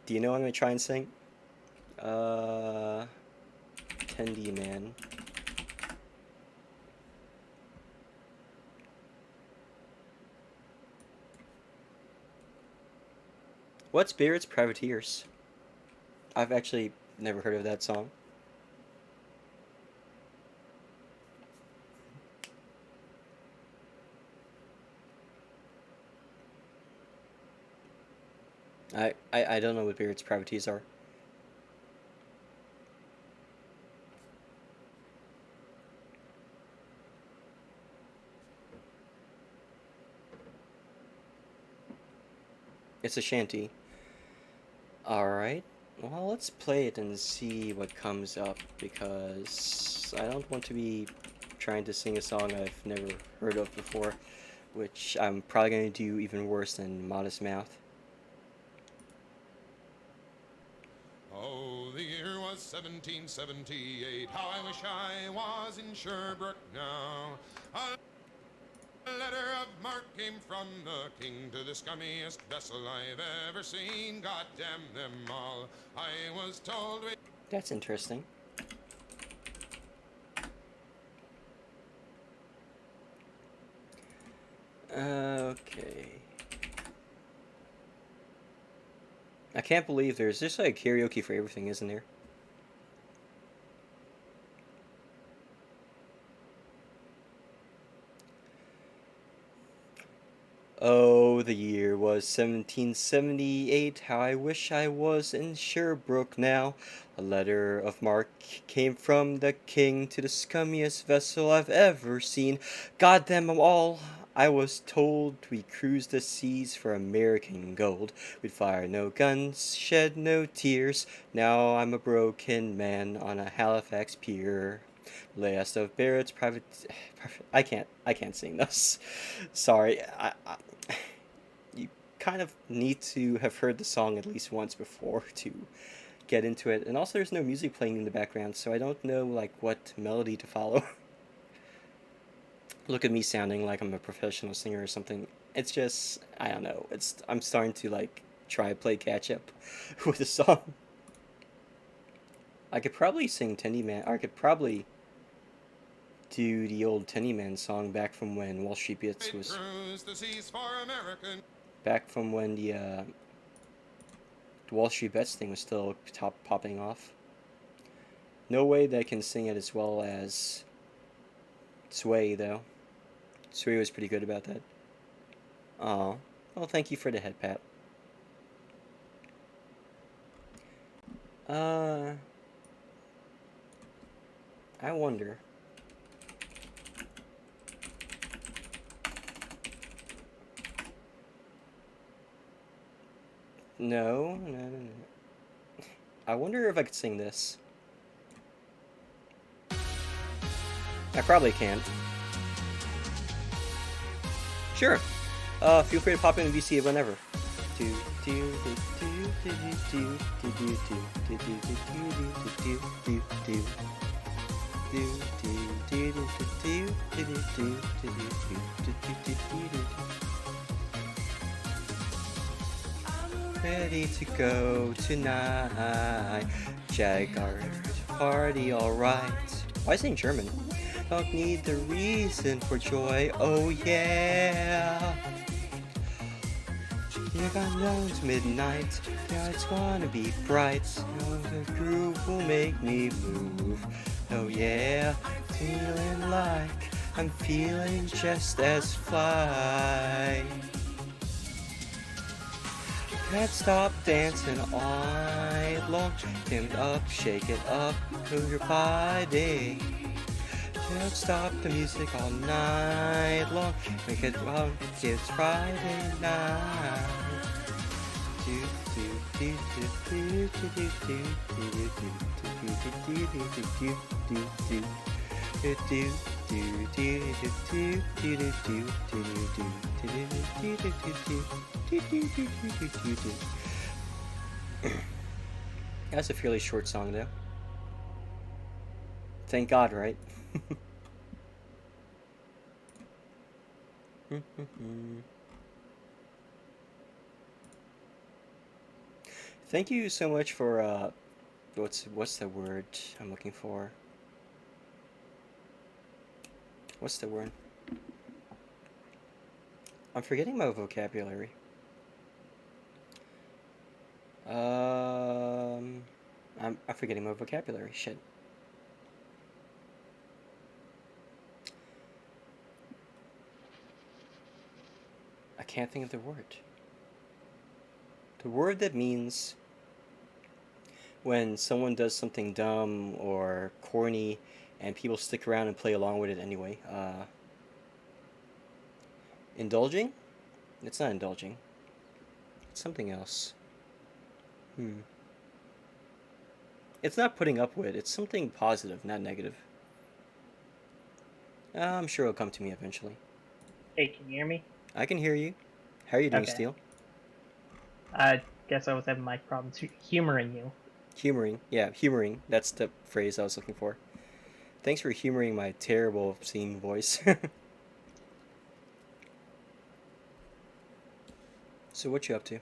Do you know what I'm going to try and sing? Candy Man. What Spirits Privateers? I've actually never heard of that song. I don't know what Beard's priorities are. It's a shanty. Alright. Well, let's play it and see what comes up, because I don't want to be trying to sing a song I've never heard of before, which I'm probably going to do even worse than Modest Mouth. Oh, the year was 1778. How I wish I was in Sherbrooke now. A letter of marque came from the king to the scummiest vessel I've ever seen. God damn them all. I was told. That's interesting. Okay. I can't believe there's just like karaoke for everything, isn't there? Oh, the year was 1778. How I wish I was in Sherbrooke now. A letter of marque came from the king to the scummiest vessel I've ever seen. God damn 'em all. I was told we cruised the seas for American gold. We'd fire no guns, shed no tears. Now I'm a broken man on a Halifax pier. Last of Barrett's private. I can't sing this. Sorry. You kind of need to have heard the song at least once before to get into it. And also, there's no music playing in the background, so I don't know like what melody to follow. Look at me sounding like I'm a professional singer or something. It's just I don't know. I'm starting to like try to play catch up with the song. I could probably sing Tendy Man. Or I could probably do the old Tendy Man song back from when Wall Street Bits was. Back from when the Wall Street Bets thing was still top popping off. No way that I can sing it as well as Sway, though. Sway was pretty good about that. Oh, well, thank you for the head pat. I wonder. No, no, no, no. I wonder if I could sing this. I probably can. Sure. Feel free to pop in and VC it whenever. Ready to go tonight. Jaggard party, alright. Why is it in German? Don't need the reason for joy, oh yeah. You got down to midnight, yeah, it's gonna be bright. Oh, the groove will make me move, oh yeah. Feeling like I'm feeling just as fly. Can't stop dancing all night long. Give it up, shake it up, move your body. Can't stop the music all night long. Make it long, it's Friday night. That's a fairly short song, though. Thank God, right? Thank you so much for what's the word I'm looking for? What's the word? I'm forgetting my vocabulary. I'm forgetting my vocabulary. Shit. I can't think of the word. The word that means when someone does something dumb or corny and people stick around and play along with it anyway. Indulging? It's not indulging. It's something else. Hmm. It's not putting up with. It's something positive, not negative. I'm sure it'll come to me eventually. Hey, can you hear me? I can hear you. How are you doing, Okay. Steel? I guess I was having mic problems. Humoring you. Humoring. Yeah, humoring. That's the phrase I was looking for. Thanks for humoring my terrible singing voice. So what you up to?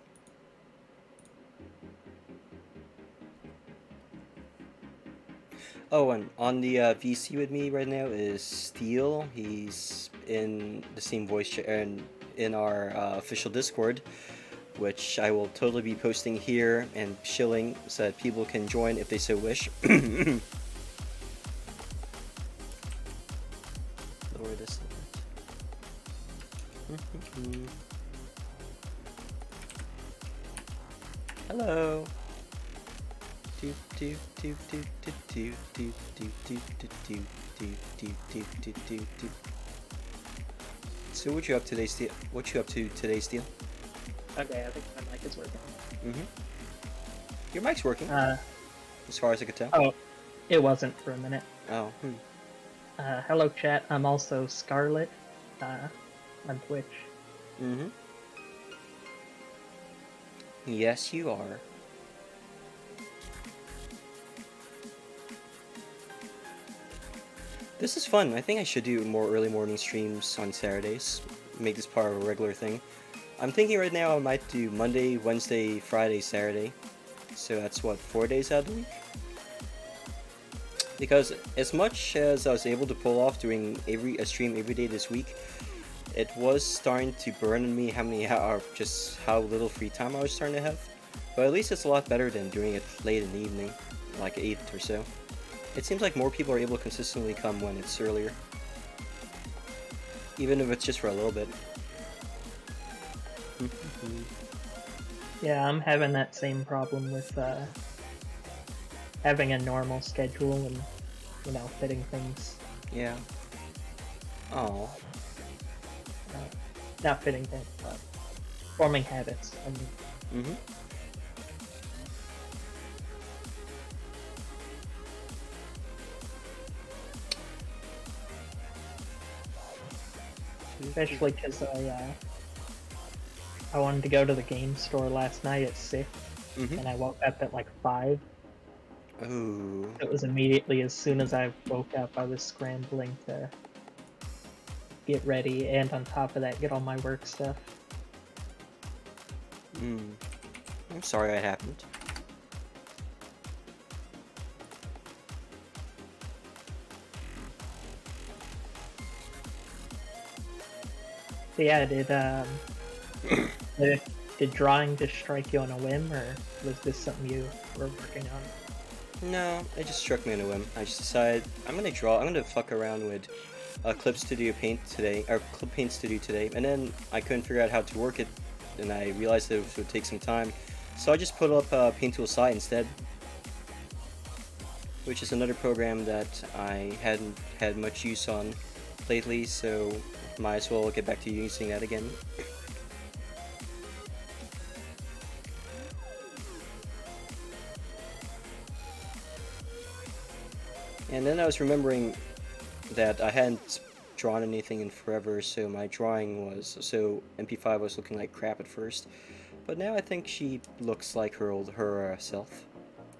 Oh, and on the VC with me right now is Steel. He's in the same voice chat and in our official Discord, which I will totally be posting here and shilling so that people can join if they so wish. Lower this a bit. Hello. So what you up today, Steel? What you up to today, Steel? Okay, I think my mic is working. Your mic's working, as far as I could tell. Oh, it wasn't for a minute. Oh. Hello, chat. I'm also Scarlet on Twitch. Yes, you are. This is fun. I think I should do more early morning streams on Saturdays. Make this part of a regular thing. I'm thinking right now I might do Monday, Wednesday, Friday, Saturday. So that's what, 4 days out of the week? Because as much as I was able to pull off doing a stream every day this week, it was starting to burn on me how little free time I was starting to have. But at least it's a lot better than doing it late in the evening, like 8 or so. It seems like more people are able to consistently come when it's earlier. Even if it's just for a little bit. Yeah, I'm having that same problem with having a normal schedule and, fitting things. Yeah. Oh. Not fitting things, but forming habits. Especially because I wanted to go to the game store last night at 6, and I woke up at like 5. Oh. It was immediately as soon as I woke up, I was scrambling to get ready, and on top of that, get all my work stuff. I'm sorry that happened. So yeah, did drawing just strike you on a whim, or was this something you were working on? No, it just struck me on a whim. I just decided I'm gonna fuck around with Clip Studio Paint today, or Clip Paint Studio today, and then I couldn't figure out how to work it, and I realized that it would take some time, so I just put up Paint Tool Sci instead, which is another program that I hadn't had much use on lately, so might as well get back to using that again. And then I was remembering that I hadn't drawn anything in forever, so my drawing was, MP5 was looking like crap at first, but now I think she looks like her self,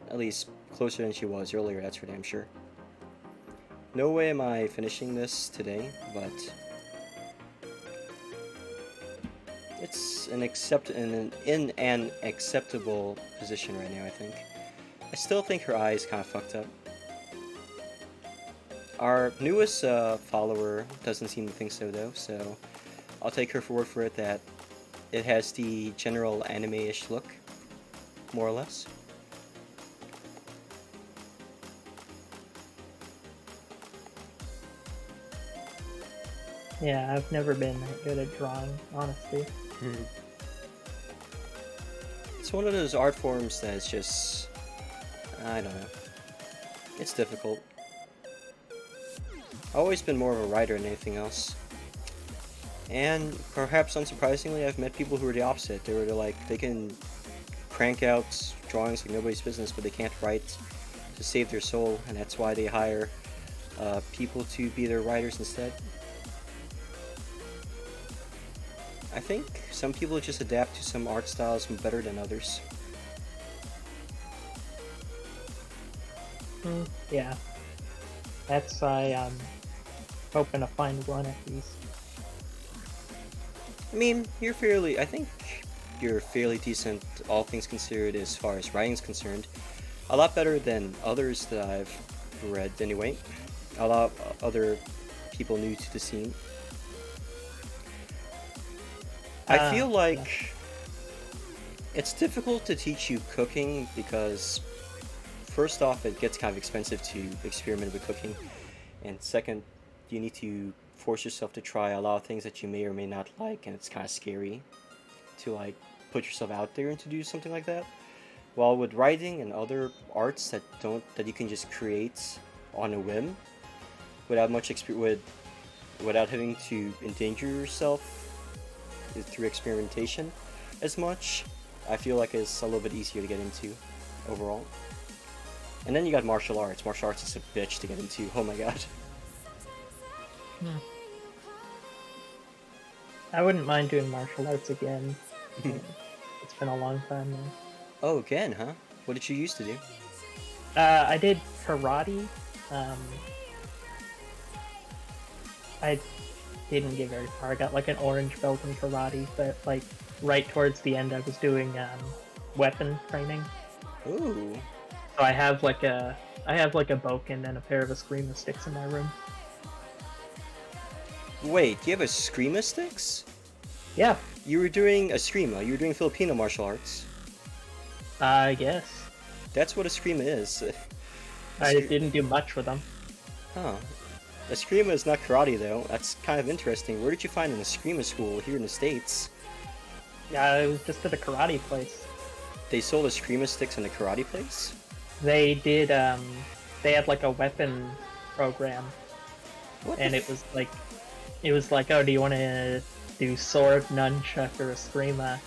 at least closer than she was earlier, that's for damn sure. No way am I finishing this today, but it's in an acceptable position right now, I think. I still think her eye is kind of fucked up. Our newest follower doesn't seem to think so though, so I'll take her for word for it that it has the general anime-ish look, more or less. Yeah, I've never been that good at drawing, honestly. It's one of those art forms that's just, I don't know. It's difficult. I've always been more of a writer than anything else. And perhaps unsurprisingly, I've met people who are the opposite. They're like, they can crank out drawings like nobody's business, but they can't write to save their soul, and that's why they hire people to be their writers instead. I think some people just adapt to some art styles better than others. Yeah. That's why I'm hoping to find one at least. I mean, I think you're fairly decent, all things considered, as far as writing's concerned. A lot better than others that I've read, anyway. A lot of other people new to the scene. I feel like it's difficult to teach you cooking because, first off, it gets kind of expensive to experiment with cooking, and second, you need to force yourself to try a lot of things that you may or may not like, and it's kind of scary to like put yourself out there and to do something like that. While with writing and other arts that you can just create on a whim without much without having to endanger yourself through experimentation as much, I feel like it's a little bit easier to get into overall. And then you got martial arts. Martial arts is a bitch to get into. Oh my god. I wouldn't mind doing martial arts again. It's been a long time now. Oh, again, huh? What did you used to do? I did karate. I didn't get very far. I got like an orange belt in karate, but like right towards the end I was doing weapon training. Ooh. So I have like a bokken and a pair of eskrima sticks in my room. Wait, you have eskrima sticks? Yeah, You were doing eskrima. You were doing Filipino martial arts. I guess. That's what eskrima is. I didn't do much with them. Huh. Eskrima is not karate, though. That's kind of interesting. Where did you find an eskrima school here in the States? Yeah, I was just at a karate place. They sold eskrima sticks in the karate place? They did, they had like a weapon program. What And the it was like, oh, do you want to do sword, nunchuck, or eskrima?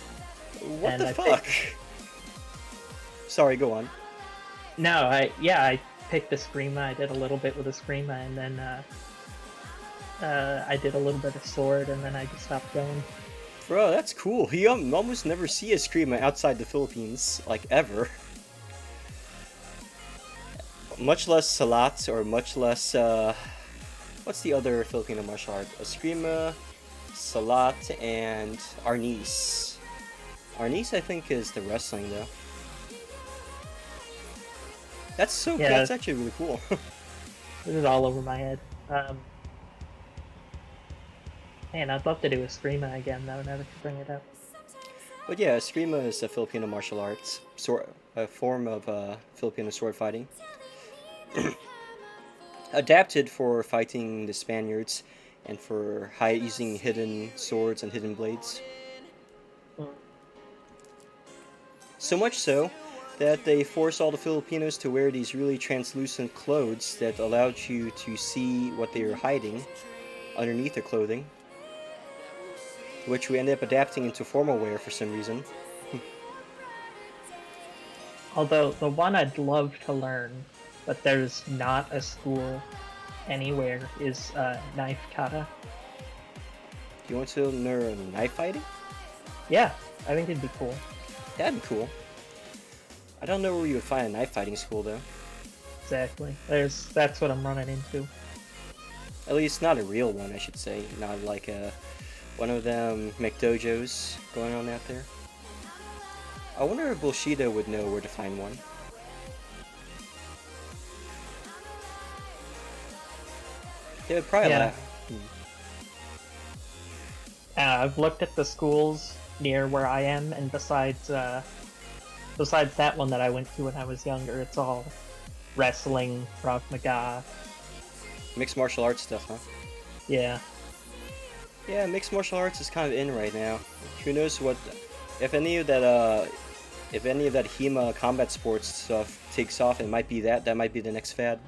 What and the I fuck? Sorry, go on. No, I picked eskrima. I did a little bit with eskrima, and then I did a little bit of sword, and then I just stopped going. Bro, that's cool. You almost never see eskrima outside the Philippines, like, ever. Much less salat, or much less, what's the other Filipino martial art? Eskrima, salat, and arnis. Arnis, I think, is the wrestling, though. That's so Yeah. That's actually really cool. This is all over my head. Man, I'd love to do eskrima again, though. Never could bring it up. But yeah, eskrima is a Filipino martial arts, a form of Filipino sword fighting. Adapted for fighting the Spaniards and for using hidden swords and hidden blades. So much so that they forced all the Filipinos to wear these really translucent clothes that allowed you to see what they were hiding underneath their clothing, which we ended up adapting into formal wear for some reason. Although, the one I'd love to learn, but there's not a school anywhere, is knife kata. Do you want to learn knife fighting? Yeah, I think it'd be cool. That'd be cool. I don't know where you would find a knife fighting school, though. Exactly. That's what I'm running into. At least not a real one, I should say. Not like one of them McDojos going on out there. I wonder if Bushido would know where to find one. They would probably Yeah. laugh. I've looked at the schools near where I am, and besides that one that I went to when I was younger, it's all wrestling, Krav Maga. Mixed martial arts stuff, huh? Yeah. Yeah, mixed martial arts is kind of in right now. Who knows what... If if any of that HEMA combat sports stuff takes off, it might be that might be the next fad.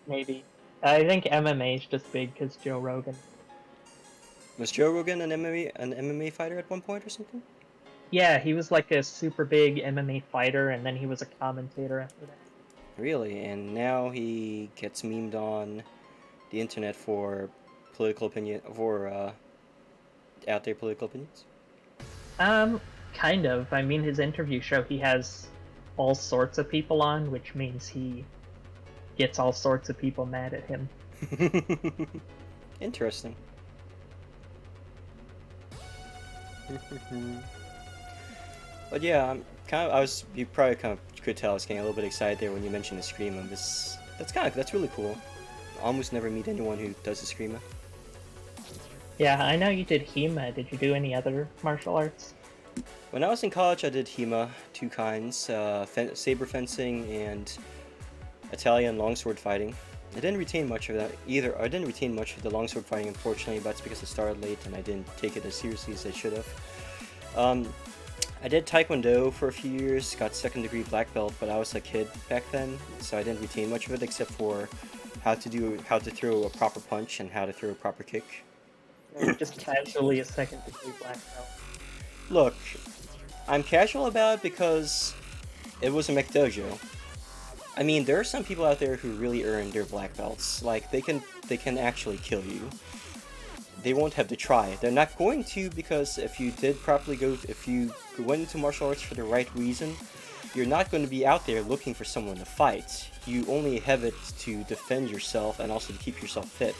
Maybe. I think MMA is just big because Joe Rogan. Was Joe Rogan an MMA fighter at one point or something? Yeah, he was like a super big MMA fighter, and then he was a commentator after that. Really? And now he gets memed on the internet for political opinion, for out there political opinions? Kind of. I mean, his interview show, he has all sorts of people on, which means he gets all sorts of people mad at him. Interesting. But yeah, you probably kind of could tell I was getting a little bit excited there when you mentioned the Screamo. That's really cool. Almost never meet anyone who does the Screamo. Yeah, I know you did HEMA. Did you do any other martial arts? When I was in college, I did HEMA, two kinds, saber fencing and Italian longsword fighting. I didn't retain much of that either. I didn't retain much of the longsword fighting, unfortunately, but it's because I started late and I didn't take it as seriously as I should have. I did Taekwondo for a few years, got second degree black belt, but I was a kid back then, so I didn't retain much of it except for how to throw a proper punch and how to throw a proper kick. Just casually a second degree black belt. Look, I'm casual about it because it was a McDojo. I mean, there are some people out there who really earn their black belts. Like, they can actually kill you. They won't have to try. They're not going to, because if you went into martial arts for the right reason, you're not going to be out there looking for someone to fight. You only have it to defend yourself and also to keep yourself fit.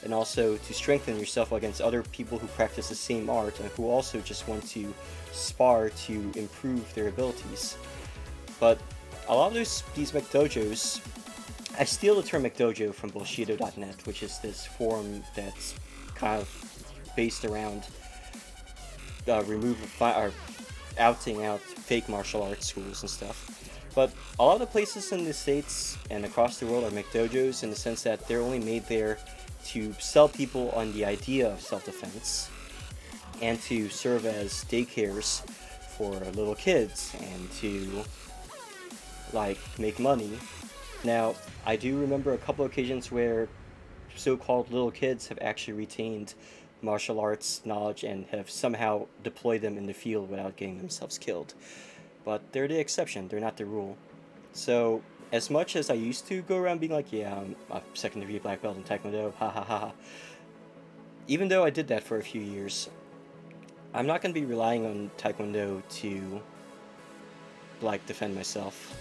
And also to strengthen yourself against other people who practice the same art and who also just want to spar to improve their abilities. But a lot of these McDojos, I steal the term McDojo from Bullshido.net, which is this forum that's kind of based around outing out fake martial arts schools and stuff. But a lot of the places in the States and across the world are McDojos in the sense that they're only made there to sell people on the idea of self-defense and to serve as daycares for little kids and to make money. Now, I do remember a couple occasions where so-called little kids have actually retained martial arts knowledge and have somehow deployed them in the field without getting themselves killed. But they're the exception, they're not the rule. So, as much as I used to go around being like, yeah, I'm a second degree black belt in Taekwondo, ha ha ha ha, even though I did that for a few years, I'm not going to be relying on Taekwondo to, defend myself.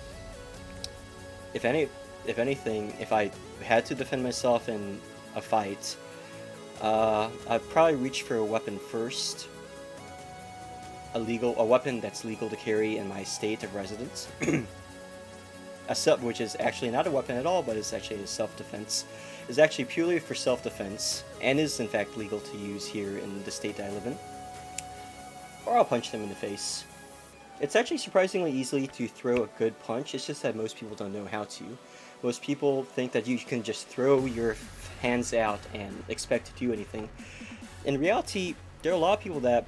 If anything, if I had to defend myself in a fight, I'd probably reach for a weapon first. A weapon that's legal to carry in my state of residence. Which is actually not a weapon at all, but it's actually a self-defense. It's actually purely for self-defense, and is in fact legal to use here in the state I live in. Or I'll punch them in the face. It's actually surprisingly easy to throw a good punch, it's just that most people don't know how to. Most people think that you can just throw your hands out and expect to do anything. In reality, there are a lot of people that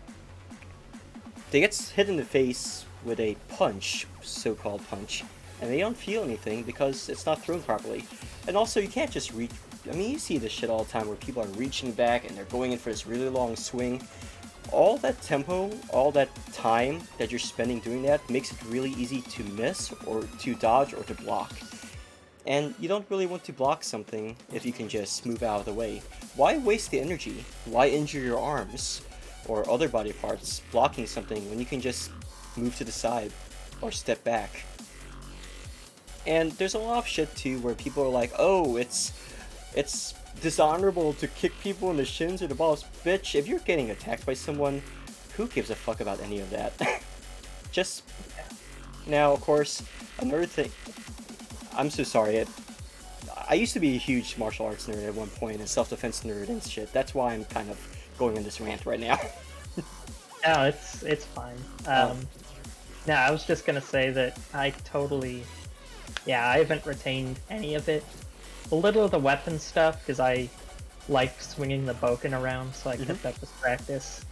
they get hit in the face with a punch, so-called punch, and they don't feel anything because it's not thrown properly. And also, you can't just reach. I mean, you see this shit all the time where people are reaching back and they're going in for this really long swing. All that tempo, all that time that you're spending doing that makes it really easy to miss or to dodge or to block. And you don't really want to block something if you can just move out of the way. Why waste the energy? Why injure your arms or other body parts blocking something when you can just move to the side or step back? And there's a lot of shit too where people are like, oh, it's dishonorable to kick people in the shins or the balls. Bitch, if you're getting attacked by someone, who gives a fuck about any of that? Just now, of course, another thing. I'm so sorry. I used to be a huge martial arts nerd at one point, and self-defense nerd and shit. That's why I'm kind of going on this rant right now. No, it's fine. No, I was just gonna say that I haven't retained any of it. A little of the weapon stuff, because I like swinging the bokken around, so I kept up with practice.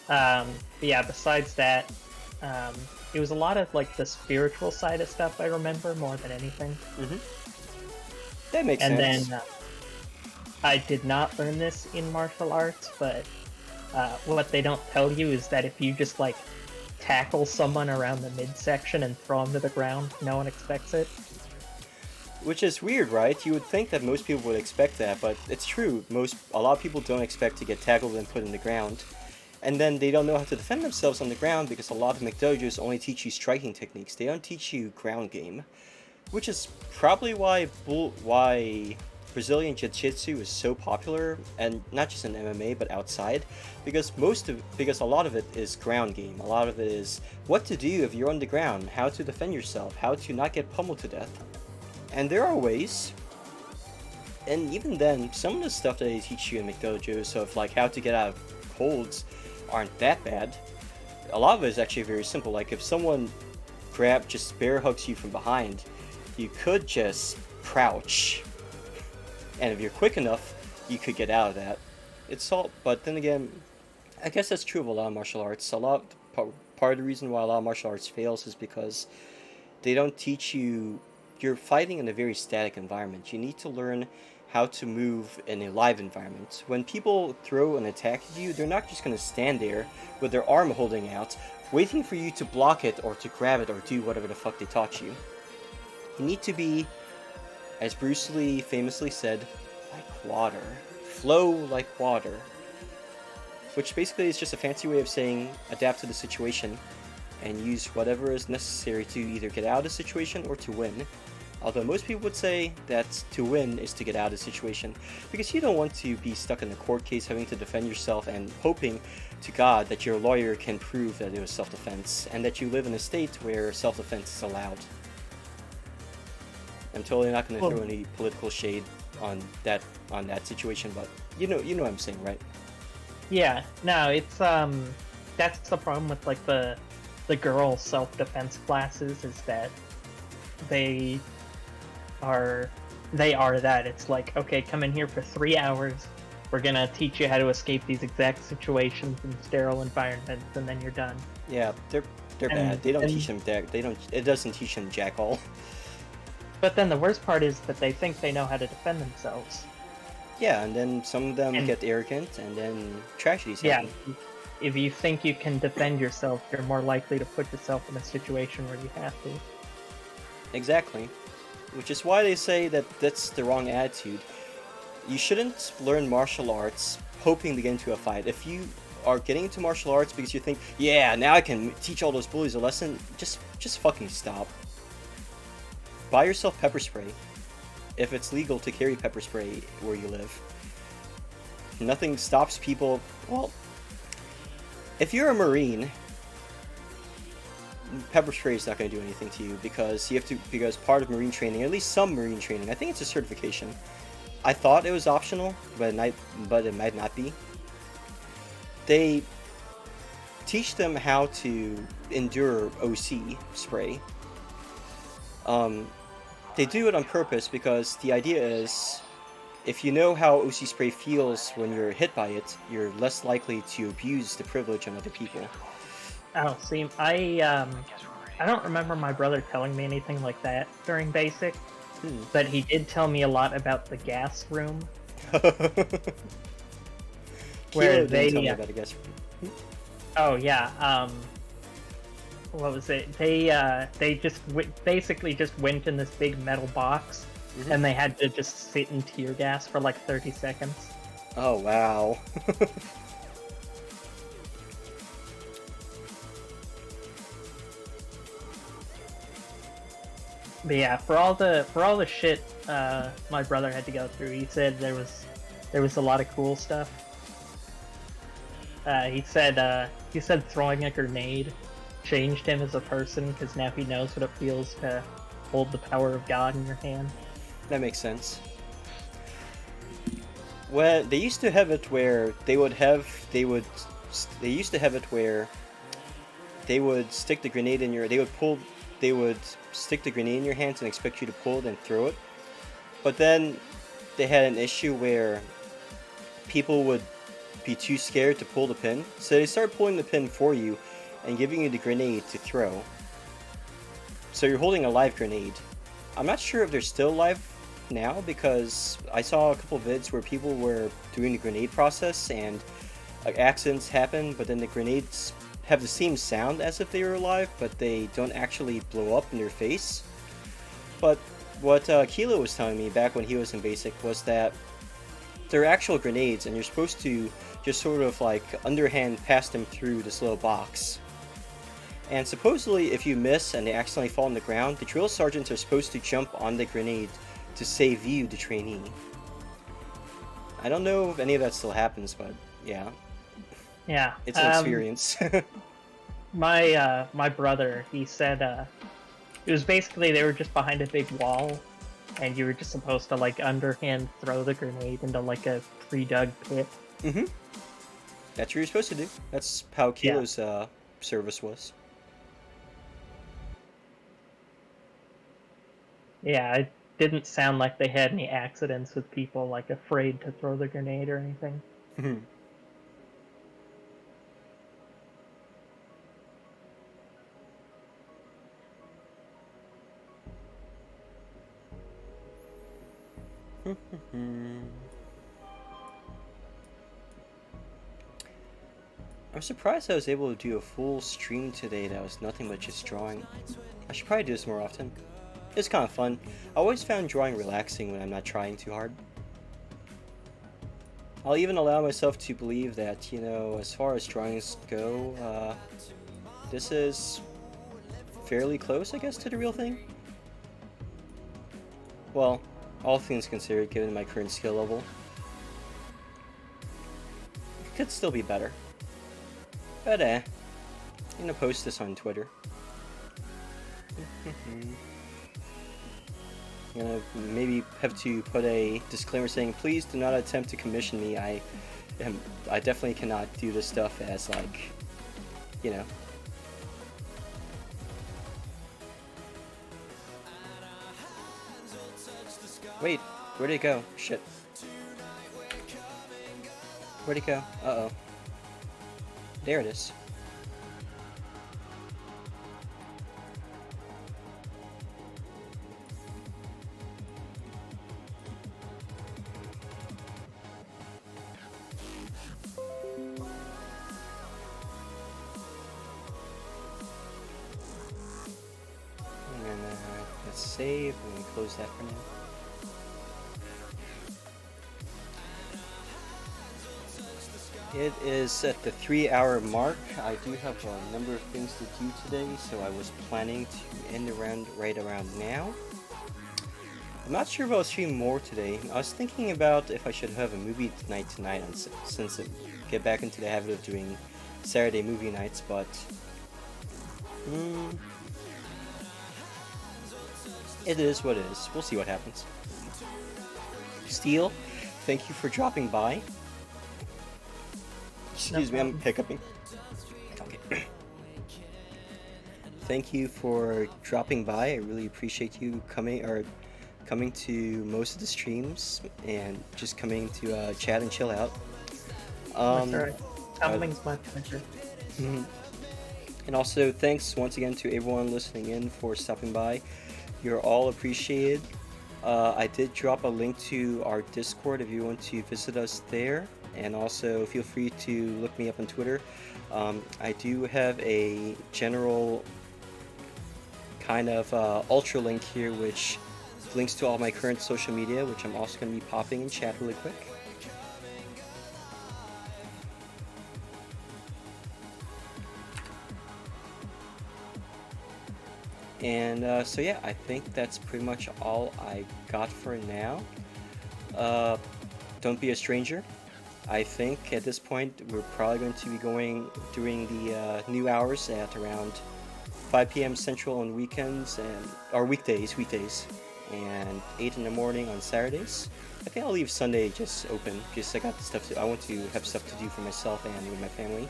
But yeah, besides that, um, it was a lot of like the spiritual side of stuff I remember more than anything. Hmm. That makes And sense. then I did not learn this in martial arts, but what they don't tell you is that if you just like tackle someone around the midsection and throw them to the ground, no one expects it. Which is weird, right? You would think that most people would expect that, but it's true. A lot of people don't expect to get tackled and put in the ground. And then they don't know how to defend themselves on the ground because a lot of McDojos only teach you striking techniques. They don't teach you ground game, which is probably why Brazilian Jiu-Jitsu is so popular, and not just in MMA but outside, because a lot of it is ground game. A lot of it is what to do if you're on the ground, how to defend yourself, how to not get pummeled to death. And there are ways. And even then, some of the stuff that they teach you in McDojos of like how to get out of holds aren't that bad. A lot of it is actually very simple. Like if someone just bear hugs you from behind, you could just crouch. And if you're quick enough, you could get out of that. But then again, I guess that's true of a lot of martial arts. Part of the reason why a lot of martial arts fails is because they don't teach you. You're fighting in a very static environment. You need to learn how to move in a live environment. When people throw an attack at you, they're not just going to stand there with their arm holding out, waiting for you to block it or to grab it or do whatever the fuck they taught you. You need to be, as Bruce Lee famously said, like water. Flow like water. Which basically is just a fancy way of saying adapt to the situation and use whatever is necessary to either get out of the situation or to win. Although most people would say that to win is to get out of the situation, because you don't want to be stuck in a court case having to defend yourself and hoping to God that your lawyer can prove that it was self-defense, and that you live in a state where self-defense is allowed. I'm totally not going to throw any political shade on that situation, but you know what I'm saying, right? Yeah, no, it's that's the problem with like the girl self-defense classes, is that they are that. It's like, okay, come in here for 3 hours, we're gonna teach you how to escape these exact situations in sterile environments, and then you're done. Yeah, they're bad. They don't teach them that. It doesn't teach them jack all. But then the worst part is that they think they know how to defend themselves. Yeah, and then some of them get arrogant, and then tragedies happen. Yeah, if you think you can defend yourself, you're more likely to put yourself in a situation where you have to. Exactly. Which is why they say that that's the wrong attitude. You shouldn't learn martial arts hoping to get into a fight. If you are getting into martial arts because you think, yeah, now I can teach all those bullies a lesson, just fucking stop. Buy yourself pepper spray. If it's legal to carry pepper spray where you live. Nothing stops people. Well, if you're a Marine, pepper spray is not going to do anything to you because part of Marine training, at least some Marine training, I think it's a certification. I thought it was optional, but it might not be. They teach them how to endure OC spray. They do it on purpose because the idea is, if you know how OC spray feels when you're hit by it, you're less likely to abuse the privilege on other people. Oh, see, I don't remember my brother telling me anything like that during basic, but he did tell me a lot about the gas room. Where they tell me about the gas room. Oh yeah, what was it? They just basically just went in this big metal box, and they had to just sit in tear gas for like 30 seconds. Oh wow. But yeah, for all the shit my brother had to go through, he said there was a lot of cool stuff. He said throwing a grenade changed him as a person because now he knows what it feels to hold the power of God in your hand. That makes sense. Well, they used to have it where they would stick the grenade in your. They would stick the grenade in your hands and expect you to pull it and throw it. But then they had an issue where people would be too scared to pull the pin, so they start pulling the pin for you and giving you the grenade to throw. So you're holding a live grenade. I'm not sure if they're still live now, because I saw a couple vids where people were doing the grenade process and accidents happen, but then the grenades have the same sound as if they were alive, but they don't actually blow up in their face. But what Kilo was telling me back when he was in basic was that they're actual grenades, and you're supposed to just sort of like underhand pass them through this little box. And supposedly if you miss and they accidentally fall on the ground, the drill sergeants are supposed to jump on the grenade to save you, the trainee. I don't know if any of that still happens, but yeah. Yeah. It's an experience. My brother, he said it was basically they were just behind a big wall, and you were just supposed to like underhand throw the grenade into like a pre-dug pit. Mm-hmm. That's what you're supposed to do. That's how Kilo's service was. Yeah, it didn't sound like they had any accidents with people like afraid to throw the grenade or anything. Mm-hmm. I'm surprised I was able to do a full stream today that was nothing but just drawing. I should probably do this more often. It's kind of fun. I always found drawing relaxing when I'm not trying too hard. I'll even allow myself to believe that, you know, as far as drawings go, this is fairly close, I guess, to the real thing. Well, all things considered, given my current skill level. It could still be better. But I'm gonna post this on Twitter. I'm gonna maybe have to put a disclaimer saying, please do not attempt to commission me. I definitely cannot do this stuff as, like, you know. Wait, where'd it go? Shit. Where'd it go? Uh-oh. There it is. And then let's save and close that for now. It is at the 3-hour mark. I do have a number of things to do today, so I was planning to end right around now. I'm not sure if I'll stream more today. I was thinking about if I should have a movie night tonight, since I get back into the habit of doing Saturday movie nights, but it is what it is. We'll see what happens. Steel, thank you for dropping by. Excuse me, I'm hiccuping. Okay. Thank you for dropping by. I really appreciate you coming to most of the streams and just coming to chat and chill out. That's alright. Tumbling's my pleasure. And also, thanks once again to everyone listening in for stopping by. You're all appreciated. I did drop a link to our Discord if you want to visit us there. And also, feel free to look me up on Twitter. I do have a general kind of ultra link here, which links to all my current social media, which I'm also going to be popping in chat really quick. And so yeah, I think that's pretty much all I got for now. Don't be a stranger. I think at this point we're probably going to be going during the new hours at around 5 p.m. Central on weekends or weekdays, and 8 in the morning on Saturdays. I think I'll leave Sunday just open, just I got stuff I want to have stuff to do for myself and with my family.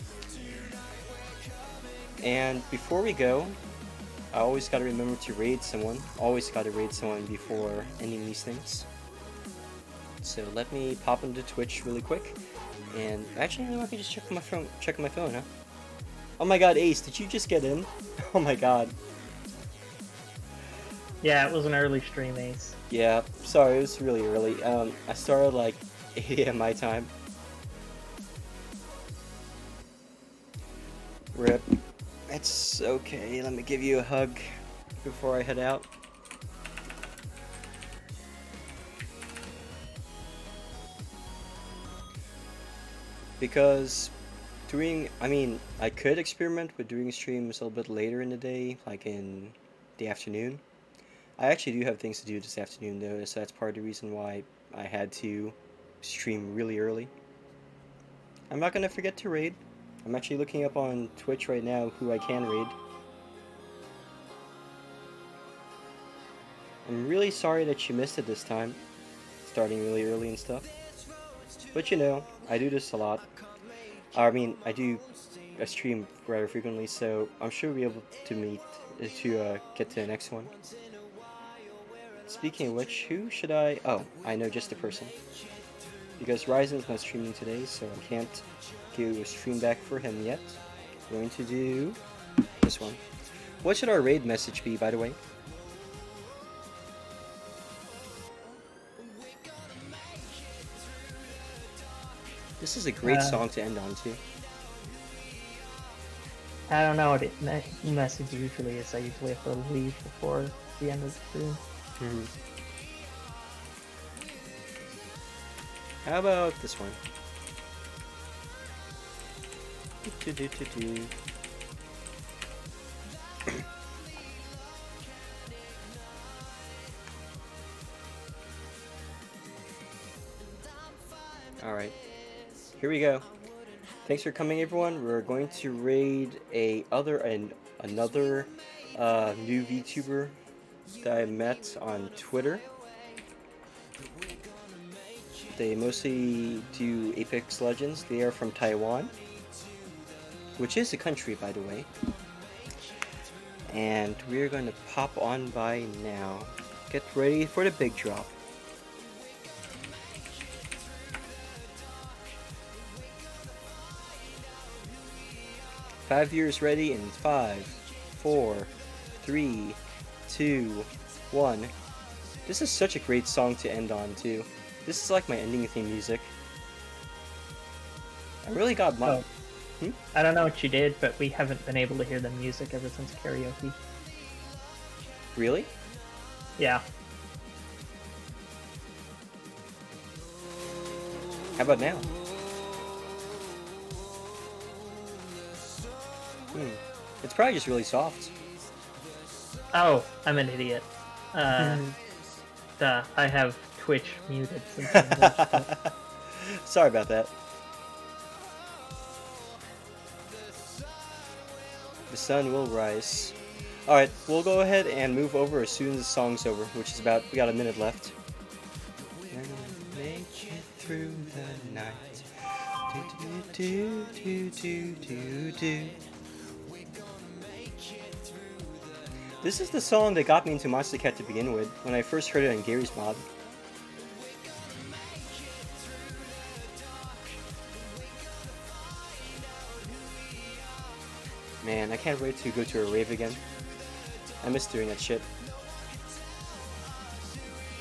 And before we go, I always got to remember to raid someone. Always got to raid someone before ending these things. So let me pop into Twitch really quick. And actually, you know, I can just check my phone. Check my phone, huh? Oh my God, Ace, did you just get in? Oh my God. Yeah, it was an early stream, Ace. Yeah, sorry, it was really early. I started like 8 a.m. my time. Rip. It's okay. Let me give you a hug before I head out. Because I could experiment with doing streams a little bit later in the day, like in the afternoon. I actually do have things to do this afternoon though, so that's part of the reason why I had to stream really early. I'm not gonna forget to raid. I'm actually looking up on Twitch right now who I can raid. I'm really sorry that you missed it this time, starting really early and stuff. But you know, I do this a lot. I do a stream rather frequently, so I'm sure we'll be able to get to the next one. Speaking of which, who should I... Oh, I know just the person. Because Ryzen's not streaming today, so I can't do a stream back for him yet. I'm going to do this one. What should our raid message be, by the way? This is a great song to end on, too. I don't know what it message usually is. I usually have to leave before the end of the stream. Mm-hmm. How about this one? Alright, here we go. Thanks for coming, everyone. We're going to raid another new VTuber that I met on Twitter. They mostly do Apex Legends. They are from Taiwan, which is a country, by the way. And we're going to pop on by now. Get ready for the big drop. Five viewers ready in 5, 4, 3, 2, 1. This is such a great song to end on, too. This is like my ending theme music. I really got my... I don't know what you did, but we haven't been able to hear the music ever since karaoke. Really? Yeah. How about now? It's probably just really soft. Oh, I'm an idiot. Duh, I have Twitch muted since I'm glitched. Sorry about that. The sun will rise. Alright, we'll go ahead and move over as soon as the song's over, which is about, we got a minute left. Make it through the night. Do, do, do, do, do. This is the song that got me into Monster Cat to begin with, when I first heard it on Gary's mod. Man, I can't wait to go to a rave again. I miss doing that shit.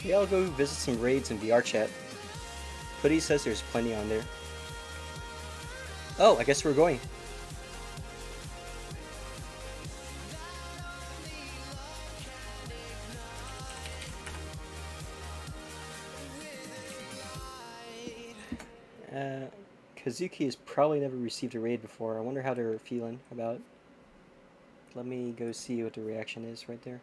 Yeah, I'll go visit some raids in VR chat. Putty says there's plenty on there. Oh, I guess we're going. Kazuki has probably never received a raid before. I wonder how they're feeling about it. Let me go see what the reaction is right there.